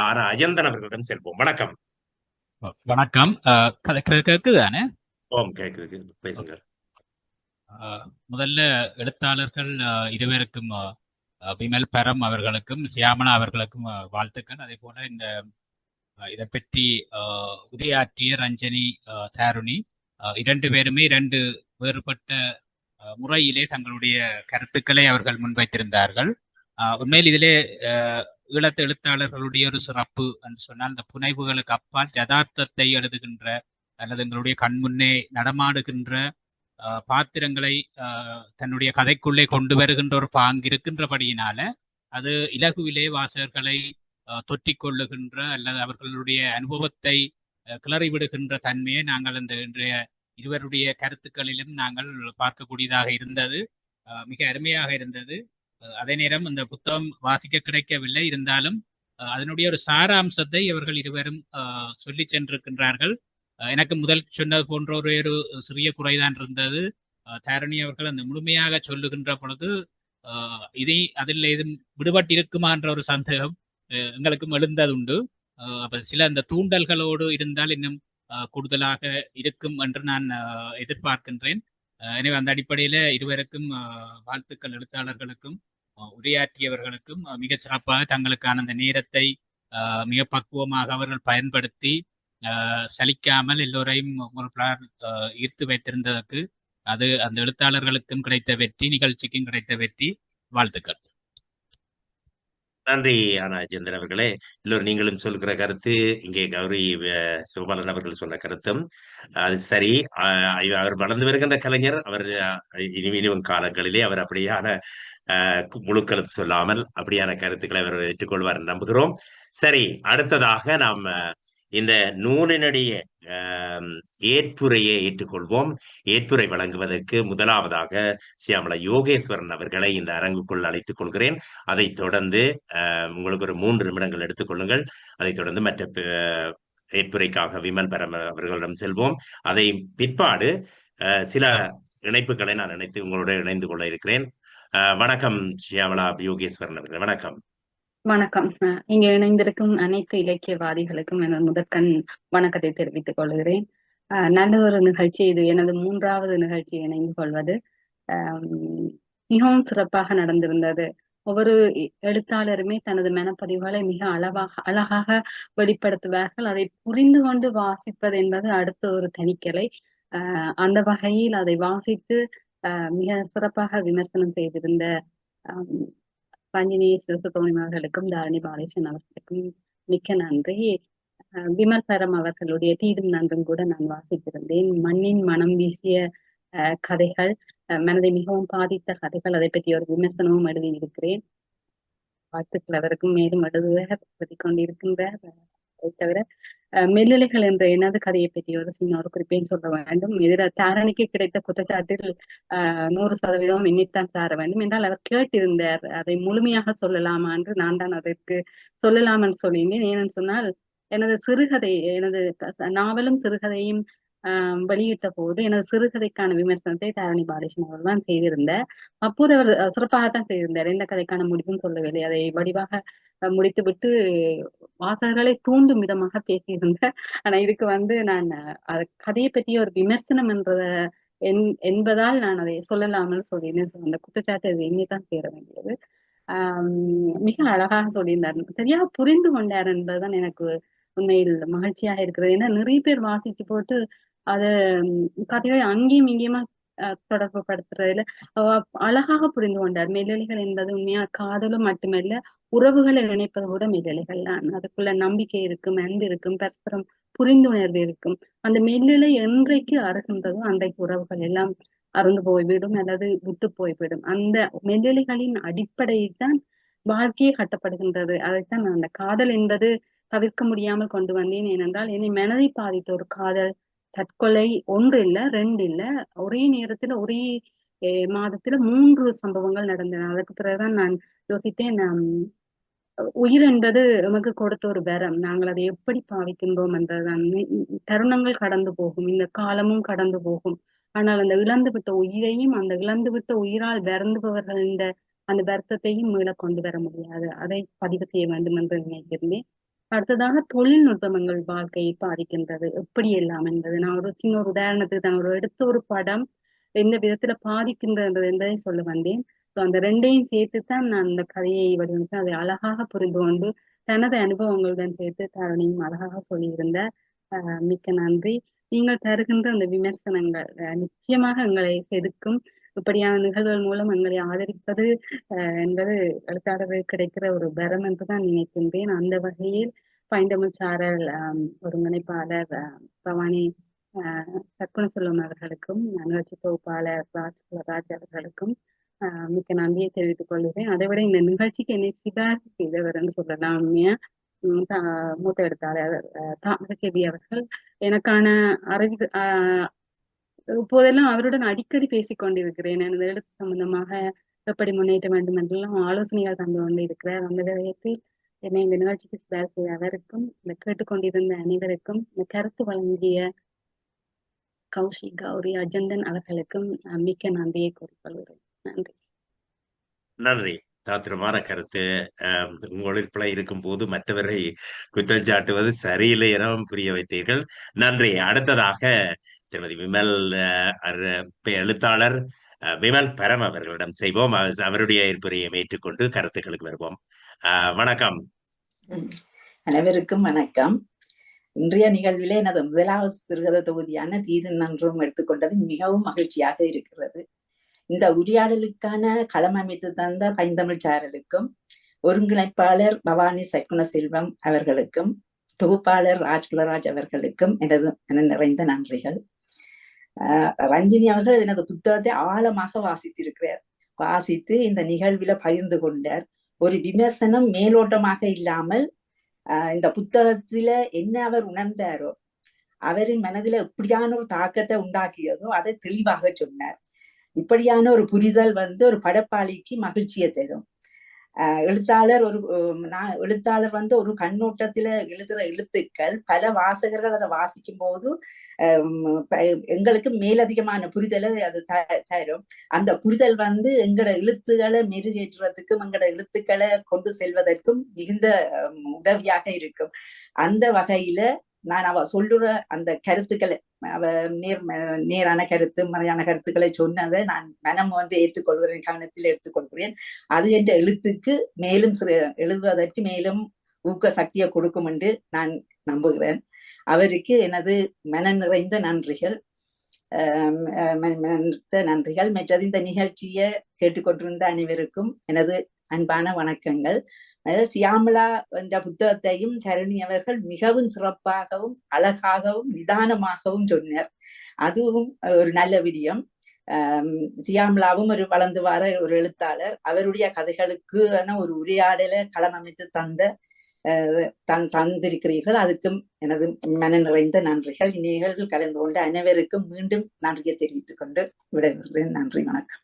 ஆனா அஜந்தன் அவர்களிடம் செல்வோம். வணக்கம். வணக்கம். கேக்குதானே? ஓம், கேக்குது, பேசுங்க. முதல்ல எழுத்தாளர்கள் இருவருக்கும், விமல் பரம் அவர்களுக்கும் சியாமலா அவர்களுக்கும் வாழ்த்துக்கள். அதே போல இதை பற்றி உரையாற்றிய ரஞ்சனி, தாருணி இரண்டு பேருமே இரண்டு வேறுபட்ட முறையிலே தங்களுடைய கருத்துக்களை அவர்கள் முன்வைத்திருந்தார்கள். உண்மையில் இதிலே ஈழத்து எழுத்தாளர்களுடைய ஒரு சிறப்பு என்று சொன்னால், இந்த புனைவுகளுக்கு அப்பால் யதார்த்தத்தை எழுதுகின்ற அல்லது எங்களுடைய கண்முன்னே நடமாடுகின்ற பாத்திரங்களை தன்னுடைய கதைக்குள்ளே கொண்டு வருகின்ற ஒரு பாங்கு இருக்கின்றபடியினால அது இலகுவிலே வாசகர்களை தொற்றிக்கொள்ளுகின்ற அல்லது அவர்களுடைய அனுபவத்தை கிளறிவிடுகின்ற தன்மையை நாங்கள் இந்த இன்றைய இருவருடைய கருத்துக்களிலும் நாங்கள் பார்க்கக்கூடியதாக இருந்தது. மிக அருமையாக இருந்தது. அதே நேரம் இந்த புத்தகம் வாசிக்க கிடைக்கவில்லை, இருந்தாலும் அதனுடைய ஒரு சாராம்சத்தை இவர்கள் இருவரும் சொல்லி சென்றிருக்கின்றார்கள். எனக்கு முதல் சொன்னது போன்ற ஒரு சிறிய குறைதான் இருந்தது. தாரணி அவர்கள் அந்த முழுமையாக சொல்லுகின்ற பொழுது அதில் எதுவும் விடுபட்டிருக்குமா என்ற ஒரு சந்தேகம் எங்களுக்கும் எழுந்ததுண்டு. சில அந்த தூண்டல்களோடு இருந்தால் இன்னும் கூடுதலாக இருக்கும் என்று நான் எதிர்பார்க்கின்றேன். எனவே அந்த அடிப்படையில இருவருக்கும் வாழ்த்துக்கள். எழுத்தாளர்களுக்கும் உரையாற்றியவர்களுக்கும் மிக சிறப்பாக தங்களுக்கான அந்த நேரத்தை மிக பக்குவமாக அவர்கள் பயன்படுத்தி சலிக்காமல் எல்லோரையும் ஈர்த்து வைத்திருந்ததற்கு அது அந்த எழுத்தாளர்களுக்கும் கிடைத்த வெற்றி, நிகழ்ச்சிக்கும் கிடைத்த வெற்றி. வாழ்த்துக்கள். நன்றி ஆனா அஜந்தன் அவர்களே. எல்லோரும் நீங்களும் சொல்கிற கருத்து, இங்கே கௌரி சிவபாலன் அவர்கள் சொன்ன கருத்தும் அது சரி. அவர் வளர்ந்து வருகின்ற கலைஞர். அவர் இனிமேலும் காலங்களிலே அவர் அப்படியான முழுக்களும் சொல்லாமல் அப்படியான கருத்துக்களை அவர் ஏற்றுக்கொள்வார் நம்புகிறோம். சரி, அடுத்ததாக நாம் இந்த நூலினுடைய ஏற்புரையை ஏற்றுக்கொள்வோம். ஏற்புரை வழங்குவதற்கு முதலாவதாக சியாமலா யோகேஸ்வரன் அவர்களை இந்த அரங்குக்குள் அழைத்துக் கொள்கிறேன். அதைத் தொடர்ந்து உங்களுக்கு ஒரு 3 நிமிடங்கள் எடுத்துக்கொள்ளுங்கள். அதைத் தொடர்ந்து மற்ற ஏற்புரைக்காக விமல் பரம் அவர்களிடம் செல்வோம். அதை பிற்பாடு சில இணைப்புகளை நான் உங்களோட இணைந்து கொள்ள இருக்கிறேன். வணக்கம் சியாமலா யோகேஸ்வரன் அவர்கள். வணக்கம். வணக்கம். இங்க இணைந்திருக்கும் அனைத்து இலக்கியவாதிகளுக்கும் எனது முதற்கண் வணக்கத்தை தெரிவித்துக் கொள்கிறேன். நல்ல ஒரு நிகழ்ச்சி இது. எனது 3வது நிகழ்ச்சி இணைந்து கொள்வது. மிகவும் சிறப்பாக நடந்திருந்தது. ஒவ்வொரு எழுத்தாளருமே தனது மனப்பதிவுகளை மிக அழகாக வெளிப்படுத்துவார்கள். அதை புரிந்து கொண்டு வாசிப்பது என்பது அடுத்த ஒரு தனிக்கலை. அந்த வகையில் அதை வாசித்து மிக சிறப்பாக விமர்சனம் செய்திருந்த ரஞ்சினி சிவசுப்ரமணியம் அவர்களுக்கும் தாரணி பாலேசன் அவர்களுக்கும் மிக்க நன்றி. விமல் பரம் அவர்களுடைய தீதும் நன்றும் கூட நான் வாசித்திருந்தேன். மண்ணின் மனம் வீசிய கதைகள், மனதை மிகவும் பாதித்த கதைகள், அதை பற்றி ஒரு விமர்சனமும் எழுதியிருக்கிறேன். வாழ்த்துக்கள் அவருக்கும். மேலும் எழுதி கொண்டிருக்கின்றார். அதை தவிர மெல்லிலைகள் என்ற எனது கதையை பற்றி ஒரு சின்ன ஒரு குறிப்பையும் சொல்ல வேண்டும். தாரணிக்கு கிடைத்த குற்றச்சாட்டில் 100% எண்ணித்தான் சார வேண்டும் என்றால் அவர் கேட்டிருந்தார், அதை முழுமையாக சொல்லலாமா என்று. நான் தான் அதற்கு சொல்லலாம் என்று சொல்லியிருந்தேன். ஏனென்று சொன்னால் எனது சிறுகதை, எனது நாவலும் சிறுகதையும் வெளியிட்ட போது எனது சிறுகதைக்கான விமர்சனத்தை தாரணி பாலேசன் அவர்கள் தான் செய்திருந்தார். அப்போது அவர் சிறப்பாகத்தான் செய்திருந்தார். எந்த கதைக்கான முடிவும் சொல்லவில்லை. அதை வடிவாக முடித்துவிட்டு வாசகர்களை தூண்டும் விதமாக பேசியிருந்தார். ஆனா இதுக்கு நான் கதையை பற்றிய ஒரு விமர்சனம் என்பதால் நான் அதை சொல்லலாமல் சொல்லியிருந்தேன். அந்த குற்றச்சாட்டு அது என்னைத்தான் சேர வேண்டியது. மிக அழகாக சொல்லியிருந்தார், சரியாக புரிந்து கொண்டார் என்பதுதான் எனக்கு உண்மையில் மகிழ்ச்சியாக இருக்கிறது. ஏன்னா நிறைய பேர் வாசிச்சு போட்டு அது கதையை அங்கேயும் இங்கேயுமா தொடர்பு படுத்துறதுல அழகாக புரிந்து கொண்டார். மெல்லலிகள் என்பது உண்மையா காதலும் மட்டுமல்ல, உறவுகளை இணைப்பது கூட மெல்லலிகள் தான். அதுக்குள்ள நம்பிக்கை இருக்கும், அன்பு இருக்கும், பரஸ்பரம் புரிந்துணர்வு இருக்கும். அந்த மெல்லிலை என்றைக்கு அறுகின்றதோ அன்றைக்கு உறவுகள் எல்லாம் அறுந்து போய்விடும் அல்லது விட்டு போய்விடும். அந்த மெல்லிலைகளின் அடிப்படையில் தான் வாழ்க்கையே கட்டப்படுகின்றது. அதைத்தான் அந்த காதல் என்பது தவிர்க்க முடியாமல் கொண்டு வந்தேன். ஏனென்றால் என்னை மனதை பாதித்த ஒரு காதல், தற்கொலை 1 இல்ல 2 இல்ல, ஒரே நேரத்துல ஒரே மாதத்துல 3 சம்பவங்கள் நடந்தன. அதுக்கு பிறகுதான் நான் யோசித்தேன், உயிர் என்பது நமக்கு கொடுத்த ஒரு வரம், நாங்கள் அதை எப்படி பாவிக்கின்றோம் என்றதுதான். தருணங்கள் கடந்து போகும், இந்த காலமும் கடந்து போகும். ஆனால் அந்த இழந்து விட்ட உயிரையும் அந்த இழந்து விட்ட உயிரால் வருந்துபவர்கள் அந்த வருத்தத்தையும் மீள கொண்டு வர முடியாது. அதை பதிவு செய்ய வேண்டும் என்று நினைத்திருந்தேன். அடுத்ததாக தொழில்நுட்பம் எங்கள் வாழ்க்கையை பாதிக்கின்றது எப்படி எல்லாம் என்பது. நான் ஒரு சின்ன ஒரு உதாரணத்துக்கு தான் எடுத்த ஒரு படம் எந்த விதத்துல பாதிக்கின்றது என்பதை சொல்ல வந்தேன். அந்த 2ஐயும் சேர்த்துத்தான் நான் அந்த கதையை வடிவமைத்து அதை அழகாக புரிந்து கொண்டு தனது அனுபவங்களுடன் சேர்த்து தரணியும் அழகாக சொல்லியிருந்தார். மிக்க நன்றி. நீங்கள் தருகின்ற அந்த விமர்சனங்கள் நிச்சயமாக எங்களை செதுக்கும். இப்படியான நிகழ்வுகள் மூலம் எங்களை ஆதரிப்பது என்பது எழுத்தாளர்களுக்கு கிடைக்கிற ஒரு வரம் என்றுதான் நினைக்கின்றேன். அந்த வகையில் பைந்தமிழ் சாரல் ஒருங்கிணைப்பாளர் பவானி சற்குண செல்வம் அவர்களுக்கும் நிகழ்ச்சி தொகுப்பாளர் ராஜ் அவர்களுக்கும் மிக்க நன்றியை தெரிவித்துக் கொள்கிறேன். அதை விட இந்த நிகழ்ச்சிக்கு என்னை சிபாரிசு செய்தவர் என்று சொல்லலாம். மூத்த எழுத்தாளர் தாமரச்செல்வி அவர்கள் எனக்கான அறிவு இப்போதெல்லாம் அவருடன் அடிக்கடி பேசிக் கொண்டிருக்கிறேன். எனது எழுத்து சம்பந்தமாக எப்படி முன்னேற்ற வேண்டும் என்றெல்லாம் ஆலோசனைகள் தந்து கொண்டு இருக்கிறார். அந்த விதத்தில் என்னை இந்த நிகழ்ச்சிக்கு சிபாரிசு செய்த அவருக்கும், இந்த கேட்டுக்கொண்டிருந்த அனைவருக்கும், இந்த கருத்து வழங்கிய கௌஷிக், கௌரி, அஜந்தன் அவர்களுக்கும் மிக்க நன்றியை கூறிக்கொள்கிறேன். நன்றி. நன்றி. தாத்திரமான கருத்து. உங்களில் பிழை இருக்கும் போது மற்றவரை குற்றம் சாட்டுவது சரியில்லை எனவும் புரிய வைத்தீர்கள். நன்றி. அடுத்ததாக திருமதி விமல் எழுத்தாளர் விமல் பரம் அவர்களிடம் செய்வோம். அவருடைய ஏற்புரையை ஏற்றுக்கொண்டு கருத்துக்களுக்கு வருவோம். வணக்கம். அனைவருக்கும் வணக்கம். இன்றைய நிகழ்விலே எனது முதலாவது சிறுகதை தொகுதியான தீதும் நன்றும் எடுத்துக்கொண்டது மிகவும் மகிழ்ச்சியாக இருக்கிறது. இந்த உரையாடலுக்கான களம் அமைத்து தந்த பைந்தமிழ் சாரலுக்கும், ஒருங்கிணைப்பாளர் பவானி சற்குண செல்வம் அவர்களுக்கும், தொகுப்பாளர் ராஜ் அவர்களுக்கும் எனது நிறைந்த நன்றிகள். ரஞ்சினி அவர்கள் எனது புத்தகத்தை ஆழமாக வாசித்திருக்கிறார். வாசித்து இந்த நிகழ்வில பகிர்ந்து கொண்டார். ஒரு விமர்சனம் மேலோட்டமாக இல்லாமல் இந்த புத்தகத்துல என்ன அவர் உணர்ந்தாரோ, அவரின் மனதில எப்படியான ஒரு தாக்கத்தை உண்டாக்கியதோ அதை தெளிவாக சொன்னார். இப்படியான ஒரு புரிதல் ஒரு படைப்பாளிக்கு மகிழ்ச்சியை தரும். எழுத்தாளர் ஒரு கண்ணோட்டத்துல எழுதுற எழுத்துக்கள் பல வாசகர்கள் அதை வாசிக்கும் போது எங்களுக்கு மேலதிகமான புரிதலை அது தரும். அந்த புரிதல் எங்களோட எழுத்துக்களை மெருகேற்றுறதுக்கும் எங்களோட எழுத்துக்களை கொண்டு செல்வதற்கும் மிகுந்த உதவியாக இருக்கும். அந்த வகையில நான் அவ சொல்லுற அந்த கருத்துக்களை அவ நேரான கருத்து முறையான கருத்துக்களை சொன்னதை நான் மனம் வந்து ஏற்றுக்கொள்கிறேன், கவனத்தில் எடுத்துக்கொள்கிறேன். அது என்ற எழுத்துக்கு மேலும் எழுதுவதற்கு மேலும் ஊக்க சக்தியை கொடுக்கும் என்று நான் நம்புகிறேன். அவருக்கு எனது மன நிறைந்த நன்றிகள். நன்றிகள். மற்றது இந்த நிகழ்ச்சியை கேட்டுக்கொண்டிருந்த அனைவருக்கும் எனது அன்பான வணக்கங்கள். சியாமளா என்ற புத்தகத்தையும் தரணி அவர்கள் மிகவும் சிறப்பாகவும் அழகாகவும் நிதானமாகவும் சொன்னார். அதுவும் ஒரு நல்ல விடயம். சியாமளாவும் ஒரு வளர்ந்து வர ஒரு எழுத்தாளர். அவருடைய கதைகளுக்கான ஒரு உரையாடலை களம் அமைத்து தந்திருக்கிறீர்கள். அதுக்கும் எனது மன நிறைந்த நன்றிகள். இந்நிகழ்வில் கலந்து கொண்ட அனைவருக்கும் மீண்டும் நன்றியை தெரிவித்துக் கொண்டு விடைபெறுகிறேன். நன்றி, வணக்கம்.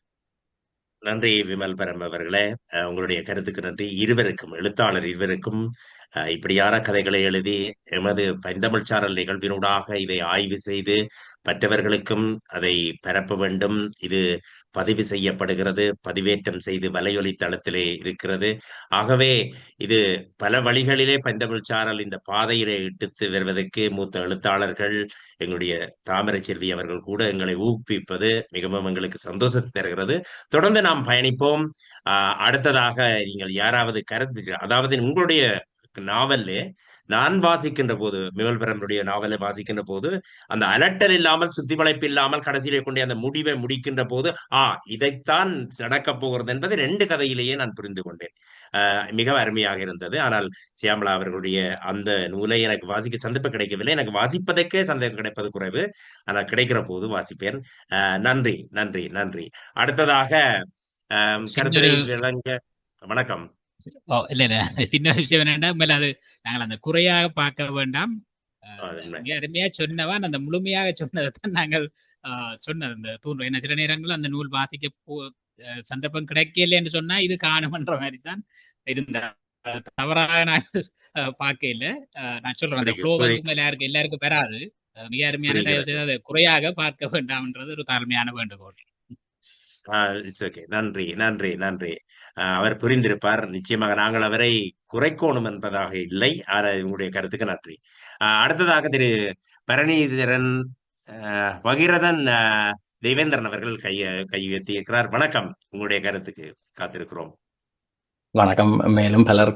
நன்றி விமல் பரம் அவர்களே. உங்களுடைய கருத்துக்கு நன்றி. இருவருக்கும், எழுத்தாளர் இருவருக்கும் இப்படியான கதைகளை எழுதி எமது பைந்தமிழ் சாரல் நிகழ்வினூடாக இதை ஆய்வு செய்து மற்றவர்களுக்கும் அதை பரப்ப வேண்டும். இது பதிவு செய்யப்படுகிறது, பதிவேற்றம் செய்து வலையொலி தளத்திலே இருக்கிறது. ஆகவே இது பல வழிகளிலே பைந்தமிழ் சாரல் இந்த பாதையிலே இட்டுத்து வருவதற்கு மூத்த எழுத்தாளர்கள், எங்களுடைய தாமரை செல்வி அவர்கள் கூட எங்களை ஊக்குவிப்பது மிகவும் எங்களுக்கு சந்தோஷத்தை தருகிறது. தொடர்ந்து நாம் பயணிப்போம். அடுத்ததாக நீங்கள் யாராவது கருத்து, அதாவது உங்களுடைய நாவல்ல நான் வாசிக்கின்ற போது, விமல்பரனுடைய நாவலை வாசிக்கின்ற போது அந்த அலட்டல் இல்லாமல், சுத்தி வளைப்பு இல்லாமல் கடைசியிலே கொண்டு அந்த முடிவை முடிக்கின்ற போது இதைத்தான் நடக்கப் போகிறது என்பதை 2 கதையிலேயே நான் புரிந்து கொண்டேன். மிக அருமையாக இருந்தது. ஆனால் சியாமளா அவர்களுடைய அந்த நூலை எனக்கு வாசிக்க சந்தர்ப்பம் கிடைக்கவில்லை. எனக்கு வாசிப்பதற்கே சந்தர்ப்பம் கிடைப்பது குறைவு. ஆனால் கிடைக்கிற போது வாசிப்பேன். நன்றி, நன்றி, நன்றி. அடுத்ததாக கருத்துரை விளங்க. வணக்கம். இல்ல சின்ன விஷயம் என்னன்னா, மேல அது நாங்கள் அந்த குறையாக பார்க்க வேண்டாம். அருமையா சொன்னவன் அந்த முழுமையாக சொன்னதைத்தான் நாங்கள் சொன்னது. அந்த தூண்டு என்ன, சில நேரங்கள் அந்த நூல் வாசிக்க சந்தர்ப்பம் கிடைக்கல என்று சொன்னா இது காணுமன்ற மாதிரி தான் இருந்த. தவறாக நான் பார்க்க இல்லை. நான் சொல்றேன், அந்த ஃப்ளோ வந்து எல்லாருக்கும் பெறாது. மிக அருமையான தயவு செய்து அதை குறையாக பார்க்க வேண்டாம்ன்றது ஒரு தாழ்மையான வேண்டுகோள். நன்றி, நன்றி, நன்றி. அவர் புரிந்திருப்பார் நிச்சயமாக. நாங்கள் அவரை குறைக்கோணும் என்பதாக இல்லை. உங்களுடைய கருத்துக்கு நன்றி. அடுத்ததாக திரு பரணிதரன் பகீரதன் தேவேந்திரன் அவர்கள் கை உயர்த்தி இருக்கிறார். வணக்கம். உங்களுடைய கருத்துக்கு காத்திருக்கிறோம். வணக்கம். மேலும் பலர்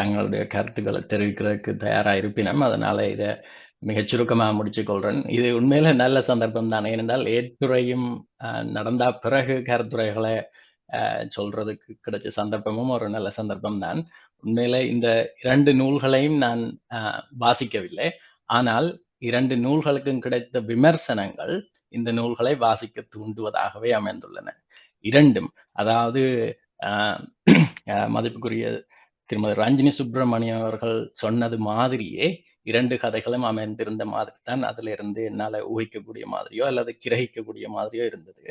தங்களுடைய கருத்துக்களை தெரிவிக்கிறதுக்கு தயாராக இருப்பினும், அதனால இதை மிகச் சுருக்கமாக முடிச்சுக் கொள்றேன். இது உண்மையில நல்ல சந்தர்ப்பம் தான். ஏனென்றால் ஏற்றுரையும் நடந்த பிறகு கருத்துரைகளை சொல்றதுக்கு கிடைச்ச சந்தர்ப்பமும் ஒரு நல்ல சந்தர்ப்பம் தான். உண்மையில இந்த 2 நூல்களையும் நான் வாசிக்கவில்லை. ஆனால் 2 நூல்களுக்கும் கிடைத்த விமர்சனங்கள் இந்த நூல்களை வாசிக்க தூண்டுவதாகவே அமைந்துள்ளன. 2ம், அதாவது மதிப்புக்குரிய திருமதி ரஞ்சினி சுப்பிரமணியம் அவர்கள் சொன்னது மாதிரியே 2 கதைகளும் அமைந்திருந்த மாதிரி தான் அதுல இருந்து என்னால ஊகிக்கக்கூடிய மாதிரியோ அல்லது கிரகிக்கக்கூடிய மாதிரியோ இருந்தது.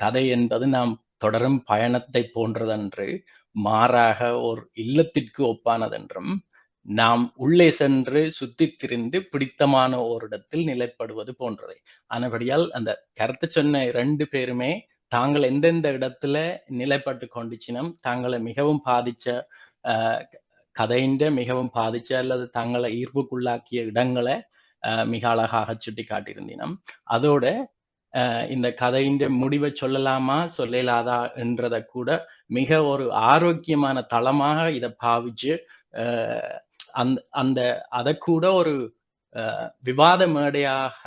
கதை என்பது நாம் தொடரும் பயணத்தை போன்றதென்று, மாறாக ஒரு இல்லத்திற்கு ஒப்பானதென்றும், நாம் உள்ளே சென்று சுத்தி திரிந்து பிடித்தமான ஓரிடத்தில் நிலைப்படுவது போன்றதை. ஆனபடியால் அந்த கருத்து சொன்ன 2 பேருமே தாங்கள் எந்தெந்த இடத்துல நிலைப்பட்டு கொண்டிச்சினம், தாங்களை மிகவும் பாதிச்ச கதையின்ற மிகவும் பாதிச்ச அல்லது தங்களை ஈர்ப்புக்குள்ளாக்கிய இடங்களை மிக அழகாக சுட்டி காட்டியிருந்தினம். அதோட இந்த கதையின் முடிவை சொல்லலாமா சொல்லலாதா என்றதை கூட மிக ஒரு ஆரோக்கியமான தளமாக இதை பாவிச்சு அதை கூட ஒரு விவாத மேடையாக,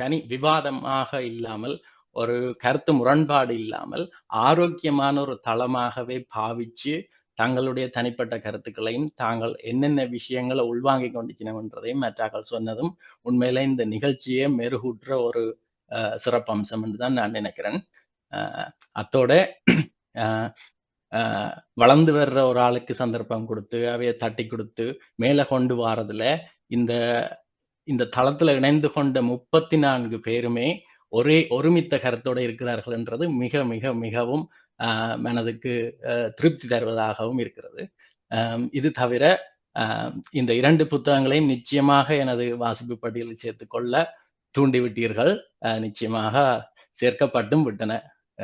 தனி விவாதமாக இல்லாமல், ஒரு கருத்து முரண்பாடு இல்லாமல் ஆரோக்கியமான ஒரு தளமாகவே பாவிச்சு தங்களுடைய தனிப்பட்ட கருத்துக்களையும் தாங்கள் என்னென்ன விஷயங்களை உள்வாங்கி கொண்டிருக்கிறோம்ன்றதையும் மற்றாக்கள் சொன்னதும் உண்மையில இந்த நிகழ்ச்சியை மெருகூற்ற ஒரு சிறப்பம்சம் என்று தான் நான் நினைக்கிறேன். அத்தோட வளர்ந்து வர்ற ஒரு ஆளுக்கு சந்தர்ப்பம் கொடுத்து அவைய தட்டி கொடுத்து மேலே கொண்டு வாரதுல இந்த தளத்துல இணைந்து கொண்ட 34 பேருமே ஒருமித்த கருத்தோட இருக்கிறார்கள் என்றது மிக மிக மிகவும் மனதுக்கு திருப்தி தருவதாகவும் இருக்கிறது. இது தவிர இந்த 2 புத்தகங்களையும் நிச்சயமாக எனது வாசிப்பு பட்டியலில் சேர்த்துக்கொள்ள தூண்டிவிட்டீர்கள். நிச்சயமாக சேர்க்கப்பட்டும் விட்டன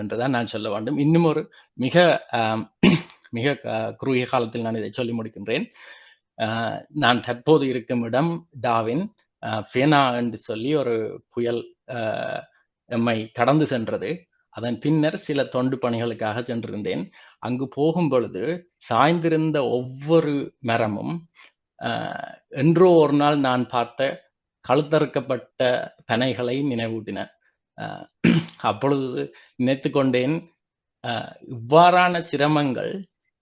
என்றுதான் நான் சொல்ல வேண்டும். இன்னும் ஒரு மிக மிக குறுகிய காலத்தில் நான் இதை சொல்லி முடிக்கின்றேன். நான் தற்போது இருக்கும் இடம் டாவின். ஃபேனா என்று சொல்லி ஒரு புயல் எம்மை கடந்து சென்றது. அதன் பின்னர் சில தொண்டு பணிகளுக்காக சென்றிருந்தேன். அங்கு போகும் பொழுது சாய்ந்திருந்த ஒவ்வொரு மரமும் என்றோ ஒரு நாள் நான் பார்த்த கழுத்தறுக்கப்பட்ட பனைகளை நினைவூட்டின. அப்பொழுது நினைத்து கொண்டேன், இவ்வாறான சிரமங்கள்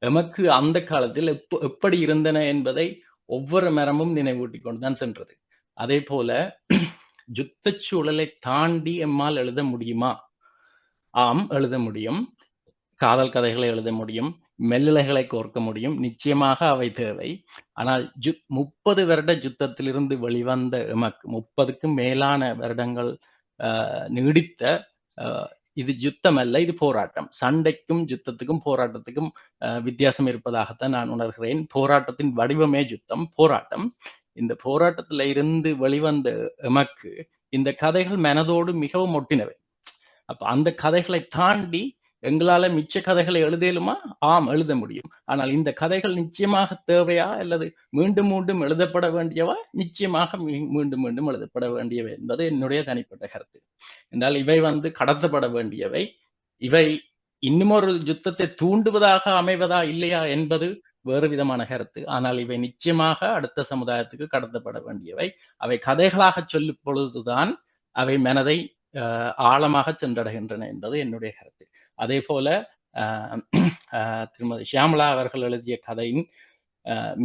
எமக்கு அந்த காலத்தில் எப்படி இருந்தன என்பதை ஒவ்வொரு மரமும் நினைவூட்டி கொண்டுதான் சென்றது. அதே போல யுத்த சூழலை தாண்டி எம்மால் எழுத முடியுமா? ஆம், எழுத முடியும். காதல் கதைகளை எழுத முடியும், மெல்லிலைகளை கோர்க்க முடியும், நிச்சயமாக அவை தேவை. ஆனால் 30 வருட யுத்தத்திலிருந்து வெளிவந்த எமக்கு 30க்கும் மேலான வருடங்கள் நீடித்த இது யுத்தம் அல்ல, இது போராட்டம். சண்டைக்கும் யுத்தத்துக்கும் போராட்டத்துக்கும் வித்தியாசம் இருப்பதாகத்தான் நான் உணர்கிறேன். போராட்டத்தின் வடிவமே யுத்தம், போராட்டம். இந்த போராட்டத்துல இருந்து வெளிவந்த எமக்கு இந்த கதைகள் மனதோடு மிகவும் ஒட்டினவை. அப்ப அந்த கதைகளை தாண்டி எங்களால மிச்ச கதைகளை எழுதலுமா? ஆம், எழுத முடியும். ஆனால் இந்த கதைகள் நிச்சயமாக தேவையா அல்லது மீண்டும் மீண்டும் எழுதப்பட வேண்டியவா? நிச்சயமாக மீண்டும் மீண்டும் எழுதப்பட வேண்டியவை என்பது என்னுடைய தனிப்பட்ட கருத்து. என்றால் இவை கடத்தப்பட வேண்டியவை. இவை இன்னும் ஒரு யுத்தத்தை தூண்டுவதாக அமைவதா இல்லையா என்பது வேறு விதமான கருத்து. ஆனால் இவை நிச்சயமாக அடுத்த சமுதாயத்துக்கு கடத்தப்பட வேண்டியவை. அவை கதைகளாக சொல்லும் பொழுதுதான் அவை மனதை ஆழமாக சென்றடைகின்றன என்பது என்னுடைய கருத்து. அதே போல திருமதி ஷியாமளா அவர்கள் எழுதிய கதையின்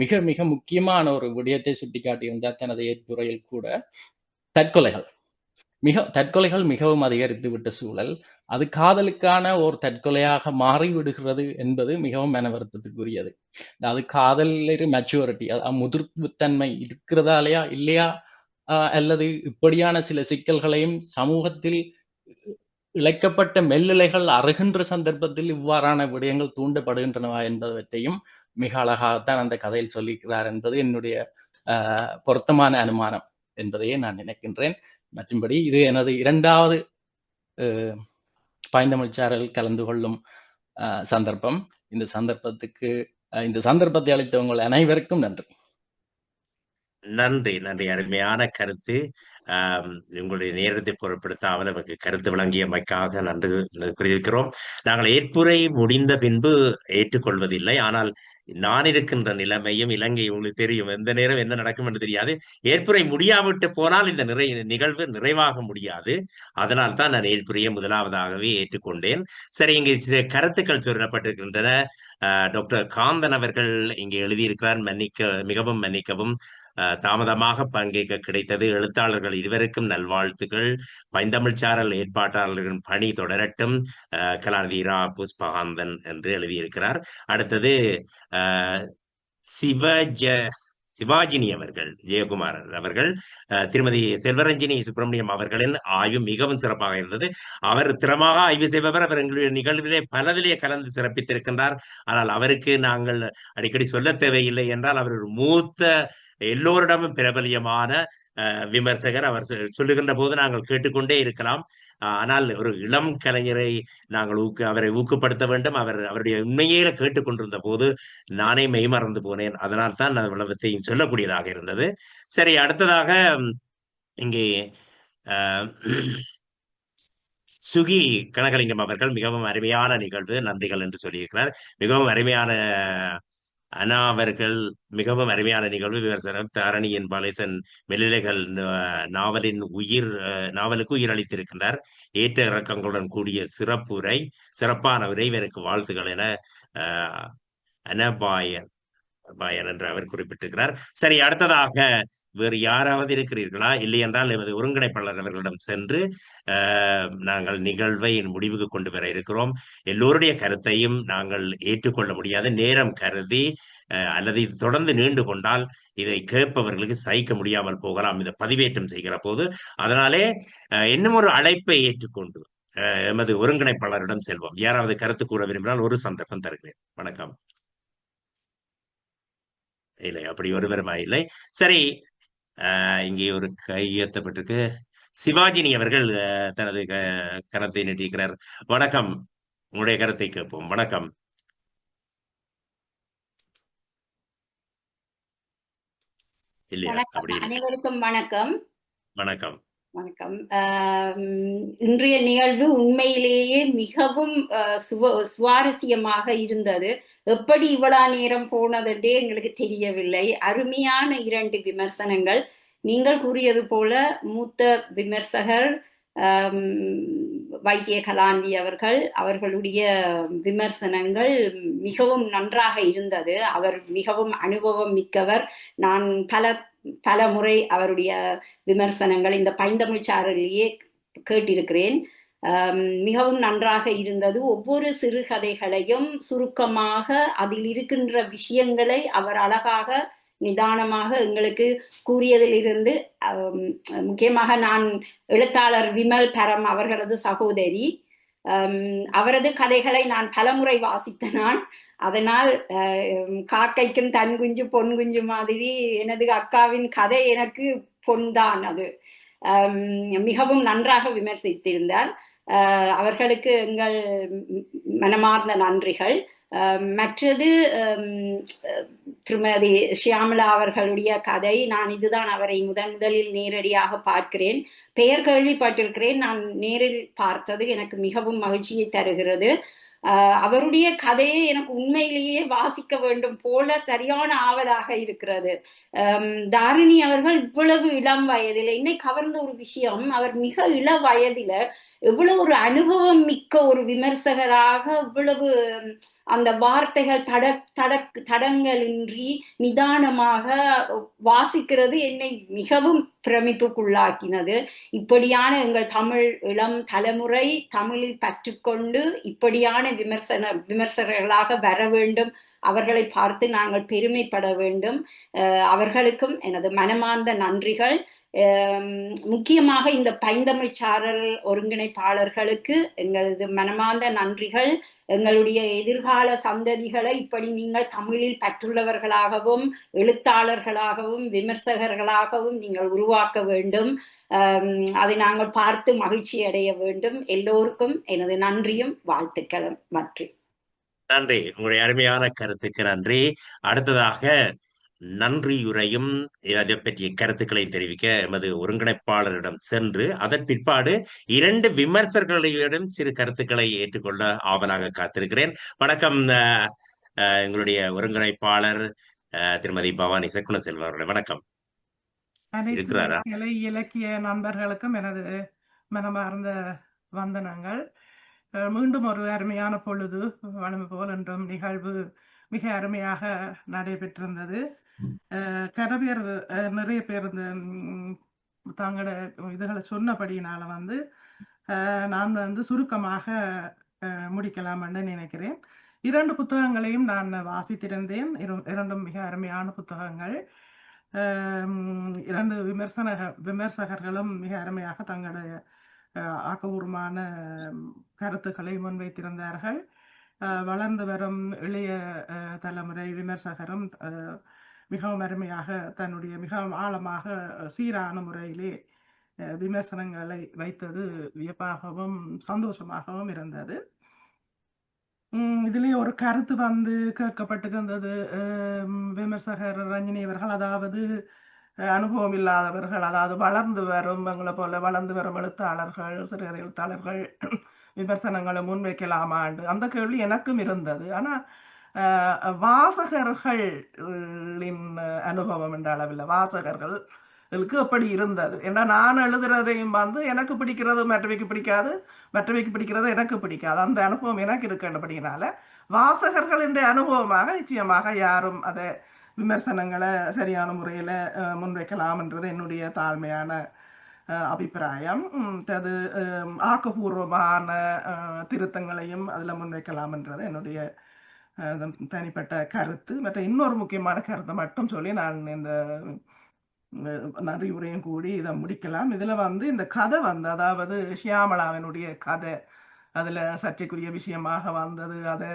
மிக மிக முக்கியமான ஒரு விடயத்தை சுட்டிக்காட்டியிருந்தார் தனது ஏற்புரையில் கூட. தற்கொலைகள் மிகவும் அதிகரித்து விட்ட சூழல், அது காதலுக்கான ஒரு தற்கொலையாக மாறிவிடுகிறது என்பது மிகவும் மன வருத்தத்துக்குரியது. அது காதலில் மெச்சூரிட்டி, முதிர்வுத்தன்மை இருக்கிறதாலையா இல்லையா, அல்லது இப்படியான சில சிக்கல்களையும் சமூகத்தில் இழைக்கப்பட்ட மெல்லிலைகள் அருகின்ற சந்தர்ப்பத்தில் இவ்வாறான விடயங்கள் தூண்டப்படுகின்றனவா என்பவற்றையும் மிக அழகாகத்தான் அந்த கதையில் சொல்லியிருக்கிறார் என்பது என்னுடைய பொருத்தமான அனுமானம் என்பதையே நான் நினைக்கின்றேன். மற்றும்படி இது எனது 2வது பைந்தமிழ்ச்சாரல் கலந்து கொள்ளும் சந்தர்ப்பம். இந்த சந்தர்ப்பத்தை அளித்த உங்கள் அனைவருக்கும் நன்றி. நன்றி, நன்றி. அருமையான கருத்து. உங்களுடைய நேரத்தை பொருட்படுத்தாமல் நமக்கு கருத்து வழங்கியமைக்காக நன்றி கூறியிருக்கிறோம். நாங்கள் ஏற்புரை முடிந்த பின்பு ஏற்றுக்கொள்வதில்லை. ஆனால் நான் இருக்கின்ற நிலைமையும் இலங்கை உங்களுக்கு தெரியும், எந்த நேரம் என்ன நடக்கும் என்று தெரியாது. ஏற்புரை முடியாவிட்டு போனால் இந்த நிகழ்வு நிறைவாக முடியாது. அதனால் தான் நான் ஏற்புரையை முதலாவதாகவே ஏற்றுக்கொண்டேன். சரி, இங்கே சில கருத்துக்கள் சொல்லப்பட்டிருக்கின்றன. டாக்டர் காந்தன் அவர்கள் இங்கே எழுதியிருக்கிறார், மிகவும் மன்னிக்கவும், தாமதமாக பங்கேற்க கிடைத்தது. எழுத்தாளர்கள் இருவருக்கும் நல்வாழ்த்துக்கள். பைந்தமிழ்ச்சாரல் ஏற்பாட்டாளர்களின் பணி தொடரட்டும். கலாநிதி இரா புஷ்பகாந்தன் என்று எழுதியிருக்கிறார். அடுத்தது சிவாஜினி அவர்கள், ஜெயக்குமார் அவர்கள், திருமதி செல்வரஞ்சினி சுப்பிரமணியம் அவர்களின் ஆய்வு மிகவும் சிறப்பாக இருந்தது. அவர் திறமாக ஆய்வு செய்பவர். அவர் எங்களுடைய நிகழ்விலே பலதிலே கலந்து சிறப்பித்திருக்கின்றார். ஆனால் அவருக்கு நாங்கள் அடிக்கடி சொல்ல தேவையில்லை என்றால் அவர் ஒரு மூத்த, எல்லோரிடமும் பிரபலியமான விமர்சகர். அவர் சொல்லுகின்ற போது நாங்கள் கேட்டுக்கொண்டே இருக்கலாம். ஆனால் ஒரு இளம் கலைஞரை நாங்கள் அவரை ஊக்கப்படுத்த வேண்டும். அவருடைய உண்மையில கேட்டுக்கொண்டிருந்த போது நானே மெய்மறந்து போனேன். அதனால் தான் நான் விளவத்தையும் சொல்லக்கூடியதாக இருந்தது. சரி, அடுத்ததாக இங்கே சுகி கனகலிங்கம் அவர்கள் மிகவும் அருமையான நிகழ்வு, நன்றிகள் என்று சொல்லியிருக்கிறார். மிகவும் அருமையான அனா அவர்கள் மிகவும் அருமையான நிகழ்வு விமர்சனம். தாரணியின் பாலேசன் மெல்லிலைகள் நாவலுக்கு உயிர் அளித்திருக்கின்றார். ஏற்ற இறக்கங்களுடன் கூடிய சிறப்பான உரை, இவருக்கு வாழ்த்துக்கள் என அனபாயன் என்று அவர் குறிப்பிட்டிருக்கிறார். சரி, அடுத்ததாக வேறு யாராவது இருக்கிறீர்களா? இல்லை என்றால் எமது ஒருங்கிணைப்பாளர் அவர்களிடம் சென்று நாங்கள் நிகழ்வை முடிவுக்கு கொண்டு வர இருக்கிறோம். எல்லோருடைய கருத்தையும் நாங்கள் ஏற்றுக்கொள்ள முடியாது, நேரம் கருதி. அல்லது இது தொடர்ந்து நீண்டு கொண்டால் இதை கேட்பவர்களுக்கு சகிக்க முடியாமல் போகலாம் இந்த பதிவேற்றம் செய்கிற போது. அதனாலே இன்னும் ஒரு அழைப்பை ஏற்றுக்கொண்டு எமது ஒருங்கிணைப்பாளரிடம் செல்வோம். யாராவது கருத்து கூற விரும்பினால் ஒரு சந்தர்ப்பம் தருகிறேன். வணக்கம். இல்லை, அப்படி ஒருவருமா இல்லை. சரி, இங்கே ஒரு கையெழுத்தப்பட்டிருக்கு. சிவாஜினி அவர்கள் தனது கரத்தை நீட்டியிருக்கிறார். வணக்கம், உங்களுடைய கருத்தை கேட்போம். வணக்கம். இல்லையா? வணக்கம், அப்படி இல்லை. அனைவருக்கும் வணக்கம். வணக்கம். வணக்கம். இன்றைய நிகழ்வு உண்மையிலேயே மிகவும் சுவாரஸ்யமாக இருந்தது. எப்படி இவ்வளவு நேரம் போனதென்றே எங்களுக்கு தெரியவில்லை. அருமையான 2 விமர்சனங்கள். நீங்கள் கூறியது போல மூத்த விமர்சகர் வைத்திய கலாநிதி அவர்களுடைய விமர்சனங்கள் மிகவும் நன்றாக இருந்தது. அவர் மிகவும் அனுபவம் மிக்கவர். நான் பல முறை அவருடைய விமர்சனங்கள் இந்த பைந்தமிழ் சாரலிலேயே கேட்டிருக்கிறேன். மிகவும் நன்றாக இருந்தது. ஒவ்வொரு சிறுகதைகளையும் சுருக்கமாக அதில் இருக்கின்ற விஷயங்களை அவர் அழகாக நிதானமாக எங்களுக்கு கூறியதிலிருந்து, முக்கியமாக நான் எழுத்தாளர் விமல் பரம் அவர்களது சகோதரி, அவரது கதைகளை நான் பலமுறை வாசித்த நான். அதனால் காக்கைக்கும் தன் குஞ்சு பொன் குஞ்சு மாதிரி எனது அக்காவின் கதை எனக்கு பொன்தான். அது மிகவும் நன்றாக விமர்சித்திருந்தார். அவர்களுக்கு எங்கள் மனமார்ந்த நன்றிகள். மற்றது திருமதி ஷியாமளா அவர்களுடைய கதை, நான் இதுதான் அவரை முதலில் நேரடியாக பார்க்கிறேன். பெயர் கேள்விப்பட்டிருக்கிறேன், நான் நேரில் பார்த்தது எனக்கு மிகவும் மகிழ்ச்சியை தருகிறது. அவருடைய கதையை எனக்கு உண்மையிலேயே வாசிக்க வேண்டும் போல சரியான ஆவலாக இருக்கிறது. தாரிணி அவர்கள் இவ்வளவு இளம் வயதில் என்னை கவர்ந்த ஒரு விஷயம், அவர் மிக இள வயதில எவ்வளவு ஒரு அனுபவம் மிக்க ஒரு விமர்சகராக இவ்வளவு அந்த வார்த்தைகள் தடங்களின்றி நிதானமாக வாசிக்கிறது என்னை மிகவும் பிரமிப்புக்குள்ளாக்கினது. இப்படியான எங்கள் தமிழ் இளம் தலைமுறை தமிழில் பற்றுக்கொண்டு இப்படியான விமர்சகர்களாக வர வேண்டும். அவர்களை பார்த்து நாங்கள் பெருமைப்பட வேண்டும். அவர்களுக்கும் எனது மனமார்ந்த நன்றிகள். முக்கியமாக இந்த பைந்தமிழ் சாரல் ஒருங்கிணைப்பாளர்களுக்கு எங்களது மனமார்ந்த நன்றிகள். எங்களுடைய எதிர்கால சந்ததிகளை இப்படி நீங்கள் தமிழில் பற்றுள்ளவர்களாகவும் எழுத்தாளர்களாகவும் விமர்சகர்களாகவும் நீங்கள் உருவாக்க வேண்டும். அதை நாங்கள் பார்த்து மகிழ்ச்சி அடைய வேண்டும். எல்லோருக்கும் எனது நன்றியும் வாழ்த்துக்களும். நன்றி. உங்களுடைய அருமையான கருத்துக்கு நன்றி. அடுத்ததாக நன்றியுரையும் அதை பற்றிய கருத்துக்களை தெரிவிக்க எமது ஒருங்கிணைப்பாளரிடம் சென்று அதன் பிற்பாடு 2 விமர்சகர்களிடம் சிறு கருத்துக்களை ஏற்றுக்கொள்ள ஆவலாக காத்திருக்கிறேன். வணக்கம் எங்களுடைய ஒருங்கிணைப்பாளர் திருமதி பவானி சக்குணசெல்வம் அவர்களே, வணக்கம். இருக்கிறாரா? இலக்கிய நண்பர்களுக்கும் எனது மனமார்ந்த வந்தனங்கள். மீண்டும் ஒரு அருமையான பொழுது வளமை போல் என்றும் நிகழ்வு மிக அருமையாக நடைபெற்றிருந்தது. கனவியர் நிறைய பேர் இந்த தாங்களோட இதுகளை சொன்னபடியினால நான் சுருக்கமாக முடிக்கலாம்னு நினைக்கிறேன். 2 புத்தகங்களையும் நான் வாசித்திருந்தேன். 2ம் மிக அருமையான புத்தகங்கள். 2 விமர்சகர்களும் மிக அருமையாக தங்களுடைய ஆக்கபூர்வமான கருத்துக்களை முன்வைத்திருந்தார்கள். வளர்ந்து வரும் இளைய தலைமுறை விமர்சகரும் மிகவும் அருமையாக தன்னுடைய மிகவும் ஆழமாக சீரான முறையிலே விமர்சனங்களை வைத்தது வியப்பாகவும் சந்தோஷமாகவும் இருந்தது. இதிலே ஒரு கருத்து கேட்கப்பட்டிருந்தது. விமர்சகர் ரஞ்சினி அவர்கள், அதாவது அனுபவம் இல்லாதவர்கள், அதாவது வளர்ந்து வரும் எங்களை போல வளர்ந்து வரும் எழுத்தாளர்கள், சிறுகதை எழுத்தாளர்கள் விமர்சனங்களை முன்வைக்கலாமாண்டு அந்த கேள்வி எனக்கும் இருந்தது. ஆனா வாசகர்களின் அனுபவம் என்ற அளவில் வாசகர்களுக்கு அப்படி இருந்தது. ஏன்னா நான் எழுதுறதையும் எனக்கு பிடிக்கிறது மற்றவைக்கு பிடிக்காது, மற்றவைக்கு பிடிக்கிறது எனக்கு பிடிக்காது. அந்த அனுபவம் எனக்கு இருக்கின்றபடினால வாசகர்களின் அனுபவமாக நிச்சயமாக யாரும் அதை விமர்சனங்களை சரியான முறையில் முன்வைக்கலாம் என்றது என்னுடைய தாழ்மையான அபிப்பிராயம். அது ஆக்கப்பூர்வமான திருத்தங்களையும் அதில் முன்வைக்கலாம் என்றது என்னுடைய தனிப்பட்ட கருத்து. மற்ற இன்னொரு முக்கியமான கருத்தை மட்டும் சொல்லி நான் இந்த நன்றி உரையும் கூடி இதை முடிக்கலாம். இதில் இந்த கதை அதாவது ஷியாமளாவினுடைய கதை அதில் சர்ச்சைக்குரிய விஷயமாக வந்தது. அதை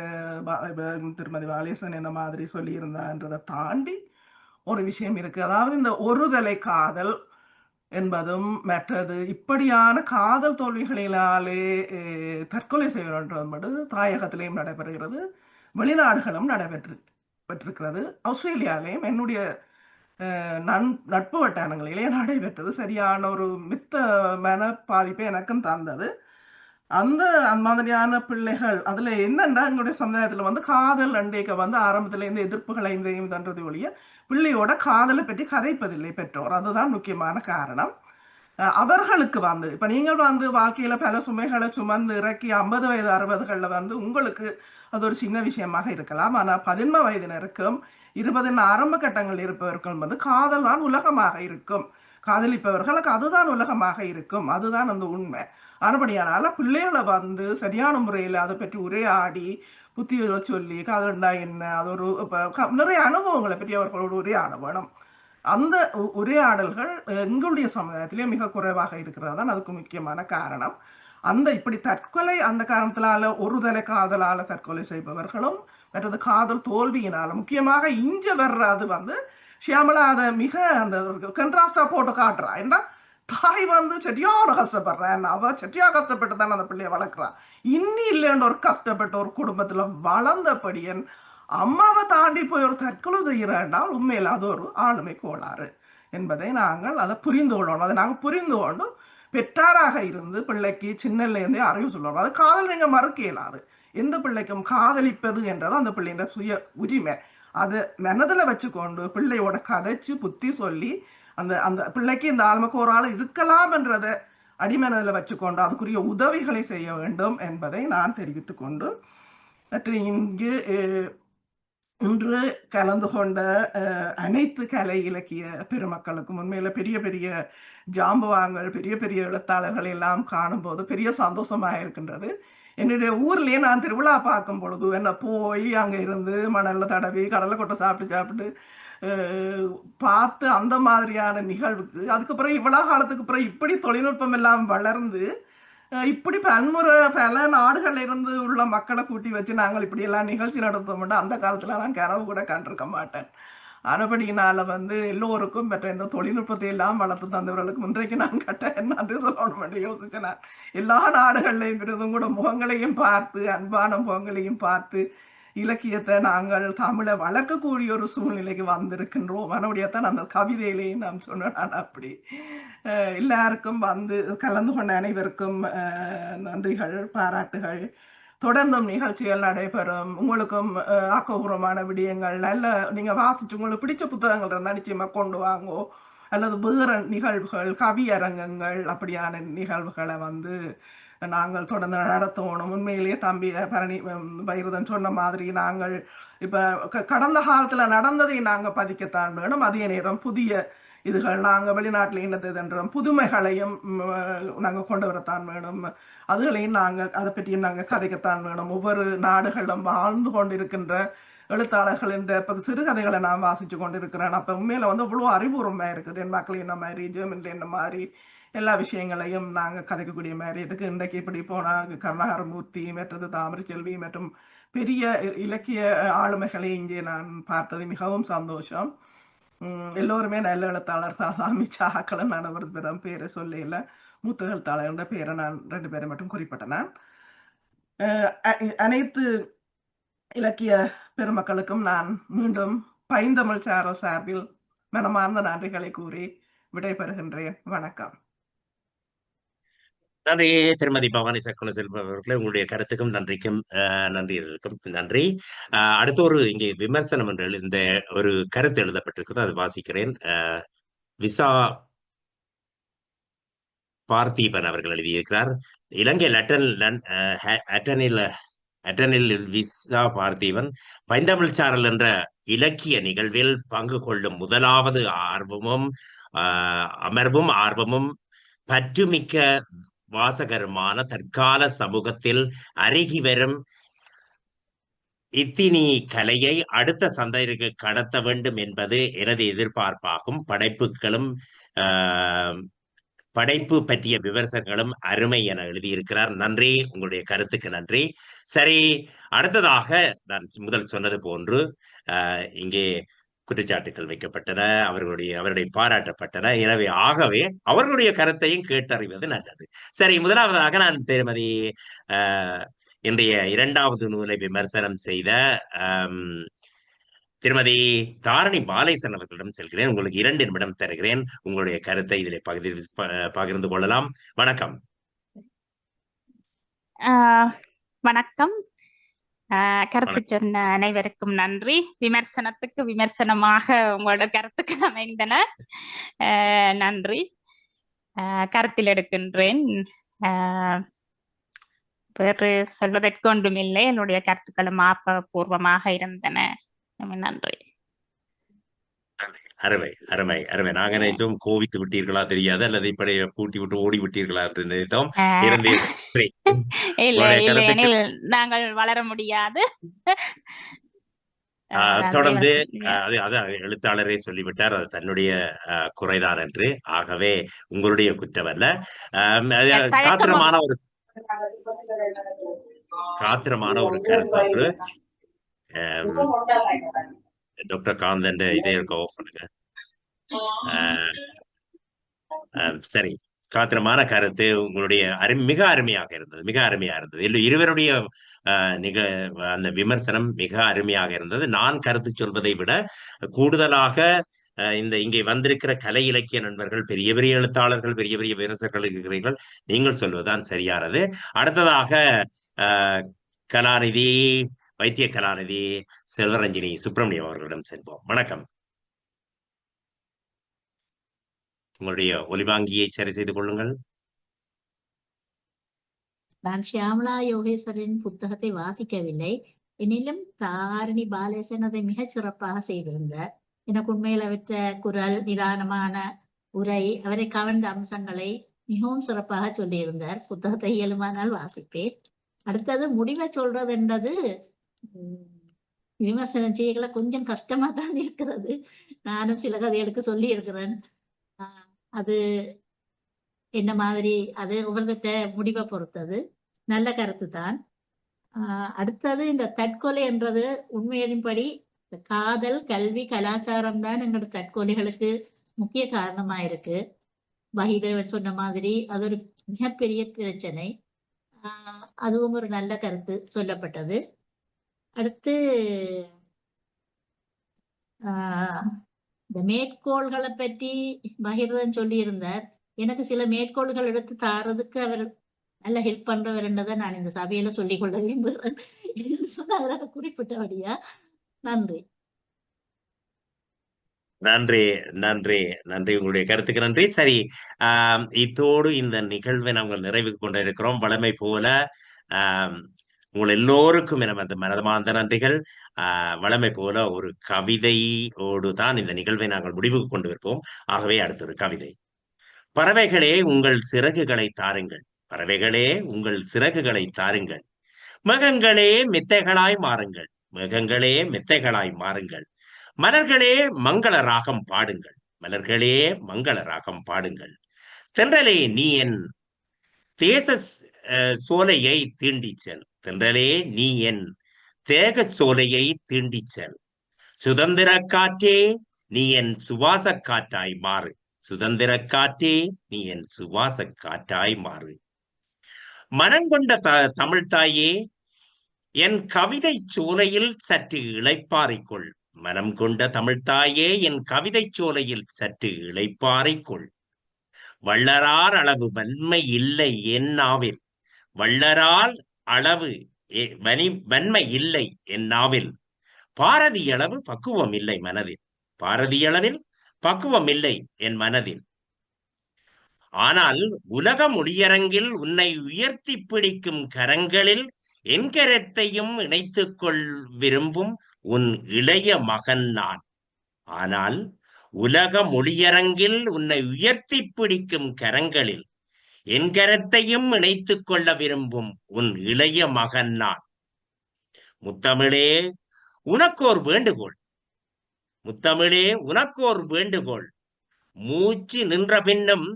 திருமதி வாலேசன் என்ன மாதிரி சொல்லியிருந்தான்றதை தாண்டி ஒரு விஷயம் இருக்கு. அதாவது இந்த ஒருதலை காதல் என்பதும் மற்றது இப்படியான காதல் தோல்விகளினாலே தற்கொலை செய்வது தாயகத்திலேயும் நடைபெறுகிறது, வெளிநாடுகளும் நடைபெற்றிருக்கிறது. ஆஸ்திரேலியாவிலேயும் என்னுடைய நட்பு வட்டாரங்களிலே நடைபெற்றது. சரியான ஒரு மித்த மன பாதிப்பை எனக்கும் தந்தது. அந்த மாதிரியான பிள்ளைகள் அதுல என்னன்னா எங்களுடைய சமுதாயத்துல வந்து காதல் அண்டைக்க வந்து ஆரம்பத்துல இருந்து எதிர்ப்புகளை தன்றது ஒழிய பிள்ளையோட காதலை பற்றி கதைப்பதில்லை பெற்றோர். அதுதான் முக்கியமான காரணம். அவர்களுக்கு வந்து இப்ப நீங்கள் வந்து வாழ்க்கையில பல சுமைகளை சுமந்து இறக்கி 50 வயது 60கள்ல வந்து உங்களுக்கு அது ஒரு சின்ன விஷயமாக இருக்கலாம். ஆனா 11 வயதினருக்கும் 20 ஆரம்ப கட்டங்கள் இருப்பவர்கள் வந்து காதல் தான் உலகமாக இருக்கும். காதலிப்பவர்களுக்கு அதுதான் உலகமாக இருக்கும். அதுதான் அந்த உண்மை. ஆனபடியானால பிள்ளைகளை வந்து சரியான முறையில் அதை பற்றி உரையாடி புத்திகளை சொல்லி காதல்னா என்ன அது ஒரு நிறைய அனுபவங்களை பற்றி அவர்களோடு உரையாட வேணும். அந்த உரையாடல்கள் எங்களுடைய சமுதாயத்திலே மிக குறைவாக இருக்கிறது தான் அதுக்கு முக்கியமான காரணம். அந்த இப்படி தற்கொலை அந்த காரணத்தினால ஒருதலை காதலால தற்கொலை செய்பவர்களும் மற்றது காதல் தோல்வியினால முக்கியமாக இஞ்ச வர்றது வந்து ஷியாமலா அதை மிக அந்த கன்ட்ராஸ்டா போட்டு காட்டுறா. ஏன்னா தாய் வந்து செட்டியான கஷ்டப்படுறேன், அவ செட்டியா கஷ்டப்பட்டு தானே அந்த பிள்ளைய வளர்க்குறான். இன்னி இல்லைன்ற ஒரு கஷ்டப்பட்ட ஒரு குடும்பத்துல வளர்ந்தபடியன் அம்மாவை தாண்டி போய் ஒரு தற்கொலை செய்கிறாண்டால் உண்மையில் அது ஒரு ஆளுமை கோளாறு என்பதை நாங்கள் அதை புரிந்து கொள்ளணும். அதை நாங்கள் புரிந்து கொண்டு பெற்றாராக இருந்து பிள்ளைக்கு சின்னலேருந்தே அறிவு சொல்லணும். அது காதல் நீங்க மறுக்க இயலாது. எந்த பிள்ளைக்கும் காதலிப்பது என்றது அந்த பிள்ளையோட சுய உரிமை. அதை மனதில் வச்சுக்கொண்டு பிள்ளையோட கதைச்சு புத்தி சொல்லி அந்த அந்த பிள்ளைக்கு இந்த ஆளுமைக்கு ஒரு ஆள் இருக்கலாம் என்றதை அடிமனதில் வச்சுக்கொண்டு அதுக்குரிய உதவிகளை செய்ய வேண்டும் என்பதை நான் தெரிவித்துக் கொண்டு இங்கு இன்று கலந்து கொண்ட அனைத்து கலை இலக்கிய பெருமக்களுக்கும் உண்மையில பெரிய பெரிய ஜாம்பவான்கள் பெரிய பெரிய எழுத்தாளர்கள் எல்லாம் காணும்போது பெரிய சந்தோஷமாக இருக்கின்றது. என்னுடைய ஊர்லயே நான் திருவிழா பார்க்கும் பொழுது என்ன போய் அங்க இருந்து மணல்ல தடவி கடலை கொட்டை சாப்பிட்டு பார்த்து அந்த மாதிரியான நிகழ்வுக்கு அதுக்கப்புறம் இவ்வளவு காலத்துக்கு அப்புறம் இப்படி தொழில்நுட்பம் எல்லாம் வளர்ந்து இப்படி பல நாடுகள்ல இருந்து உள்ள மக்களை கூட்டி வச்சு நாங்கள் இப்படி எல்லாம் நிகழ்ச்சி நடத்தோம்னா அந்த காலத்துல நான் கனவு கூட கண்டிருக்க மாட்டேன். ஆனபடியினால வந்து எல்லோருக்கும் பெற்ற இந்த தொழில்நுட்பத்தை எல்லாம் வளர்த்து தந்தவர்களுக்கு இன்றைக்கு நான் நன்றி சொல்லணும் என்று யோசிச்சேன். நான் எல்லா நாடுகள்லையும் இருந்தும் கூட முகங்களையும் பார்த்து அன்பான முகங்களையும் பார்த்து இலக்கியத்தை நாங்கள் தமிழை வளர்க்கக்கூடிய ஒரு சூழ்நிலைக்கு வந்திருக்கின்றோம். மறுபடியத்தான் அந்த கவிதையிலையும் நான் சொன்னேன். அப்படி எல்லாருக்கும் வந்து கலந்து கொண்ட அனைவருக்கும் நன்றிகள் பாராட்டுகள். தொடர்ந்தும் நிகழ்ச்சிகள் நடைபெறும். உங்களுக்கும் ஆக்கப்பூர்வமான விடயங்கள் நல்ல நீங்க வாசிச்சு உங்களுக்கு பிடிச்ச புத்தகங்கள் இருந்தா நிச்சயமா கொண்டு வாங்கோ. அல்லது வேற நிகழ்வுகள் கவியரங்கங்கள் அப்படியான நிகழ்வுகளை வந்து நாங்கள் தொடர்ந்து நடத்தணும். உண்மையிலேயே தம்பி பரணி பைரதன் சொன்ன மாதிரி நாங்கள் இப்ப கடந்த காலத்துல நடந்ததை நாங்க பதிக்கத்தான் வேணும். அதே நேரம் புதிய இதுகள் நாங்கள் வெளிநாட்டில் இனத்தென்றோம் புதுமைகளையும் நாங்கள் கொண்டு வரத்தான் வேணும். அதுகளையும் நாங்கள் அதை பற்றியும் நாங்கள் கதைக்கத்தான் வேணும். ஒவ்வொரு நாடுகளும் வாழ்ந்து கொண்டிருக்கின்ற எழுத்தாளர்கள் என்ற சிறுகதைகளை நான் வாசிச்சு கொண்டிருக்கிறேன். அப்போ உண்மையில வந்து அவ்வளோ அறிவுரிமையாக இருக்குது. என் மக்கள் என்ன மாதிரி ஜெர்மனில் என்ன மாதிரி எல்லா விஷயங்களையும் நாங்கள் கதைக்கக்கூடிய மாதிரி இருக்கு. இன்றைக்கு இப்படி போனால் கருணாகரமூர்த்தி மற்றது தாமரை செல்வி மற்றும் பெரிய இலக்கிய ஆளுமைகளை இங்கே நான் பார்த்தது மிகவும் சந்தோஷம். எல்லோருமே நல்ல எழுத்தாளர்கள் அமித்ஷாக்களும் நான் ஒரு பேரை சொல்லல. மூத்த எழுத்தாளர்களோட பேரை நான் 2 பேரை மட்டும் குறிப்பிட்டேன். நான் அனைத்து இலக்கிய பெருமக்களுக்கும் நான் மீண்டும் பைந்தமிழ் சார்பில் மனமார்ந்த நன்றிகளை கூறி விடைபெறுகின்றேன். வணக்கம். நன்றி திருமதி பவானி சக்குன செல்வம் அவர்களே. உங்களுடைய கருத்துக்கும் நன்றிக்கும் நன்றி. அடுத்த ஒரு இங்கே விமர்சனம் என்று இந்த ஒரு கருத்து எழுதப்பட்டிருக்கிறது, அது வாசிக்கிறேன். விசா பார்த்தீபன் அவர்கள் எழுதியிருக்கிறார். இலங்கையில் அட்டனில் விசா பார்த்தீபன் பைந்தமிழ் சாரல் என்ற இலக்கிய நிகழ்வில் பங்கு கொள்ளும் முதலாவது அமர்வும் ஆர்வமும் பற்றுமிக்க வாசகருமான தற்கால சமூகத்தில் அருகி வரும் இத்தினி கலையை அடுத்த சந்தைக்கு கடத்த வேண்டும் என்பது எனது எதிர்பார்ப்பாகும். படைப்பு பற்றிய விமர்சனங்களும் அருமை என எழுதியிருக்கிறார். நன்றி, உங்களுடைய கருத்துக்கு நன்றி. சரி, அடுத்ததாக நான் முதல் சொன்னது போன்று இங்கே குற்றச்சாட்டுகள் வைக்கப்பட்டன, அவருடைய பாராட்டப்பட்டன. எனவே ஆகவே அவர்களுடைய கருத்தையும் கேட்டறிவது நல்லது. சரி, முதலாவதாக நான் திருமதி இன்றைய 2வது நூலை விமர்சனம் செய்த திருமதி தாரணி பாலேசன் அவர்களிடம் செல்கிறேன். உங்களுக்கு 2 நிமிடம் தருகிறேன். உங்களுடைய கருத்தை இதிலே பகிர்ந்து கொள்ளலாம். வணக்கம். வணக்கம். கருத்து சொன்ன அனைவருக்கும் நன்றி. விமர்சனத்துக்கு விமர்சனமாக உங்களோட கருத்துக்கள் அமைந்தன. நன்றி. கருத்தில் எடுக்கின்றேன். வேறு சொல்வதற்கு ஒன்றுமில்லை. என்னுடைய கருத்துக்களும் ஆக்கப்பூர்வமாக இருந்தன. நன்றி. அருமை அருமை அருமை. நாங்க நினைத்தோம் கோவித்து விட்டீர்களா தெரியாது, அல்லது இப்படி பூட்டி விட்டு ஓடி விட்டீர்களா என்று நினைத்தோம். நாங்கள் வளர முடியாது. தொடர்ந்து எழுத்தாளரே சொல்லிவிட்டார், அது தன்னுடைய குறைதான் என்று. ஆகவே உங்களுடைய குற்றமல்ல. காத்திரமான ஒரு கருத்தொன்று டாக்டர் காந்தன் இதே ஆஃப் பண்ணுங்க. சரி, காத்திரமான கருத்து உங்களுடைய மிக அருமையாக இருந்தது, மிக அருமையாக இருந்தது. இருவருடைய அந்த விமர்சனம் மிக அருமையாக இருந்தது. நான் கருத்து சொல்வதை விட கூடுதலாக இங்கே வந்திருக்கிற கலை இலக்கிய நண்பர்கள், பெரிய பெரிய எழுத்தாளர்கள், பெரிய பெரிய விமர்சகர்கள் இருக்கிறீர்கள். நீங்கள் சொல்வதுதான் சரியானது. அடுத்ததாக கலாநிதி வைத்திய கலாநிதி செல்வரஞ்சினி சுப்பிரமணியம் அவர்களிடம் செல்வோம். வணக்கம். உங்களுடைய ஒலிவாங்கியை சரி செய்து கொள்ளுங்கள். நான் ஷியாமளா யோகேஸ்வரின் புத்தகத்தை வாசிக்கவில்லை. எனினும் தாரணி பாலேசன் அதை மிகச் சிறப்பாக செய்திருந்தார். எனக்கு உண்மையில் அவற்ற குரல், நிதானமான உரை, அவரை கவர்ந்த அம்சங்களை மிகவும் சிறப்பாக சொல்லியிருந்தார். புத்தகத்தை இயலுமானால் வாசிப்பேன். அடுத்தது முடிவை சொல்றது என்றது விமர்சனம் செய்யல கொஞ்சம் கஷ்டமா தான் இருக்கிறது. நானும் சில கதைகளுக்கு சொல்லி இருக்கிறேன். அது என்ன மாதிரி, அது ஒவ்வொருத்த முடிவை பொறுத்தது. நல்ல கருத்து தான். அடுத்தது இந்த தற்கொலை என்றது உண்மையின்படி காதல், கல்வி, கலாச்சாரம் தான் எங்களோட தற்கொலைகளுக்கு முக்கிய காரணமா இருக்கு. வஹிதேவன் சொன்ன மாதிரி அது ஒரு மிகப்பெரிய பிரச்சனை. அதுவும் ஒரு நல்ல கருத்து சொல்லப்பட்டது. அடுத்து இந்த மேற்கோள்களை பற்றி பகிர்தன் சொல்லி இருந்தார். எனக்கு சில மேற்கோள்கள் எடுத்து தாரதுக்கு அவர் நல்ல ஹெல்ப் பண்றவர் என்றதை நான் இந்த சபையில சொல்லிக் கொள்ள விரும்புகிறேன். சொன்னாங்க குறிப்பிட்டபடியா. நன்றி. நன்றி நன்றி நன்றி. உங்களுடைய கருத்துக்கு நன்றி. சரி, இத்தோடு இந்த நிகழ்வை நாங்கள் நிறைவுக்கு கொண்டு இருக்கிறோம். வழமை போல உங்கள் எல்லோருக்கும் எனது மனமார்ந்த நன்றிகள். வழமை போல ஒரு கவிதையோடு தான் இந்த நிகழ்வை நாங்கள் முடிவுக்கு கொண்டு வைப்போம். ஆகவே அடுத்தது கவிதை. பறவைகளே உங்கள் சிறகுகளை தாருங்கள், பறவைகளே உங்கள் சிறகுகளை தாருங்கள், மேகங்களே மெத்தைகளாய் மாறுங்கள், மேகங்களே மெத்தைகளாய் மாறுங்கள், மலர்களே மங்கள ராகம் பாடுங்கள், மலர்களே மங்கள ராகம் பாடுங்கள், தென்றலே நீ என் தேச சோலையை தீண்டிச் செல், தென்றலே நீ என் தேக சோலையை தீண்டிச் செல், சுதந்திர காற்றே நீ என் சுவாச காற்றாய் மாறு, சுதந்திர காற்றே நீ என் சுவாச காற்றாய் மாறு, மனங்கொண்ட தமிழ் தாயே என் கவிதை சோலையில் சற்று இளைப்பாறிக்கொள், மனம் கொண்ட தமிழ்த்தாயே என் கவிதை சோலையில் சற்று இளைப்பாறிக்கொள், வள்ளரார் அளவு வன்மை இல்லை என் நாவில், வள்ளரால் அளவு வன்மை இல்லை என் நாவில், பாரதி அளவு பக்குவம் இல்லை மனதில், பாரதி அளவில் பக்குவம் இல்லை என் மனதில், ஆனால் உலக மொழியரங்கில் உன்னை உயர்த்தி பிடிக்கும் கரங்களில் என் கரத்தையும் இணைத்துக் கொள் விரும்பும் உன் இளைய மகன் நான், ஆனால் உலக மொழியரங்கில் உன்னை உயர்த்தி பிடிக்கும் கரங்களில் என் கரத்தையும் இணைத்துக் கொள்ள விரும்பும் உன் இளைய மகன் நான். முத்தமிழே உனக்கோர் வேண்டுகோள், முத்தமிழே உனக்கோர் வேண்டுகோள், மூச்சு நின்ற பின்னும்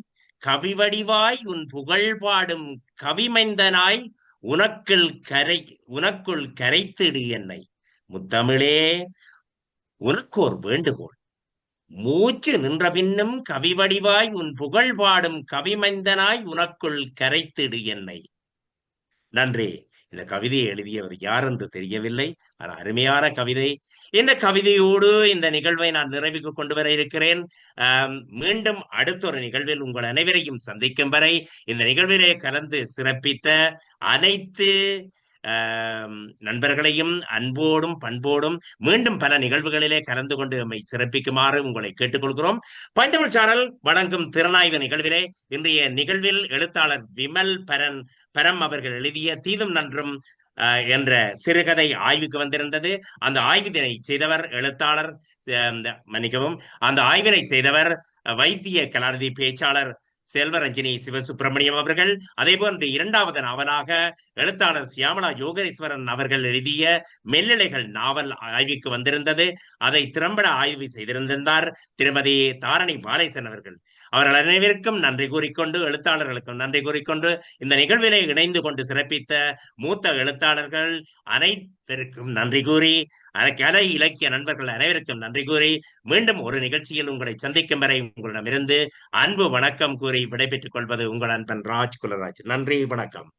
கவிவடிவாய் உன் புகழ் பாடும் கவிமைந்தனாய் உனக்குள் கரைத்திடு என்னை, முத்தமிழே உனக்கோர் வேண்டுகோள், மூச்சு நின்ற பின்னும் கவிவடிவாய் உன் புகழ் பாடும் கவிமைந்தனாய் உனக்குள் கரைத்திடு என்னை. நன்றி. இந்த கவிதையை எழுதியவர் யார் என்று தெரியவில்லை. ஆனால் அருமையான கவிதை. இந்த கவிதையோடு இந்த நிகழ்வை நான் நிறைவுக்கு கொண்டு வர இருக்கிறேன். மீண்டும் அடுத்த ஒரு நிகழ்வில் உங்கள் அனைவரையும் சந்திக்கும் வரை இந்த நிகழ்விலே கலந்து சிறப்பித்த அனைத்து நண்பர்களையும் அன்போடும் பண்போடும் மீண்டும் பல நிகழ்வுகளிலே கலந்து கொண்டு நம்மை சிறப்பிக்குமாறு உங்களை கேட்டுக்கொள்கிறோம். பைந்தமிழ் சேனல் வழங்கும் திறனாய்வு நிகழ்விலே இன்றைய நிகழ்வில் எழுத்தாளர் விமல் பரம் அவர்கள் எழுதிய தீதும் நன்றும் என்ற சிறுகதை ஆய்வுக்கு வந்திருந்தது. அந்த ஆய்வினை செய்தவர் எழுத்தாளர் மன்னிக்கவும், அந்த ஆய்வினை செய்தவர் வைத்திய கலாநிதி பேச்சாளர் செல்வரஞ்சினி சிவசுப்பிரமணியம் அவர்கள். அதே போன்று இரண்டாவது நாவலாக எழுத்தாளர் சியாமலா யோகேஸ்வரன் அவர்கள் எழுதிய மெல்லிலைகள் நாவல் ஆய்வுக்கு வந்திருந்தது. அதை திறம்பட ஆய்வு செய்திருந்தார் திருமதி தாரணி பாலேசன் அவர்கள். அவர்கள் அனைவருக்கும் நன்றி கூறிக்கொண்டு, எழுத்தாளர்களுக்கும் நன்றி கூறிக்கொண்டு, இந்த நிகழ்வினை இணைந்து கொண்டு சிறப்பித்த மூத்த எழுத்தாளர்கள் அனைவருக்கும் நன்றி கூறி, கலை இலக்கிய நண்பர்கள் அனைவருக்கும் நன்றி கூறி, மீண்டும் ஒரு நிகழ்ச்சியில் உங்களை சந்திக்கும் வரை உங்களிடமிருந்து அன்பு வணக்கம் கூறி விடைபெற்றுக் கொள்வது உங்கள் அன்பன் ராஜ் குலராஜ். நன்றி, வணக்கம்.